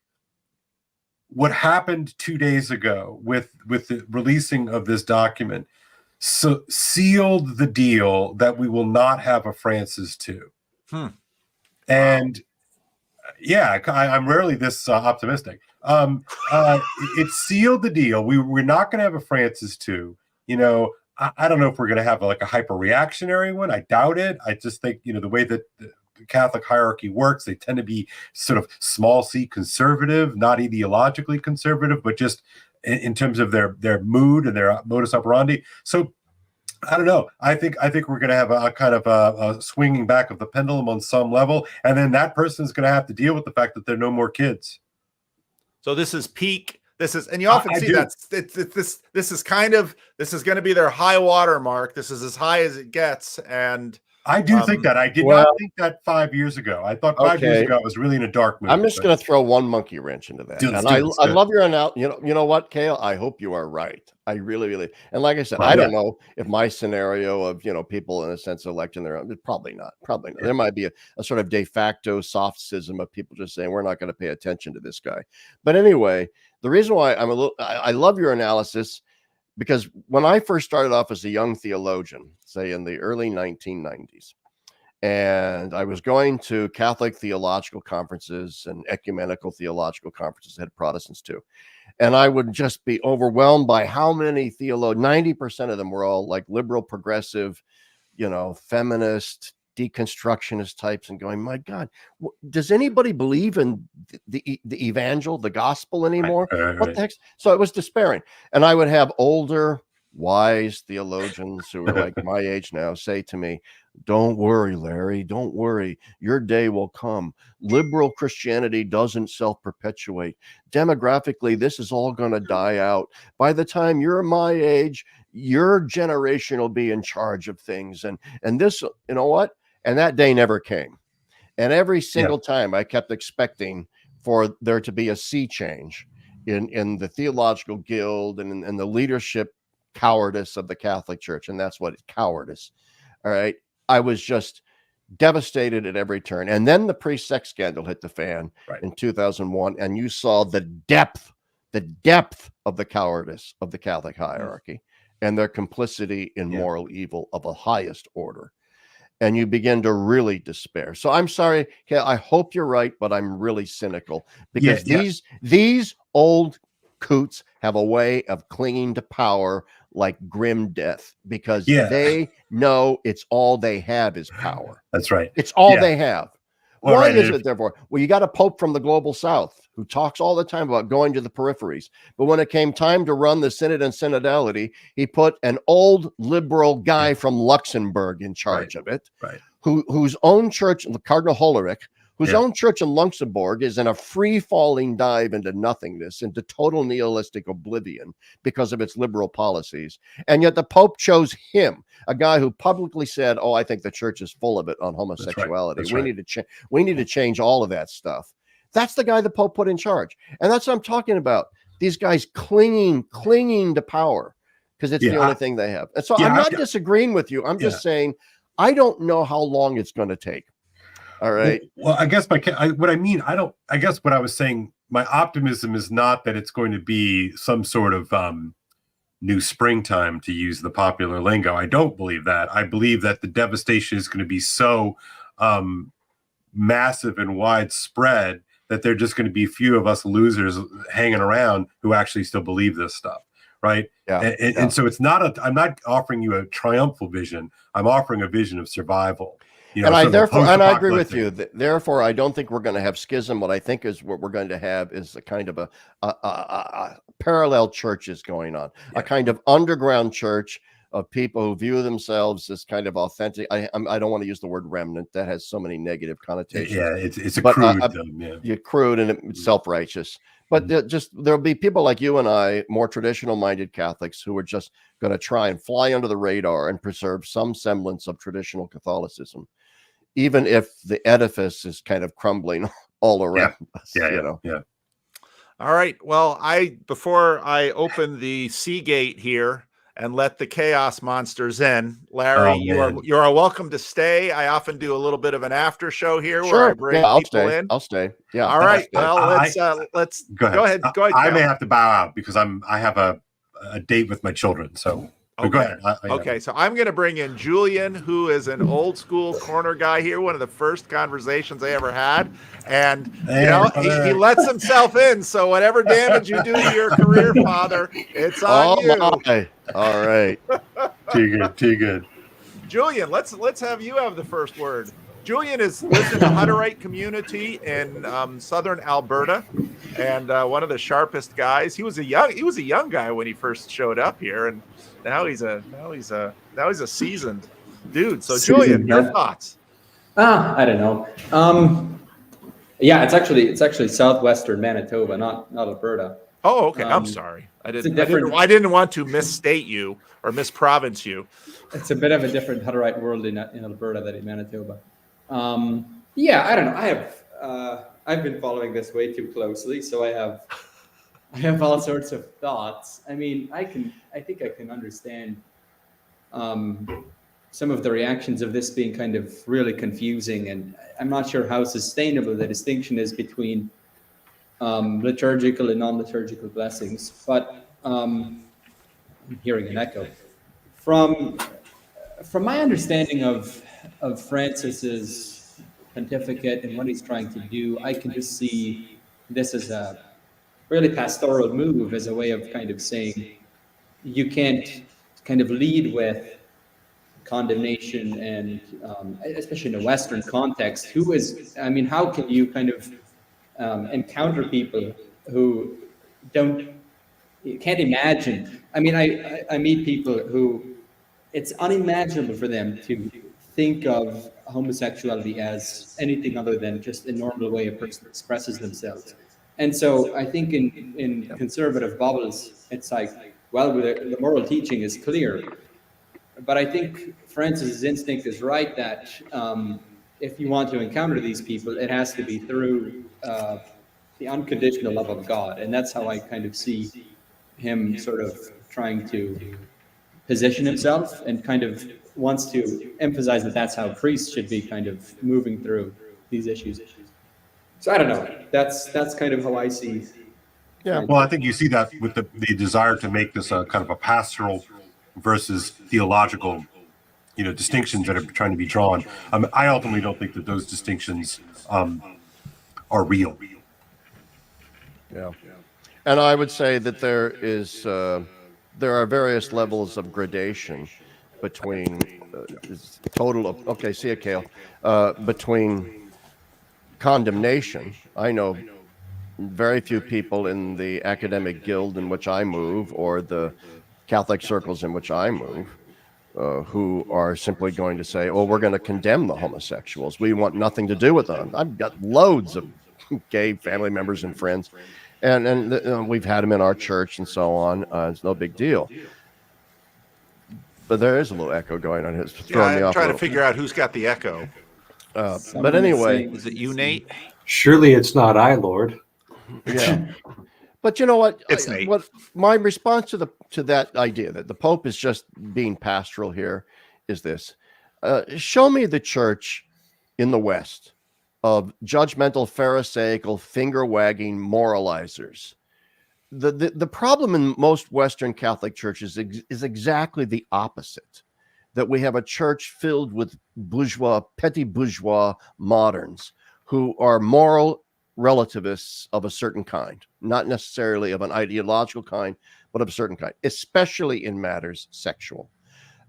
what happened 2 days ago with the releasing of this document sealed the deal that we will not have a Francis II. And yeah, I'm rarely this optimistic. It sealed the deal. We're not going to have a Francis II. I don't know if we're going to have like a hyper reactionary one. I doubt it. I just think the way that the Catholic hierarchy works, they tend to be sort of small c conservative, not ideologically conservative, but just in terms of their mood and their modus operandi. So I don't know. I think we're going to have a kind of a swinging back of the pendulum on some level, and then that person is going to have to deal with the fact that there are no more kids. So this is peak. This is, and you often see that this is going to be their high water mark. This is as high as it gets, and I do think that. I did not think that 5 years ago. I thought 5 years ago I was really in a dark mood. I'm just going to throw one monkey wrench into that. I love your analogy. You know what, Kale? I hope you are right. I really, really. And like I said, I don't know if my scenario of, people in a sense electing their own, probably not. Probably not. There might be a sort of de facto soft schism of people just saying, we're not going to pay attention to this guy. But anyway, the reason why I love your analysis, because when I first started off as a young theologian, say in the early 1990s, and I was going to Catholic theological conferences and ecumenical theological conferences, had Protestants too, and I would just be overwhelmed by how many theologians, 90% of them were all like liberal, progressive, feminist, deconstructionist types, and going, my God, does anybody believe in the evangel, the gospel anymore? Right. What the heck? So it was despairing. And I would have older, wise theologians who were like my age now say to me, don't worry, Larry, don't worry. Your day will come. Liberal Christianity doesn't self-perpetuate. Demographically, this is all going to die out. By the time you're my age, your generation will be in charge of things. And this, you know what? And that day never came. And every single time I kept expecting for there to be a sea change in the theological guild and in the leadership cowardice of the Catholic Church. And that's what it's cowardice. All right. I was just devastated at every turn. And then the priest-sex scandal hit the fan in 2001. And you saw the depth of the cowardice of the Catholic hierarchy and their complicity in moral evil of the highest order. And you begin to really despair. So I'm sorry, Kale, I hope you're right, but I'm really cynical because these old coots have a way of clinging to power like grim death because they know it's all they have is power. That's right. It's all they have. Well, Why is it therefore? Well, you got a pope from the global south who talks all the time about going to the peripheries. But when it came time to run the synod and synodality, he put an old liberal guy from Luxembourg in charge of it, whose own church, Cardinal Hollerich, whose own church in Luxembourg is in a free-falling dive into nothingness, into total nihilistic oblivion because of its liberal policies. And yet the Pope chose him, a guy who publicly said, I think the church is full of it on homosexuality. That's right. We need to change all of that stuff. That's the guy the Pope put in charge. And that's what I'm talking about. These guys clinging to power because it's the only thing they have. And so I'm not disagreeing with you. I'm just saying, I don't know how long it's going to take. All right. Well, I guess what I was saying, my optimism is not that it's going to be some sort of new springtime, to use the popular lingo. I don't believe that. I believe that the devastation is going to be so massive and widespread that there are just going to be few of us losers hanging around who actually still believe this stuff. Right. And so it's not I'm not offering you a triumphal vision. I'm offering a vision of survival. And I agree with you. Therefore, I don't think we're going to have schism. What I think is what we're going to have is a kind of a parallel churches going on, a kind of underground church of people who view themselves as kind of authentic. I don't want to use the word remnant. That has so many negative connotations. Yeah, it's a crude. Crude and it's self-righteous. But there'll be people like you and I, more traditional-minded Catholics, who are just going to try and fly under the radar and preserve some semblance of traditional Catholicism, even if the edifice is kind of crumbling all around us. Yeah. All right. Well, before I open the Seagate here and let the chaos monsters in, Larry, you are welcome to stay. I often do a little bit of an after show here where I bring people in. I'll stay. Yeah. All right. Well, let's go ahead. Go ahead. I may have to bow out because I have a date with my children. So go ahead. Okay. So I'm going to bring in Julian, who is an old school corner guy here. One of the first conversations I ever had. And, he lets himself in. So whatever damage you do to your career, Father, it's on you. My. All right. Too good. Julian, let's have you have the first word. Julian lives in the Hutterite community in southern Alberta, and one of the sharpest guys. He was a young guy when he first showed up here, and now he's a seasoned dude. So Julian, your thoughts? I don't know. Yeah, it's actually southwestern Manitoba, not Alberta. Oh, okay. I'm sorry. I didn't want to misstate you or misprovince you. It's a bit of a different Hutterite world in Alberta than in Manitoba. Yeah, I don't know. I've been following this way too closely, so I have all sorts of thoughts. I mean, I think I can understand some of the reactions of this being kind of really confusing, and I'm not sure how sustainable the distinction is between liturgical and non-liturgical blessings. But I'm hearing an echo. From my understanding of Francis's pontificate and what he's trying to do, I can just see this as a really pastoral move, as a way of kind of saying you can't kind of lead with condemnation, and especially in a Western context, how can you kind of encounter people who can't imagine? I mean, I meet people who it's unimaginable for them to think of homosexuality as anything other than just a normal way a person expresses themselves. And so I think in conservative bubbles, it's like, well, the moral teaching is clear. But I think Francis's instinct is right that if you want to encounter these people, it has to be through the unconditional love of God. And that's how I kind of see him sort of trying to position himself, and kind of wants to emphasize that that's how priests should be kind of moving through these issues. So I don't know. That's kind of how I see. Yeah. Well, I think you see that with the desire to make this a kind of a pastoral versus theological, distinctions that are trying to be drawn. I ultimately don't think that those distinctions are real. Yeah. And I would say that there are various levels of gradation between between condemnation. I know very few people in the academic guild in which I move, or the Catholic circles in which I move, who are simply going to say, "Oh, we're going to condemn the homosexuals. We want nothing to do with them." I've got loads of gay family members and friends, and we've had them in our church and so on. It's no big deal. But there is a little echo going on. It's throwing me off. I'm trying to figure out who's got the echo. But anyway, is it you, Nate? Surely it's not I, Lord. Yeah. But you know what? It's Nate. What my response to that idea that the Pope is just being pastoral here is this: show me the church in the West of judgmental, pharisaical, finger-wagging moralizers. The problem in most Western Catholic churches is exactly the opposite. That we have a church filled with petty bourgeois moderns who are moral relativists of a certain kind, not necessarily of an ideological kind, but of a certain kind, especially in matters sexual.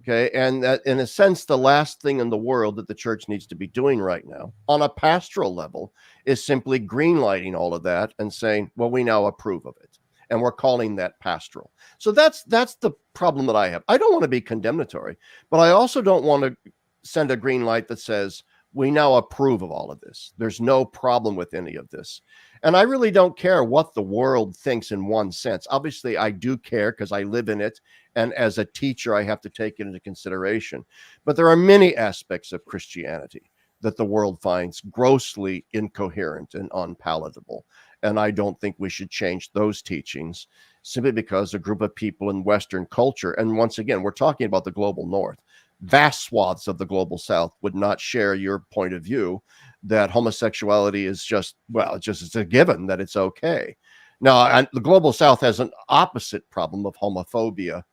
Okay. And that, in a sense, the last thing in the world that the church needs to be doing right now on a pastoral level is simply greenlighting all of that and saying, well, we now approve of it. And we're calling that pastoral. So that's the problem that I have. I don't want to be condemnatory, but I also don't want to send a green light that says, we now approve of all of this. There's no problem with any of this. And I really don't care what the world thinks in one sense. Obviously, I do care because I live in it. And as a teacher, I have to take it into consideration. But there are many aspects of Christianity that the world finds grossly incoherent and unpalatable. And I don't think we should change those teachings simply because a group of people in Western culture, and once again, we're talking about the global North, vast swaths of the global South would not share your point of view that homosexuality is just, well, it's a given that it's okay. Now, the global South has an opposite problem of homophobia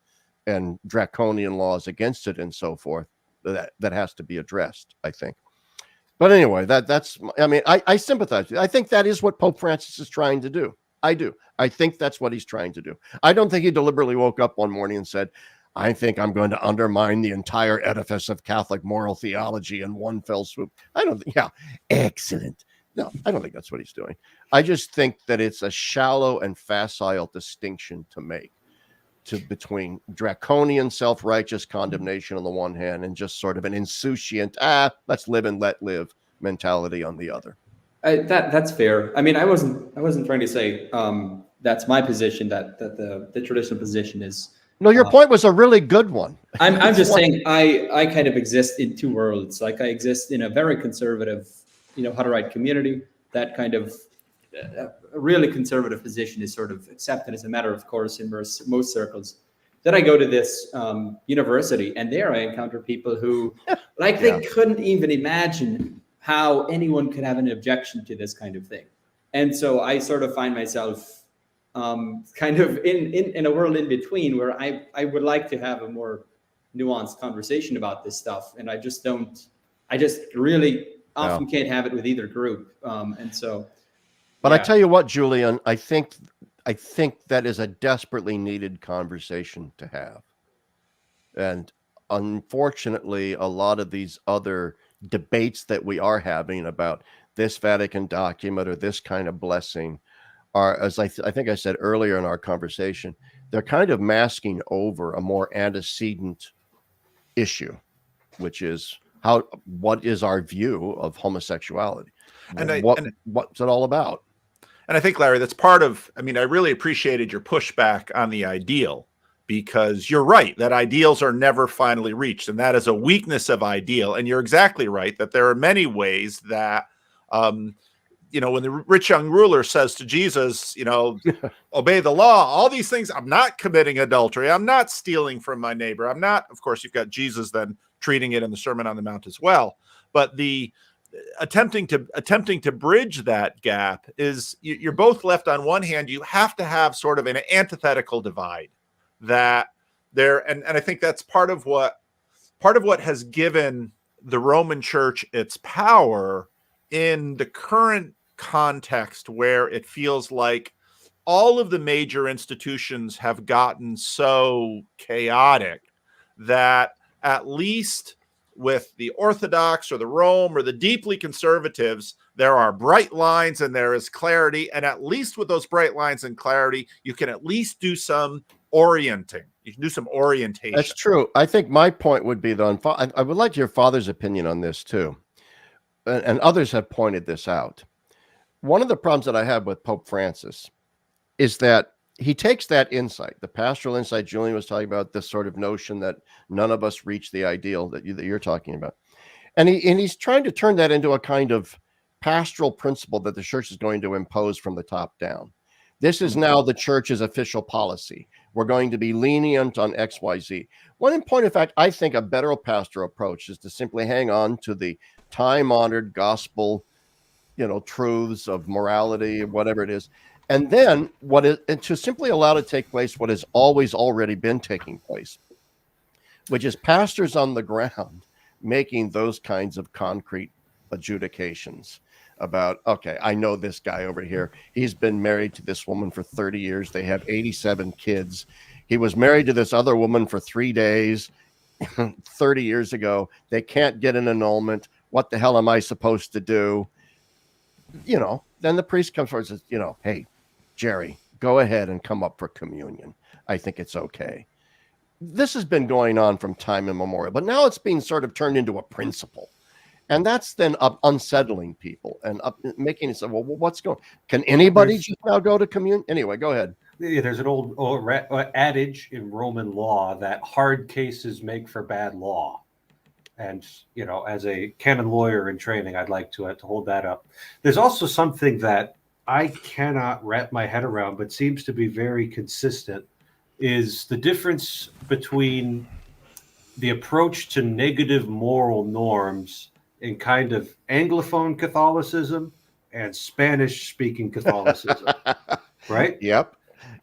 and draconian laws against it and so forth that has to be addressed, I think. But anyway, that's, I mean, I sympathize. I think that is what Pope Francis is trying to do. I do. I think that's what he's trying to do. I don't think he deliberately woke up one morning and said, I think I'm going to undermine the entire edifice of Catholic moral theology in one fell swoop. I don't think, yeah, excellent. No, I don't think that's what he's doing. I just think that it's a shallow and facile distinction to make between draconian self-righteous condemnation on the one hand and just sort of an insouciant, let's live and let live mentality on the other. That's fair. I mean, I wasn't trying to say that's my position, that the traditional position is. No, your point was a really good one. I'm just saying I kind of exist in two worlds. Like I exist in a very conservative, Hutterite community. That kind of a really conservative position is sort of accepted as a matter of course in most circles. Then I go to this university, and there I encounter people who, they couldn't even imagine how anyone could have an objection to this kind of thing. And so I sort of find myself kind of in a world in between where I would like to have a more nuanced conversation about this stuff. And I just really often can't have it with either group. But I tell you what, Julian, I think that is a desperately needed conversation to have. And unfortunately, a lot of these other debates that we are having about this Vatican document or this kind of blessing are, as I think I said earlier in our conversation, they're kind of masking over a more antecedent issue, which is what is our view of homosexuality? And what's it all about? And I think, Larry, that's part of, I really appreciated your pushback on the ideal, because you're right that ideals are never finally reached. And that is a weakness of ideal. And you're exactly right that there are many ways that, when the rich young ruler says to Jesus, obey the law, all these things, I'm not committing adultery. I'm not stealing from my neighbor. I'm not, of course, you've got Jesus then treating it in the Sermon on the Mount as well. But the attempting to bridge that gap is you're both left on one hand. You have to have sort of an antithetical divide that there. And I think that's part of what has given the Roman Church its power in the current context, where it feels like all of the major institutions have gotten so chaotic that at least with the Orthodox or the Rome or the deeply conservatives, there are bright lines and there is clarity. And at least with those bright lines and clarity, you can at least do some orienting. You can do some orientation. That's true. I think my point would be, though, I would like your father's opinion on this too. And others have pointed this out. One of the problems that I have with Pope Francis is that he takes that insight, the pastoral insight Julian was talking about, this sort of notion that none of us reach the ideal that you're talking about. And he's trying to turn that into a kind of pastoral principle that the church is going to impose from the top down. This is now the church's official policy. We're going to be lenient on X, Y, Z. When in point of fact, I think a better pastoral approach is to simply hang on to the time-honored gospel, truths of morality, whatever it is. And then and to simply allow to take place what has always already been taking place, which is pastors on the ground making those kinds of concrete adjudications about, okay, I know this guy over here. He's been married to this woman for 30 years. They have 87 kids. He was married to this other woman for 3 days. 30 years ago. They can't get an annulment. What the hell am I supposed to do? You know, then the priest comes forward and says, you know, hey, Jerry, go ahead and come up for communion. I think it's okay. This has been going on from time immemorial, but now it's being sort of turned into a principle. And that's then unsettling people and making it say, well, what's going on? Can anybody just now go to communion? Anyway, go ahead. Yeah, there's an old adage in Roman law that hard cases make for bad law. And, you know, as a canon lawyer in training, I'd like to hold that up. There's also something that I cannot wrap my head around, but seems to be very consistent, is the difference between the approach to negative moral norms in kind of Anglophone Catholicism and Spanish-speaking Catholicism, right? Yep.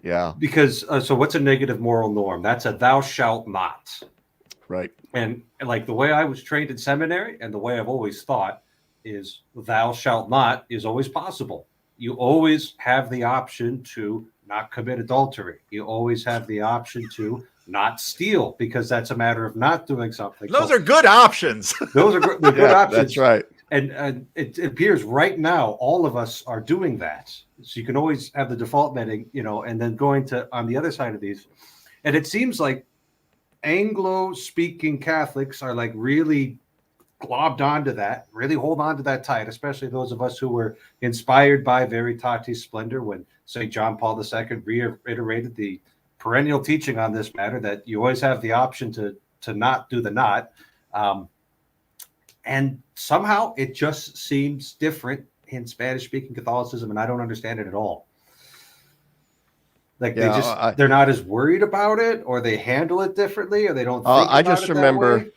Yeah. Because, so what's a negative moral norm? That's a thou shalt not. Right. And like the way I was trained in seminary and the way I've always thought is thou shalt not is always possible. You always have the option to not commit adultery. You always have the option to not steal because that's a matter of not doing something. Those are good options. Those are good options. That's right. And it appears right now all of us are doing that. So you can always have the default netting, you know, and then going to on the other side of these. And it seems like Anglo-speaking Catholics are like really globbed onto that, really hold on to that tight, especially those of us who were inspired by Veritatis Splendor when St. John Paul II reiterated the perennial teaching on this matter that you always have the option to not do the not. And somehow it just seems different in Spanish-speaking Catholicism, and I don't understand it at all. Like they're not as worried about it, or they handle it differently, or they don't think about I just it that remember way.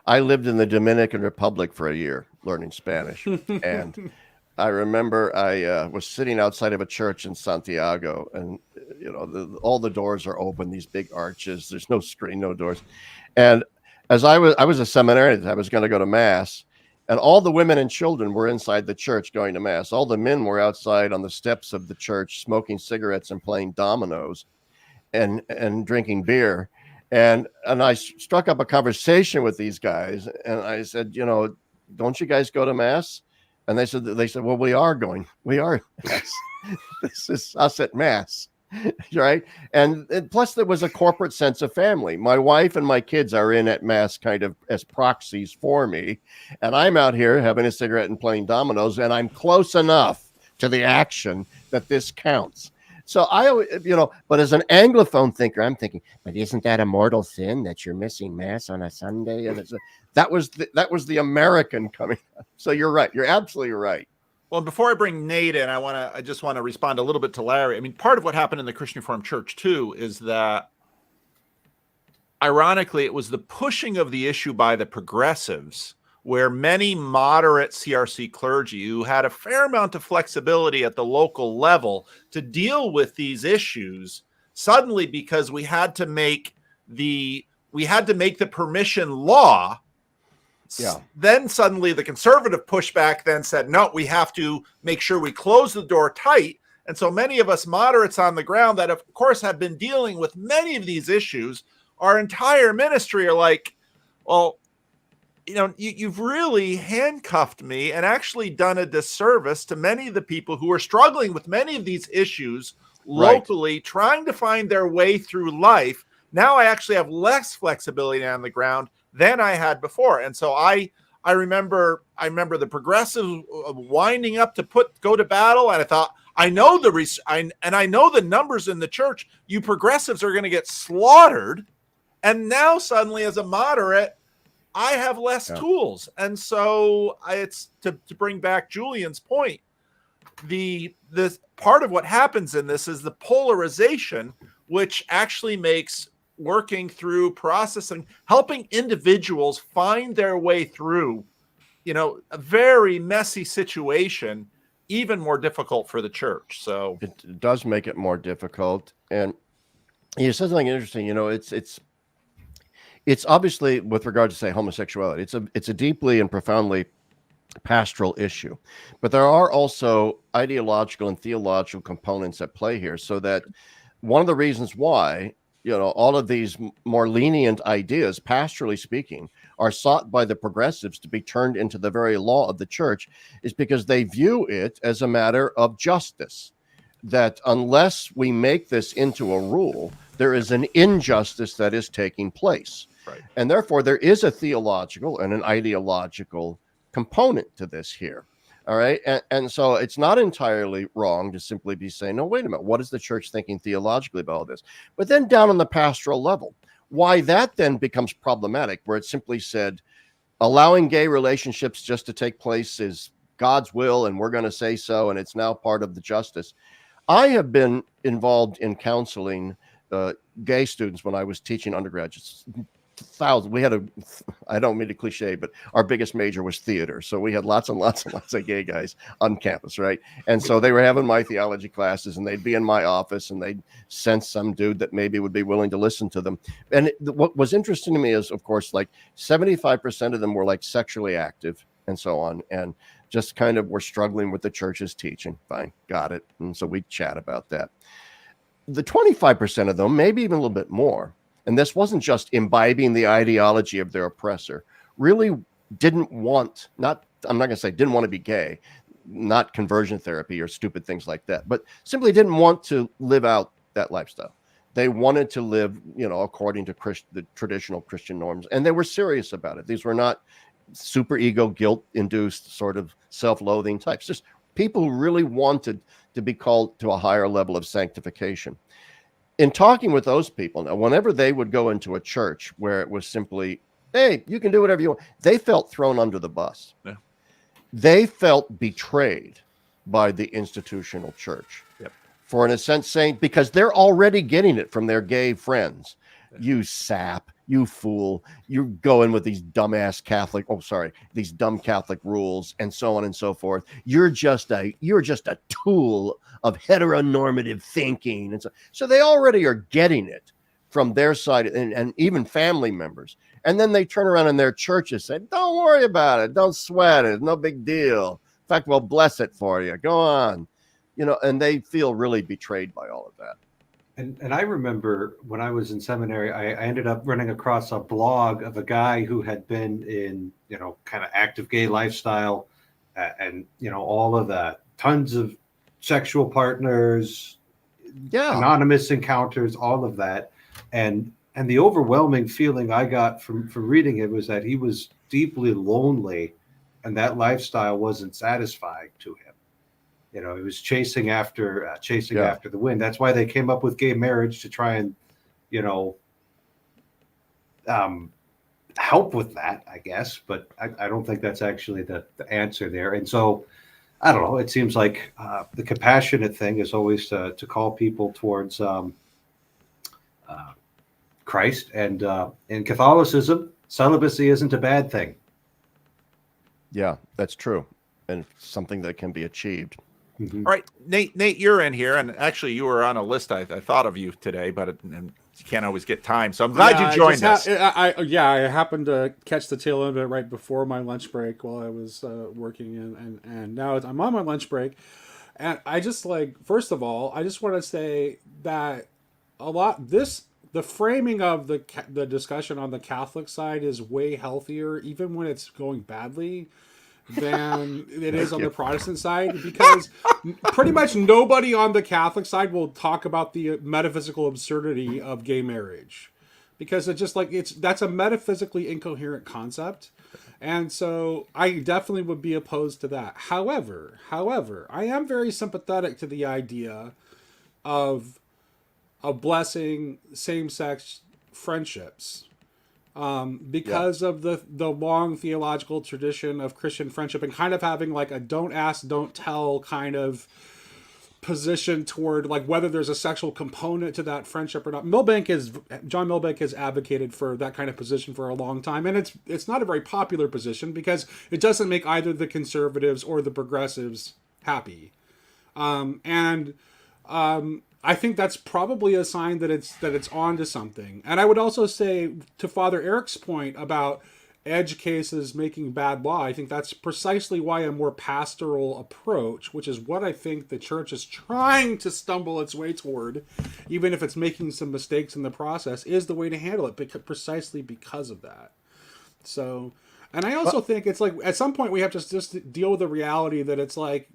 I lived in the Dominican Republic for a year learning Spanish. And I remember I was sitting outside of a church in Santiago, and, you know, all the doors are open, these big arches. There's no screen, no doors. And as I was a seminarian, I was going to go to Mass. And all the women and children were inside the church going to Mass. All the men were outside on the steps of the church smoking cigarettes and playing dominoes and drinking beer. And I struck up a conversation with these guys. And I said, you know, don't you guys go to Mass? And they said, well, we are going. We are. Yes. This is us at Mass. Right. And plus there was a corporate sense of family. My wife and my kids are in at Mass kind of as proxies for me. And I'm out here having a cigarette and playing dominoes, and I'm close enough to the action that this counts. So but as an Anglophone thinker, I'm thinking, but isn't that a mortal sin that you're missing Mass on a Sunday? And that was the American coming. So you're right. You're absolutely right. Well, before I bring Nate in, I just want to respond a little bit to Larry. I mean, part of what happened in the Christian Reformed Church too is that, ironically, it was the pushing of the issue by the progressives, where many moderate CRC clergy who had a fair amount of flexibility at the local level to deal with these issues, suddenly, because we had to make the permission law. Yeah. Then suddenly the conservative pushback then said, no, we have to make sure we close the door tight. And so many of us moderates on the ground that, of course, have been dealing with many of these issues, our entire ministry are like, well, you know, you've really handcuffed me and actually done a disservice to many of the people who are struggling with many of these issues locally, right, trying to find their way through life. Now I actually have less flexibility on the ground than I had before. And so I remember the progressives winding up to go to battle. And I thought, I know I know the numbers in the church, you progressives are going to get slaughtered. And now suddenly as a moderate, I have less tools. And so it's to bring back Julian's point. This part of what happens in this is the polarization, which actually makes working through processing, helping individuals find their way through, you know, a very messy situation, even more difficult for the church. So it does make it more difficult. And you said something interesting. You know, it's obviously, with regard to, say, homosexuality, it's a deeply and profoundly pastoral issue, but there are also ideological and theological components at play here. So that one of the reasons why, all of these more lenient ideas, pastorally speaking, are sought by the progressives to be turned into the very law of the church, is because they view it as a matter of justice. That unless we make this into a rule, there is an injustice that is taking place. Right. And therefore, there is a theological and an ideological component to this here. All right. And so it's not entirely wrong to simply be saying, no, wait a minute, what is the church thinking theologically about all this? But then down on the pastoral level, why that then becomes problematic, where it's simply said, allowing gay relationships just to take place is God's will, and we're going to say so, and it's now part of the justice. I have been involved in counseling gay students when I was teaching undergraduates. Thousands. We had I don't mean to cliche, but our biggest major was theater. So we had lots and lots and lots of gay guys on campus, right? And so they were having my theology classes, and they'd be in my office, and they'd sense some dude that maybe would be willing to listen to them. And what was interesting to me is, of course, like 75% of them were like sexually active and so on, and just kind of were struggling with the church's teaching. Fine, got it. And so we'd chat about that. The 25% of them, maybe even a little bit more, and this wasn't just imbibing the ideology of their oppressor, really didn't want, I'm not going to say didn't want to be gay, not conversion therapy or stupid things like that, but simply didn't want to live out that lifestyle. They wanted to live, according to the traditional Christian norms, and they were serious about it. These were not super ego, guilt-induced sort of self-loathing types, just people who really wanted to be called to a higher level of sanctification. In talking with those people, now, whenever they would go into a church where it was simply, hey, you can do whatever you want, they felt thrown under the bus. Yeah. They felt betrayed by the institutional church. Yep. For, in a sense, saying, because they're already getting it from their gay friends. Yeah. You sap, you fool, you go in with these dumb Catholic rules and so on and so forth. You're just a tool of heteronormative thinking. And so they already are getting it from their side, and even family members. And then they turn around in their churches and say, don't worry about it. Don't sweat it. No big deal. In fact, we'll bless it for you. Go on. And they feel really betrayed by all of that. And I remember when I was in seminary, I ended up running across a blog of a guy who had been in, kind of active gay lifestyle and all of that, tons of sexual partners, anonymous encounters, all of that. And the overwhelming feeling I got from reading it was that he was deeply lonely, and that lifestyle wasn't satisfying to him. He was chasing after the wind. That's why they came up with gay marriage, to try and, help with that, I guess. But I don't think that's actually the answer there. And so, I don't know. It seems like the compassionate thing is always to call people towards Christ. And in Catholicism, celibacy isn't a bad thing. Yeah, that's true. And something that can be achieved. Mm-hmm. All right, Nate, you're in here, and actually you were on a list. I thought of you today, but you can't always get time. So I'm glad you joined us. I happened to catch the tail end of it right before my lunch break while I was working, and now I'm on my lunch break, and I just first of all, I just want to say that the framing of the discussion on the Catholic side is way healthier, even when it's going badly, than it is on the Protestant side, because pretty much nobody on the Catholic side will talk about the metaphysical absurdity of gay marriage, because it's just that's a metaphysically incoherent concept. And so I definitely would be opposed to that. However, I am very sympathetic to the idea of blessing same-sex friendships. Because of the long theological tradition of Christian friendship, and kind of having a don't ask, don't tell kind of position toward whether there's a sexual component to that friendship or not. John Milbank has advocated for that kind of position for a long time, and it's not a very popular position because it doesn't make either the conservatives or the progressives happy. I think that's probably a sign that it's on to something. And I would also say, to Father Eric's point about edge cases making bad law. I think that's precisely why a more pastoral approach, which is what I think the church is trying to stumble its way toward, even if it's making some mistakes in the process, is the way to handle it, precisely because of that. So, and I also think it's like at some point we have to just deal with the reality that it's like,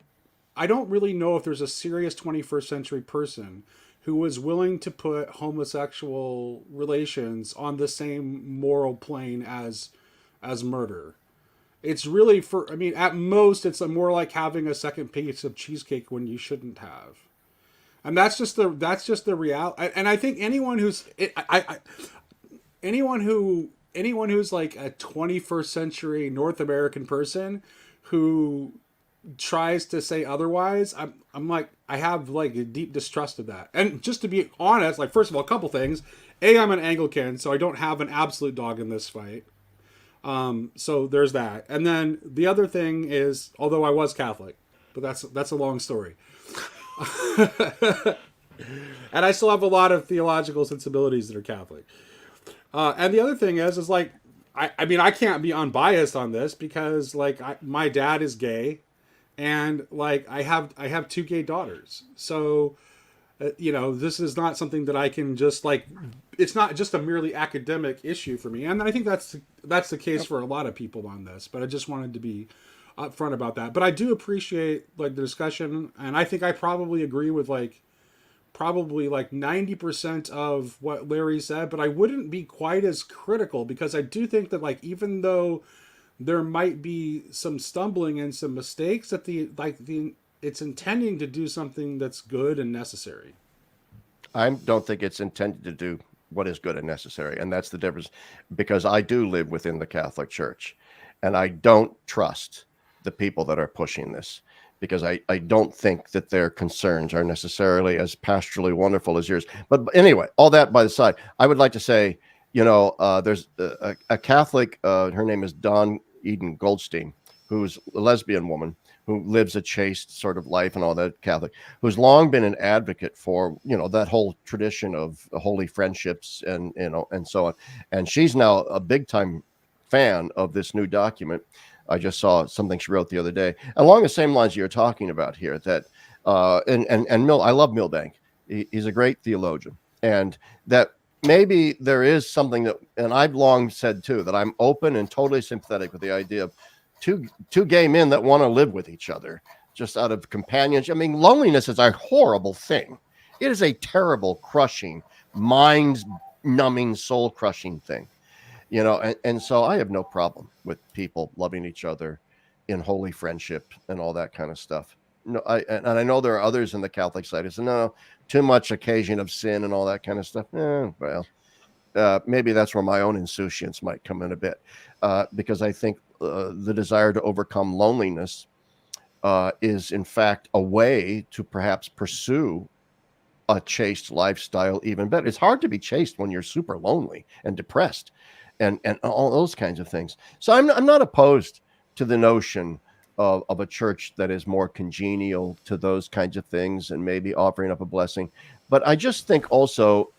I don't really know if there's a serious 21st century person who was willing to put homosexual relations on the same moral plane as murder. It's really at most it's more like having a second piece of cheesecake when you shouldn't have. And that's just the reality. And I think anyone who's anyone who's like a 21st century North American person who tries to say otherwise, I'm like, I have like a deep distrust of that. And just to be honest, like, first of all, a couple things. I'm an Anglican, so I don't have an absolute dog in this fight. So there's that. And then the other thing is, although I was Catholic, but that's a long story. And I still have a lot of theological sensibilities that are Catholic. And the other thing is like, I mean, I can't be unbiased on this because like my dad is gay, and like I have 2 gay daughters. So, this is not something that I can just like, it's not just a merely academic issue for me. And I think that's the case for a lot of people on this, but I just wanted to be upfront about that. But I do appreciate like the discussion, and I think I probably agree with like 90% of what Larry said, but I wouldn't be quite as critical because I do think that like, even though there might be some stumbling and some mistakes, that it's intending to do something that's good and necessary. I don't think it's intended to do what is good and necessary. And that's the difference, because I do live within the Catholic Church, and I don't trust the people that are pushing this, because I don't think that their concerns are necessarily as pastorally wonderful as yours. But anyway, all that by the side, I would like to say, there's a Catholic, her name is Dawn Eden Goldstein, who's a lesbian woman who lives a chaste sort of life and all that, Catholic, who's long been an advocate for, that whole tradition of holy friendships and so on. And she's now a big time fan of this new document. I just saw something she wrote the other day along the same lines you're talking about here, that I love Milbank. He's a great theologian, and that maybe there is something that, and I've long said too, that I'm open and totally sympathetic with the idea of two gay men that want to live with each other just out of companionship. I mean, loneliness is a horrible thing. It is a terrible, crushing, mind-numbing, soul-crushing thing. And so I have no problem with people loving each other in holy friendship and all that kind of stuff. I know there are others in the Catholic side who say, no, too much occasion of sin and all that kind of stuff. Maybe that's where my own insouciance might come in a bit, because I think the desire to overcome loneliness is in fact a way to perhaps pursue a chaste lifestyle even better. It's hard to be chaste when you're super lonely and depressed and all those kinds of things. So I'm not opposed to the notion of a church that is more congenial to those kinds of things and maybe offering up a blessing. But I just think also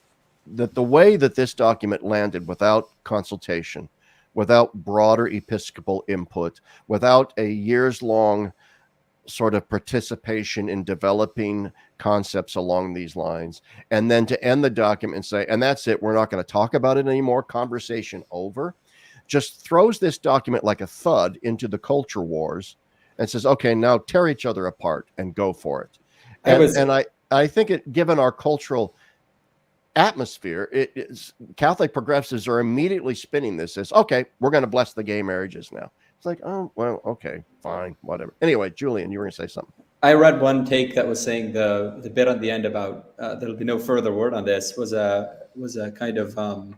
that the way that this document landed without consultation, without broader episcopal input, without a years-long sort of participation in developing concepts along these lines, and then to end the document and say, and that's it, we're not going to talk about it anymore, conversation over, just throws this document like a thud into the culture wars and says, okay, now tear each other apart and go for it. And I think it, given our cultural atmosphere, Catholic progressives are immediately spinning this as, okay, we're going to bless the gay marriages now. It's like, oh, well, okay, fine, whatever. Anyway, Julian, you were going to say something. I read one take that was saying the bit on the end about there'll be no further word on this was a kind of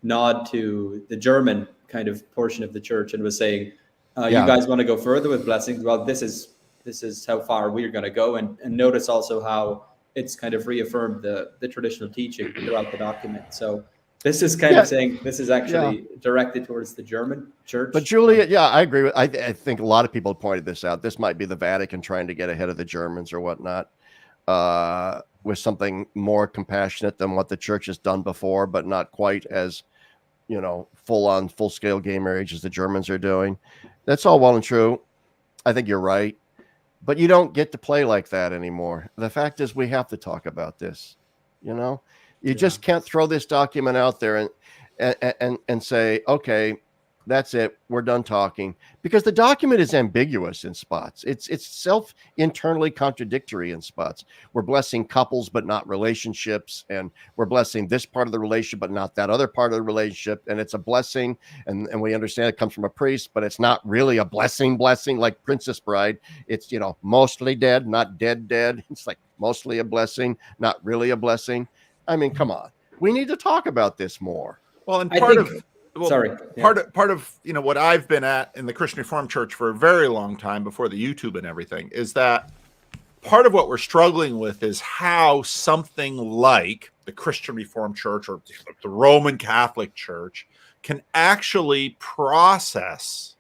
nod to the German kind of portion of the church, and was saying, you guys want to go further with blessings? Well, this is how far we're going to go. And notice also how it's kind of reaffirmed the traditional teaching throughout the document. So this is kind of saying this is actually directed towards the German church. But Julia, I agree with. I think a lot of people pointed this out. This might be the Vatican trying to get ahead of the Germans or whatnot, with something more compassionate than what the church has done before, but not quite as, full scale gay marriage as the Germans are doing. That's all well and true. I think you're right, but you don't get to play like that anymore. The fact is, we have to talk about this. You just can't throw this document out there and say, okay, that's it, we're done talking, because the document is ambiguous in spots. It's internally contradictory in spots. We're blessing couples but not relationships, and we're blessing this part of the relationship but not that other part of the relationship, and it's a blessing, and we understand it comes from a priest, but it's not really a blessing like Princess Bride. It's mostly dead, not dead. It's like mostly a blessing, not really a blessing. I mean, come on, we need to talk about this more. Well, and part of what I've been at in the Christian Reformed Church for a very long time before the YouTube and everything is that part of what we're struggling with is how something like the Christian Reformed Church or the Roman Catholic Church can actually process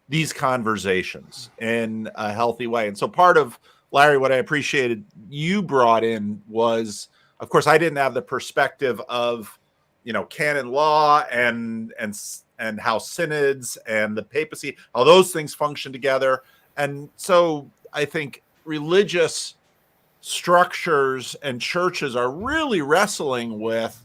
these conversations in a healthy way. And so part of, Larry, what I appreciated you brought in was, of course, I didn't have the perspective of canon law and how synods and the papacy, how those things function together. And so I think religious structures and churches are really wrestling with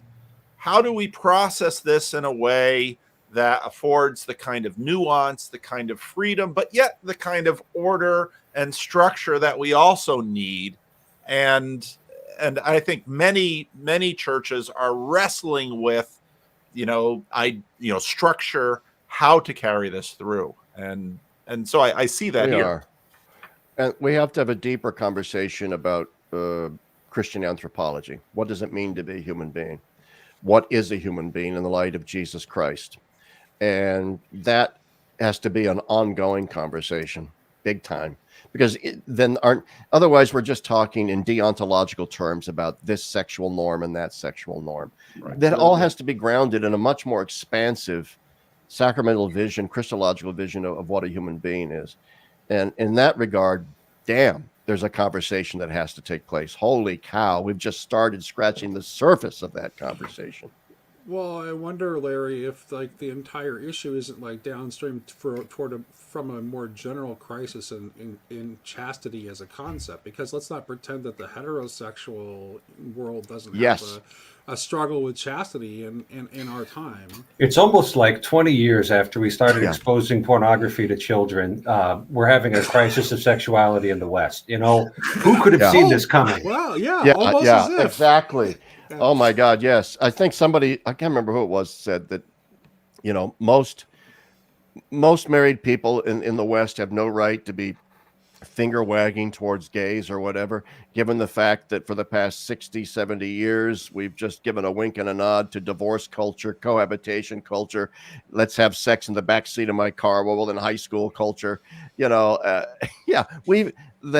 how do we process this in a way that affords the kind of nuance, the kind of freedom, but yet the kind of order and structure that we also need. And I think many churches are wrestling with, structure, how to carry this through, and so I see that here. And we have to have a deeper conversation about Christian anthropology. What does it mean to be a human being? What is a human being in the light of Jesus Christ? And that has to be an ongoing conversation, big time. Because otherwise we're just talking in deontological terms about this sexual norm and that sexual norm. Right. That all has to be grounded in a much more expansive sacramental vision, Christological vision of what a human being is. And in that regard, there's a conversation that has to take place. Holy cow, we've just started scratching the surface of that conversation. Well, I wonder, Larry, if the entire issue isn't downstream from a more general crisis in chastity as a concept. Because let's not pretend that the heterosexual world doesn't have a struggle with chastity in our time. It's almost like 20 years after we started exposing pornography to children, we're having a crisis of sexuality in the West. Who could have seen this coming? Well, almost as if. Exactly. Oh my God, yes. I think somebody, I can't remember who it was, said that, most married people in the West have no right to be finger wagging towards gays or whatever, given the fact that for the past 60, 70 years, we've just given a wink and a nod to divorce culture, cohabitation culture. Let's have sex in the backseat of my car. Well, in high school culture, the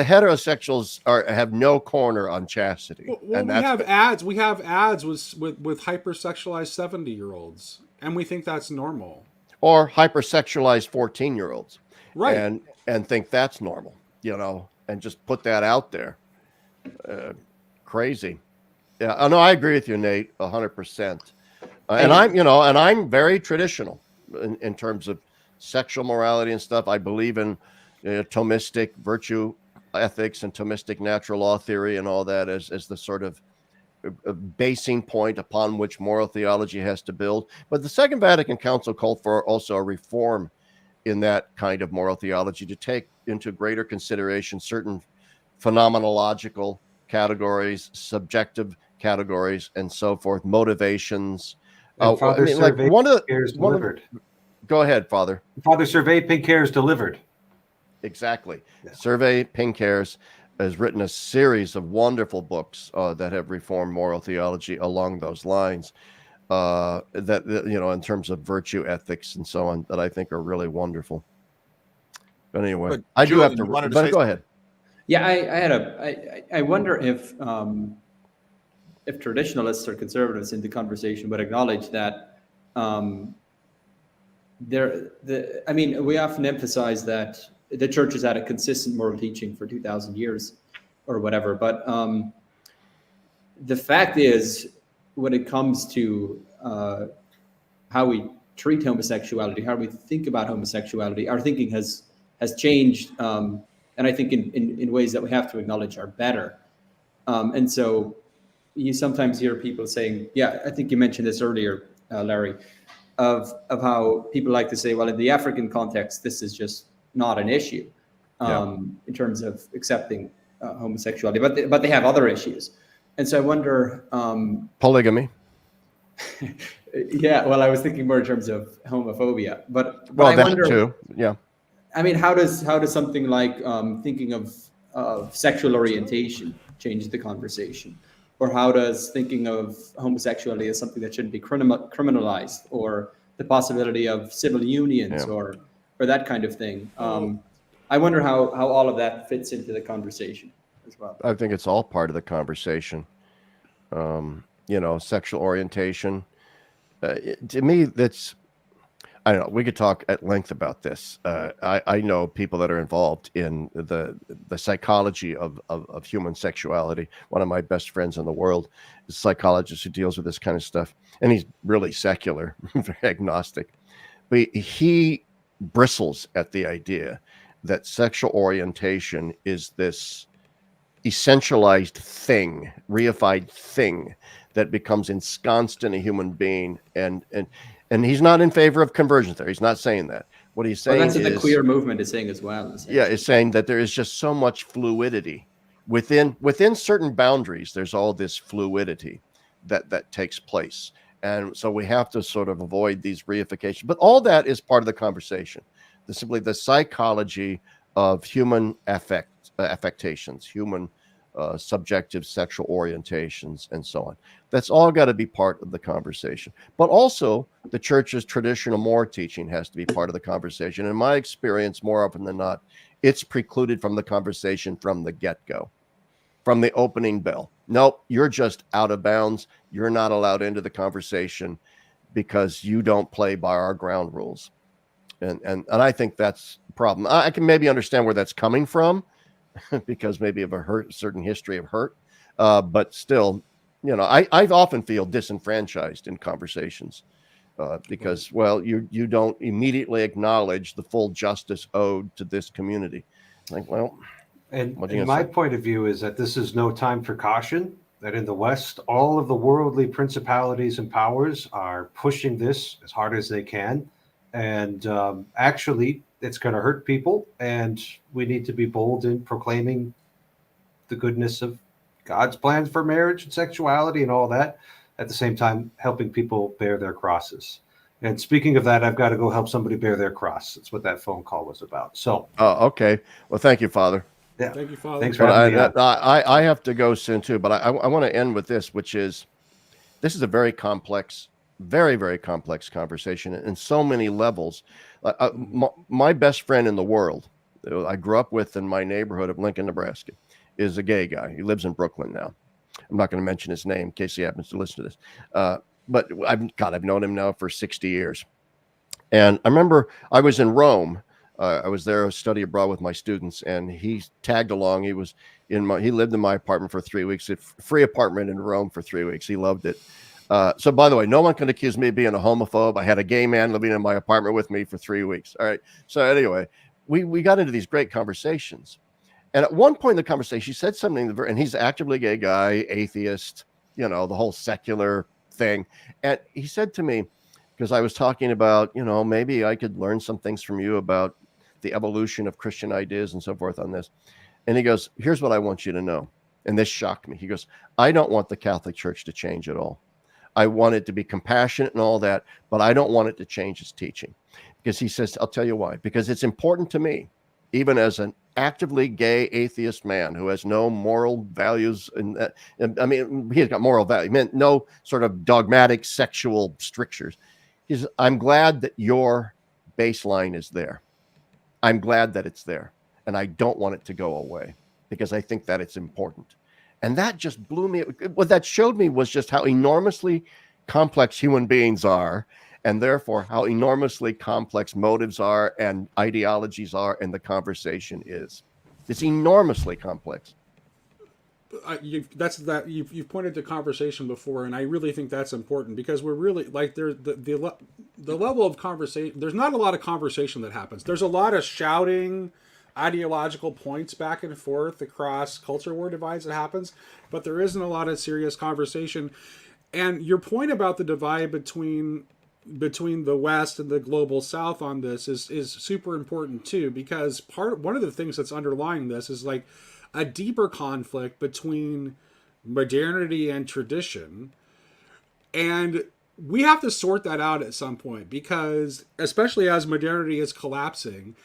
heterosexuals have no corner on chastity. Well, and we have ads with hypersexualized 70-year-olds, and we think that's normal. Or hypersexualized 14-year-olds, right? And think that's normal, and just put that out there. Crazy. Yeah, no, I agree with you, Nate, 100%. And I'm very traditional in terms of sexual morality and stuff. I believe in Thomistic virtue ethics and Thomistic natural law theory and all that as the sort of basing point upon which moral theology has to build. But the Second Vatican Council called for also a reform in that kind of moral theology to take into greater consideration certain phenomenological categories, subjective categories, and so forth, motivations. Go ahead, Father. Father Survey Pincair's delivered. Exactly. Yeah. Survey Pincair's has written a series of wonderful books that have reformed moral theology along those lines. In terms of virtue ethics and so on, that I think are really wonderful. But anyway, I do have to. But go ahead. Yeah, I wonder if traditionalists or conservatives in the conversation would acknowledge that we often emphasize that the church has had a consistent moral teaching for 2,000 years or whatever. But the fact is, when it comes to how we treat homosexuality, how we think about homosexuality, our thinking has changed, and I think in ways that we have to acknowledge are better. And so you sometimes hear people saying, yeah, I think you mentioned this earlier, Larry, of how people like to say, well, in the African context, this is just not an issue in terms of accepting homosexuality, but they have other issues. And so I wonder, polygamy. yeah, well, I was thinking more in terms of homophobia, but Well, I that wonder, too. Yeah. I mean, how does something like thinking of sexual orientation change the conversation? Or how does thinking of homosexuality as something that shouldn't be criminalized, or the possibility of civil unions, or that kind of thing? I wonder how all of that fits into the conversation as well. I think it's all part of the conversation. You know, sexual orientation. To me, that's, I don't know, we could talk at length about this. I know people that are involved in the psychology of human sexuality. One of my best friends in the world is a psychologist who deals with this kind of stuff. And he's really secular, very agnostic. But he bristles at the idea that sexual orientation is this essentialized thing, reified thing that becomes ensconced in a human being. And he's not in favor of conversion theory. He's not saying that. What he's saying that's what is the queer movement is saying as well. Yeah, it's saying that there is just so much fluidity within certain boundaries. There's all this fluidity that takes place, and so we have to sort of avoid these reifications. But all that is part of the conversation. Simply the psychology of human affectations, human subjective sexual orientations, and so on. That's all got to be part of the conversation. But also, the church's traditional moral teaching has to be part of the conversation. In my experience, more often than not, it's precluded from the conversation from the get-go, from the opening bell. Nope, you're just out of bounds. You're not allowed into the conversation because you don't play by our ground rules. And I think that's the problem. I can maybe understand where that's coming from, because maybe of a certain history of hurt. But still, you know, I often feel disenfranchised in conversations because, well, you don't immediately acknowledge the full justice owed to this community. Like, well, and my point of view is that this is no time for caution, that in the West, all of the worldly principalities and powers are pushing this as hard as they can. And actually, it's going to hurt people, and we need to be bold in proclaiming the goodness of God's plans for marriage and sexuality and all that, at the same time helping people bear their crosses. And speaking of that, I've got to go help somebody bear their cross. That's what that phone call was about. So, okay. Well, thank you, Father. Yeah, thank you, Father. Thanks for having me on. I have to go soon too, but I want to end with this, which is, this is a very complex, very, very complex conversation in so many levels. My best friend in the world, I grew up with in my neighborhood of Lincoln, Nebraska, is a gay guy. He lives in Brooklyn now. I'm not going to mention his name in case he happens to listen to this. But I've known him now for 60 years. And I remember I was in Rome. I was there study abroad with my students, and he tagged along. He lived in my apartment for 3 weeks, a free apartment in Rome for 3 weeks. He loved it. So by the way, no one can accuse me of being a homophobe. I had a gay man living in my apartment with me for 3 weeks. All right. So anyway, we got into these great conversations. And at one point in the conversation, he said something, and he's an actively gay guy, atheist, you know, the whole secular thing. And he said to me, because I was talking about, you know, maybe I could learn some things from you about the evolution of Christian ideas and so forth on this. And he goes, here's what I want you to know. And this shocked me. He goes, I don't want the Catholic Church to change at all. I want it to be compassionate and all that, but I don't want it to change its teaching. Because he says, I'll tell you why. Because it's important to me, even as an actively gay atheist man who has no moral values. And I mean, he's got moral value. He meant no sort of dogmatic sexual strictures. He says, I'm glad that your baseline is there. I'm glad that it's there. And I don't want it to go away because I think that it's important. And that just blew me. What that showed me was just how enormously complex human beings are, and therefore how enormously complex motives are and ideologies are, and the conversation is. It's enormously complex. you've pointed to conversation before, and I really think that's important because we're really like there's the level of conversation. There's not a lot of conversation that happens. There's a lot of shouting, ideological points back and forth across culture war divides that happens, but there isn't a lot of serious conversation. And your point about the divide between the West and the global South on this is super important too, because one of the things that's underlying this is like a deeper conflict between modernity and tradition, and we have to sort that out at some point, because especially as modernity is collapsing,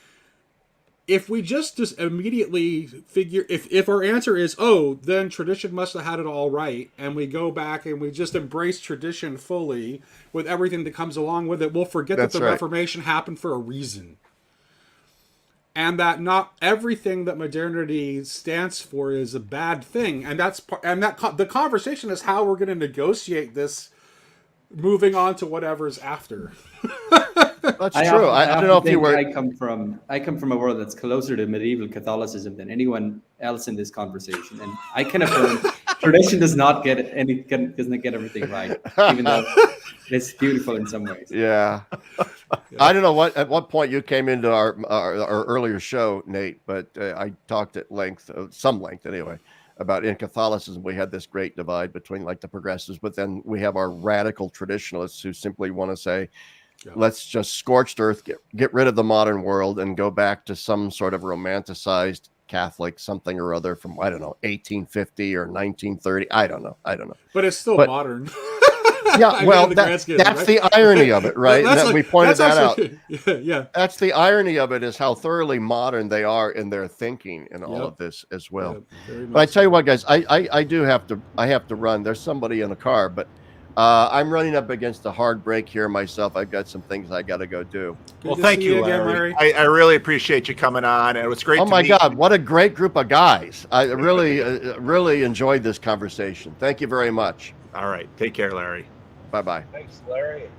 if we just immediately figure, if our answer is, oh, then tradition must have had it all right, and we go back and we just embrace tradition fully with everything that comes along with it, we'll forget that the Reformation happened for a reason. And that not everything that modernity stands for is a bad thing. And the conversation is how we're going to negotiate this moving on to whatever's after. That's true. I don't know if you were. I come from a world that's closer to medieval Catholicism than anyone else in this conversation, and I can affirm tradition doesn't get everything right, even though it's beautiful in some ways. Yeah. I don't know at what point you came into our earlier show, Nate, but I talked at some length anyway, about in Catholicism we had this great divide between like the progressives, but then we have our radical traditionalists who simply want to say, let's just scorched earth, get rid of the modern world and go back to some sort of romanticized Catholic something or other from, I don't know, 1850 or 1930. I don't know. But it's still modern. Yeah, well, that's the irony of it, right? We pointed that out. Yeah. That's the irony of it, is how thoroughly modern they are in their thinking in all of this as well. But I tell you what, guys, I have to run. There's somebody in the car, but I'm running up against a hard break here myself. I've got some things I got to go do. Well, thank you, Larry. I really appreciate you coming on. And it was great to meet you. Oh, my God. What a great group of guys. I really enjoyed this conversation. Thank you very much. All right. Take care, Larry. Bye-bye. Thanks, Larry.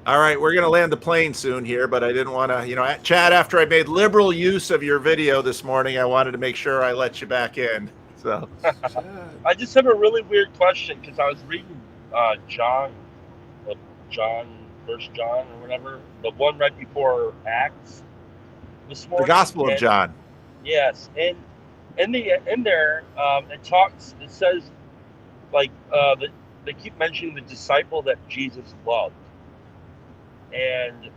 All right. We're going to land the plane soon here, but I didn't want to, Chad, after I made liberal use of your video this morning, I wanted to make sure I let you back in. So I just have a really weird question, because I was reading John, 1 John or whatever, the one right before Acts this morning. The Gospel of John. Yes, and in there it says like they keep mentioning the disciple that Jesus loved, and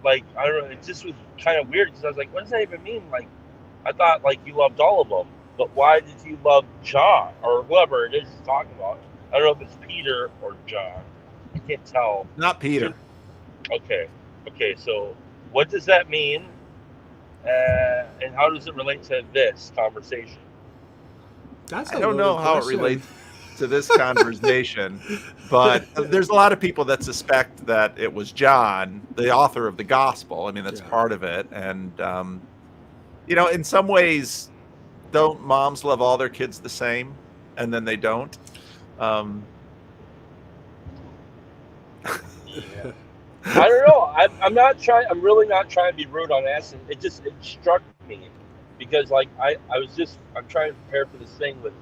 like I don't know, it just was kind of weird, because I was like, what does that even mean? Like, I thought like you loved all of them. But why did you love John, or whoever it is he's talking about? I don't know if it's Peter or John. I can't tell. Not Peter. Okay. So what does that mean? And how does it relate to this conversation? I don't know how it relates to this conversation, but there's a lot of people that suspect that it was John, the author of the gospel. I mean, that's part of it. And, in some ways, don't moms love all their kids the same, and then they don't? I don't know. I'm really not trying to be rude on that. It struck me, because like I'm trying to prepare for this thing with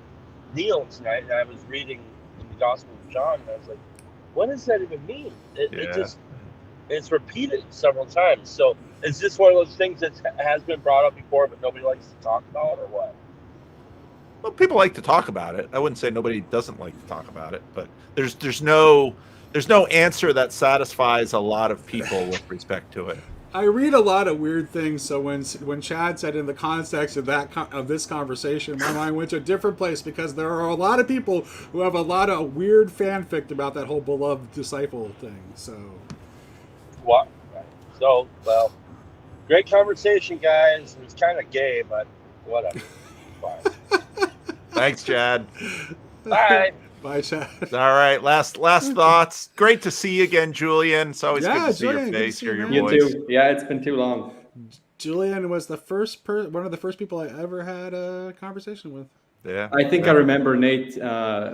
Neil tonight, and I was reading the Gospel of John, and I was like, what does that even mean? It's repeated several times. So is this one of those things that has been brought up before, but nobody likes to talk about, or what? Well, people like to talk about it. I wouldn't say nobody doesn't like to talk about it, but there's no answer that satisfies a lot of people with respect to it. I read a lot of weird things, so when Chad said in the context of this conversation, my mind went to a different place, because there are a lot of people who have a lot of weird fanfic about that whole beloved disciple thing. So, what? So, well, great conversation, guys. It was kind of gay, but whatever. Fine. Thanks, Chad. Bye. Bye, Chad. All right. Last thoughts. Great to see you again, Julian. It's always good to see your face, hear your voice. You too. Yeah, it's been too long. Julian was the first one of the first people I ever had a conversation with. Yeah. I think I remember, Nate.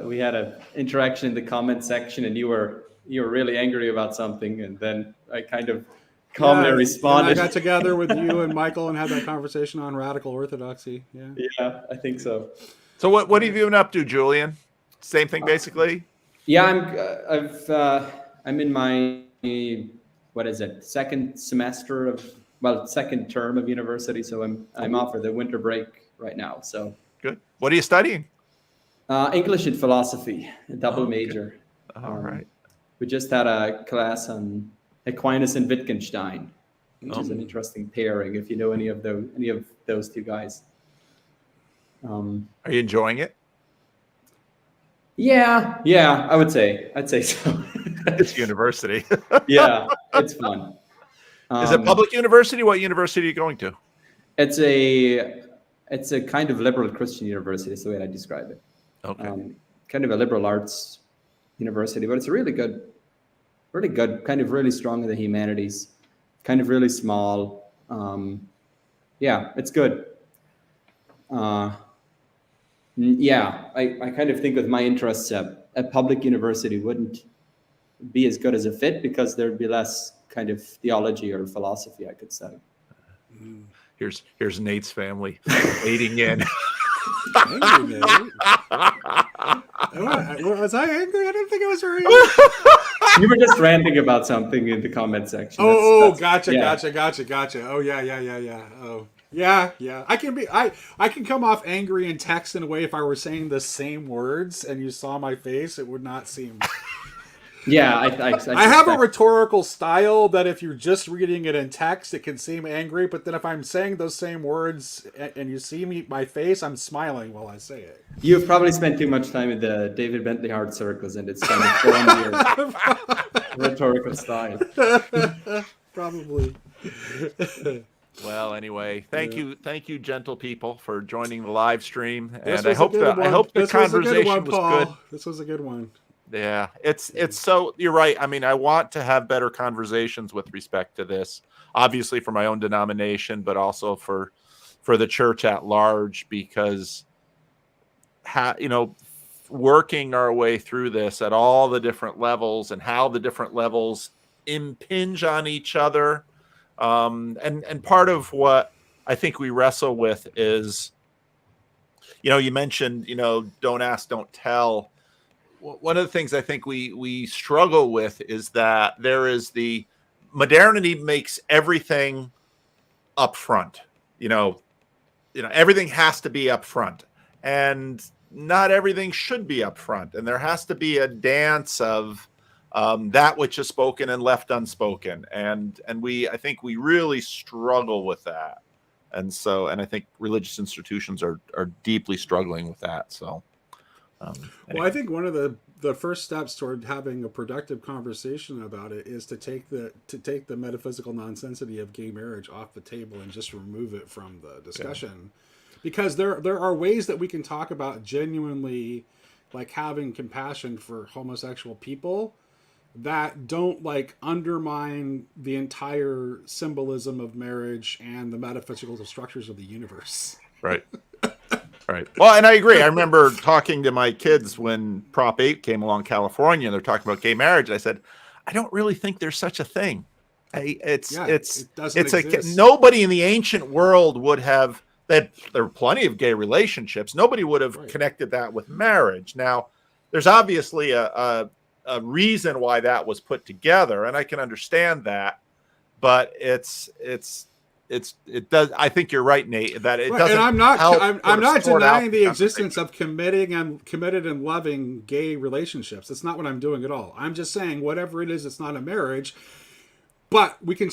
We had an interaction in the comment section, and you were really angry about something, and then I kind of calmly responded. And I got together with you and Michael and had that conversation on radical orthodoxy. Yeah. Yeah, I think so. So what have you been up to, Julian? Same thing, basically. Yeah, I'm in my, what is it, second term of university. So I'm off for the winter break right now. So Good. What are you studying? English and philosophy, a double Okay. major. All right. We just had a class on Aquinas and Wittgenstein, which is an interesting pairing. If you know any of those two guys. Are you enjoying it? Yeah, I'd say so. It's university. Yeah, it's fun. Is it public university? What university are you going to? It's a kind of liberal Christian university. Is the way I describe it. Okay. Kind of a liberal arts university, but it's really good, kind of really strong in the humanities, kind of really small. Yeah, it's good. Yeah, I kind of think with my interests, a public university wouldn't be as good as a fit because there'd be less kind of theology or philosophy I could study. Here's Nate's family waiting in. Angry, Nate. Was I angry? I didn't think I was very angry. You were just ranting about something in the comment section. Gotcha. Oh yeah. Oh yeah. I can come off angry in text in a way. If I were saying the same words and you saw my face, it would not seem. Yeah, I have a rhetorical style that if you're just reading it in text, it can seem angry. But then if I'm saying those same words and you see my face, I'm smiling while I say it. You've probably spent too much time in the David Bentley Hart circles, and it's kind of formed your rhetorical style. Probably. Well, anyway, thank you, gentle people, for joining the live stream, This and I was a hope good one. the This was a good conversation one, was Paul. good. This was a good one. Yeah, it's so, you're right. I mean, I want to have better conversations with respect to this, obviously for my own denomination, but also for the church at large, because working our way through this at all the different levels and how the different levels impinge on each other. And part of what I think we wrestle with is, you mentioned, don't ask, don't tell. One of the things I think we struggle with is that there is the modernity makes everything up front. Everything has to be up front, and not everything should be up front. And there has to be a dance of that which is spoken and left unspoken. And I think we really struggle with that. And I think religious institutions are deeply struggling with that. So, anyway. Well, I think one of the first steps toward having a productive conversation about it is to take the metaphysical nonsensity of gay marriage off the table and just remove it from the discussion. Yeah. Because there are ways that we can talk about genuinely, like, having compassion for homosexual people that don't, like, undermine the entire symbolism of marriage and the metaphysical structures of the universe. Right. Right. Well, and I agree. I remember talking to my kids when Prop 8 came along, California, and they're talking about gay marriage. I said, I don't really think there's such a thing. It's like nobody in the ancient world would have that. There were plenty of gay relationships. Nobody would have connected that with marriage. Now, there's obviously a reason why that was put together, and I can understand that. But it does. I think you're right, Nate, that it doesn't. And I'm not denying the existence of committed and loving gay relationships. That's not what I'm doing at all. I'm just saying whatever it is, it's not a marriage. But we can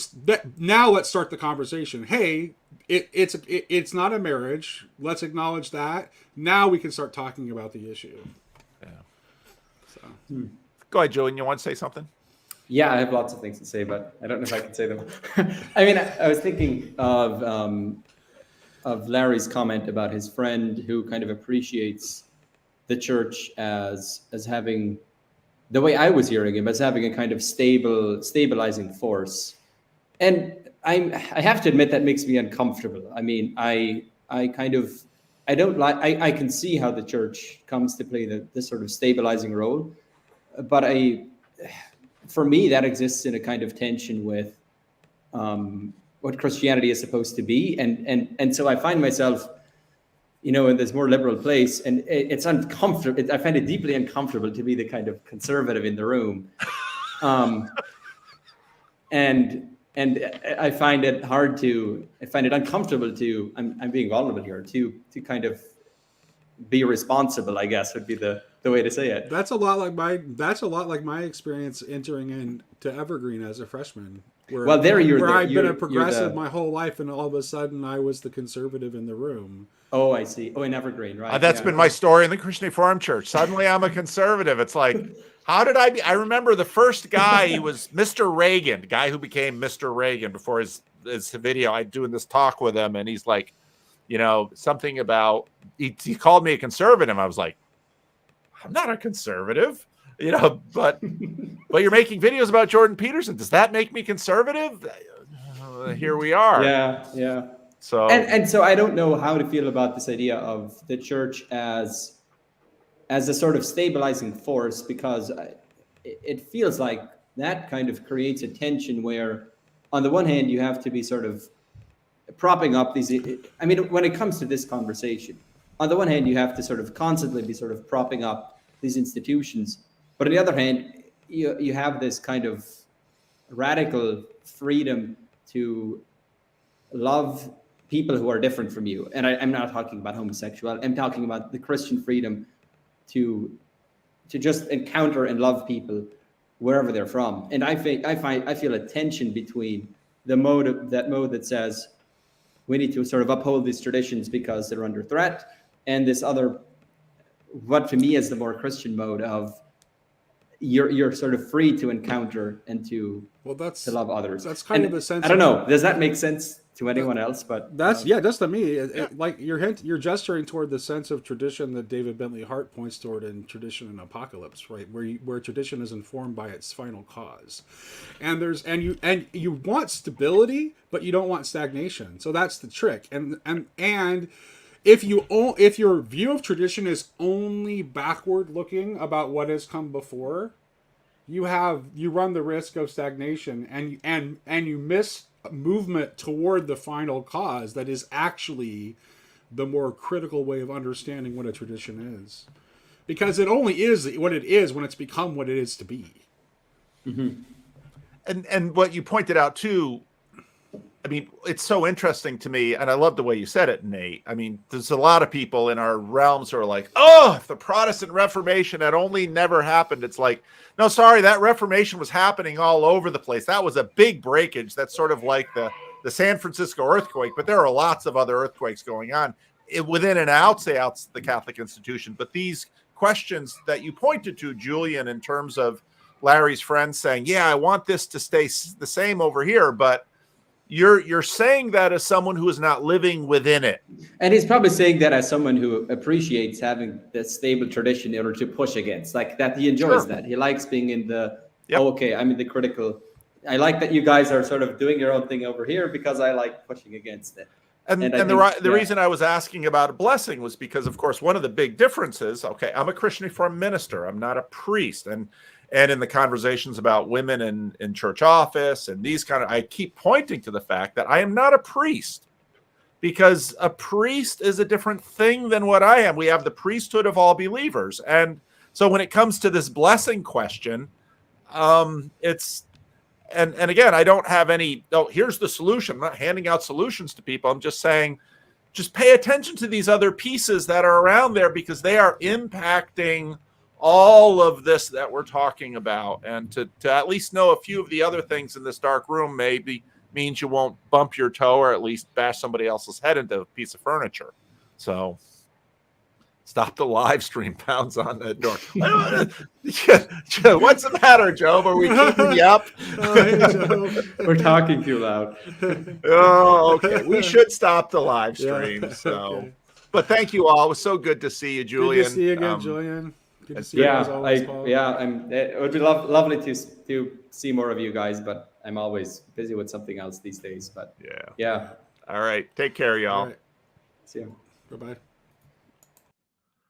now let's start the conversation. Hey, it's not a marriage. Let's acknowledge that. Now we can start talking about the issue. Yeah. So go ahead, Joe. And you want to say something? Yeah, I have lots of things to say, but I don't know if I can say them. I mean, I was thinking of Larry's comment about his friend who kind of appreciates the church as having, the way I was hearing him, as having a kind of stabilizing force. And I have to admit that makes me uncomfortable. I mean, I can see how the church comes to play this sort of stabilizing role, but for me, that exists in a kind of tension with what Christianity is supposed to be. And so I find myself in this more liberal place, and it's uncomfortable. I find it deeply uncomfortable to be the kind of conservative in the room, and I find it uncomfortable to. I'm being vulnerable here to kind of be responsible, I guess would be the way to say it. That's a lot like my experience entering into Evergreen as a freshman. Where I've been a progressive my whole life, and all of a sudden I was the conservative in the room. Oh, I see. Oh, in Evergreen, right? That's been my story in the Christian Reformed Church. Suddenly I'm a conservative. It's like, how did I be? I remember the first guy, he was Mr. Reagan, the guy who became Mr. Reagan before his video. I doing this talk with him, and he's like, something about, he called me a conservative. I was like, I'm not a conservative, but you're making videos about Jordan Peterson. Does that make me conservative? Here we are. Yeah. So and so I don't know how to feel about this idea of the church as a sort of stabilizing force, because it feels like that kind of creates a tension where, on the one hand, you have to be sort of propping up these. I mean, when it comes to this conversation, on the one hand, you have to sort of constantly be sort of propping up these institutions, but on the other hand, you have this kind of radical freedom to love people who are different from you. And I'm not talking about homosexuality. I'm talking about the Christian freedom to just encounter and love people wherever they're from. And I feel a tension between the mode that says we need to sort of uphold these traditions because they're under threat, and this other, what to me is the more Christian mode of you're sort of free to encounter and to love others. That's kind of the sense. I don't know. Does that make sense to anyone else? But that's just to me. Like you're gesturing toward the sense of tradition that David Bentley Hart points toward in Tradition and Apocalypse, right? Where tradition is informed by its final cause, and you want stability, but you don't want stagnation. So that's the trick. And if your view of tradition is only backward looking about what has come before, you run the risk of stagnation, and you miss movement toward the final cause that is actually the more critical way of understanding what a tradition is, because it only is what it is when it's become what it is to be. Mm-hmm. And what you pointed out too, I mean, it's so interesting to me, and I love the way you said it, Nate. I mean, there's a lot of people in our realms who are like, oh, if the Protestant Reformation had only never happened. It's like, no, sorry, that Reformation was happening all over the place. That was a big breakage. That's sort of like the San Francisco earthquake, but there are lots of other earthquakes going on within and outside the Catholic institution. But these questions that you pointed to, Julian, in terms of Larry's friend saying, yeah, I want this to stay the same over here, but you're saying that as someone who is not living within it. And he's probably saying that as someone who appreciates having this stable tradition in order to push against, like that he enjoys that. He likes being in the, I'm in the critical. I like that you guys are sort of doing your own thing over here because I like pushing against it. And the reason I was asking about a blessing was because, of course, one of the big differences, I'm a Christian Reformed minister. I'm not a priest. And in the conversations about women in church office and these I keep pointing to the fact that I am not a priest, because a priest is a different thing than what I am. We have the priesthood of all believers. And so when it comes to this blessing question, it's, and again, I don't have any, here's the solution. I'm not handing out solutions to people. I'm just saying, just pay attention to these other pieces that are around there, because they are impacting all of this that we're talking about. And to at least know a few of the other things in this dark room maybe means you won't bump your toe or at least bash somebody else's head into a piece of furniture. So stop the live stream, pounds on that door. What's the matter, Job? Are we keeping you up? We're talking too loud. Oh, okay. We should stop the live stream. But thank you all. It was so good to see you, Julian. Good to see you again, Julian. Good to see you as always, Paul. It would be lovely to see more of you guys, but I'm always busy with something else these days. But yeah. All right. Take care, y'all. All right. See you. Bye-bye.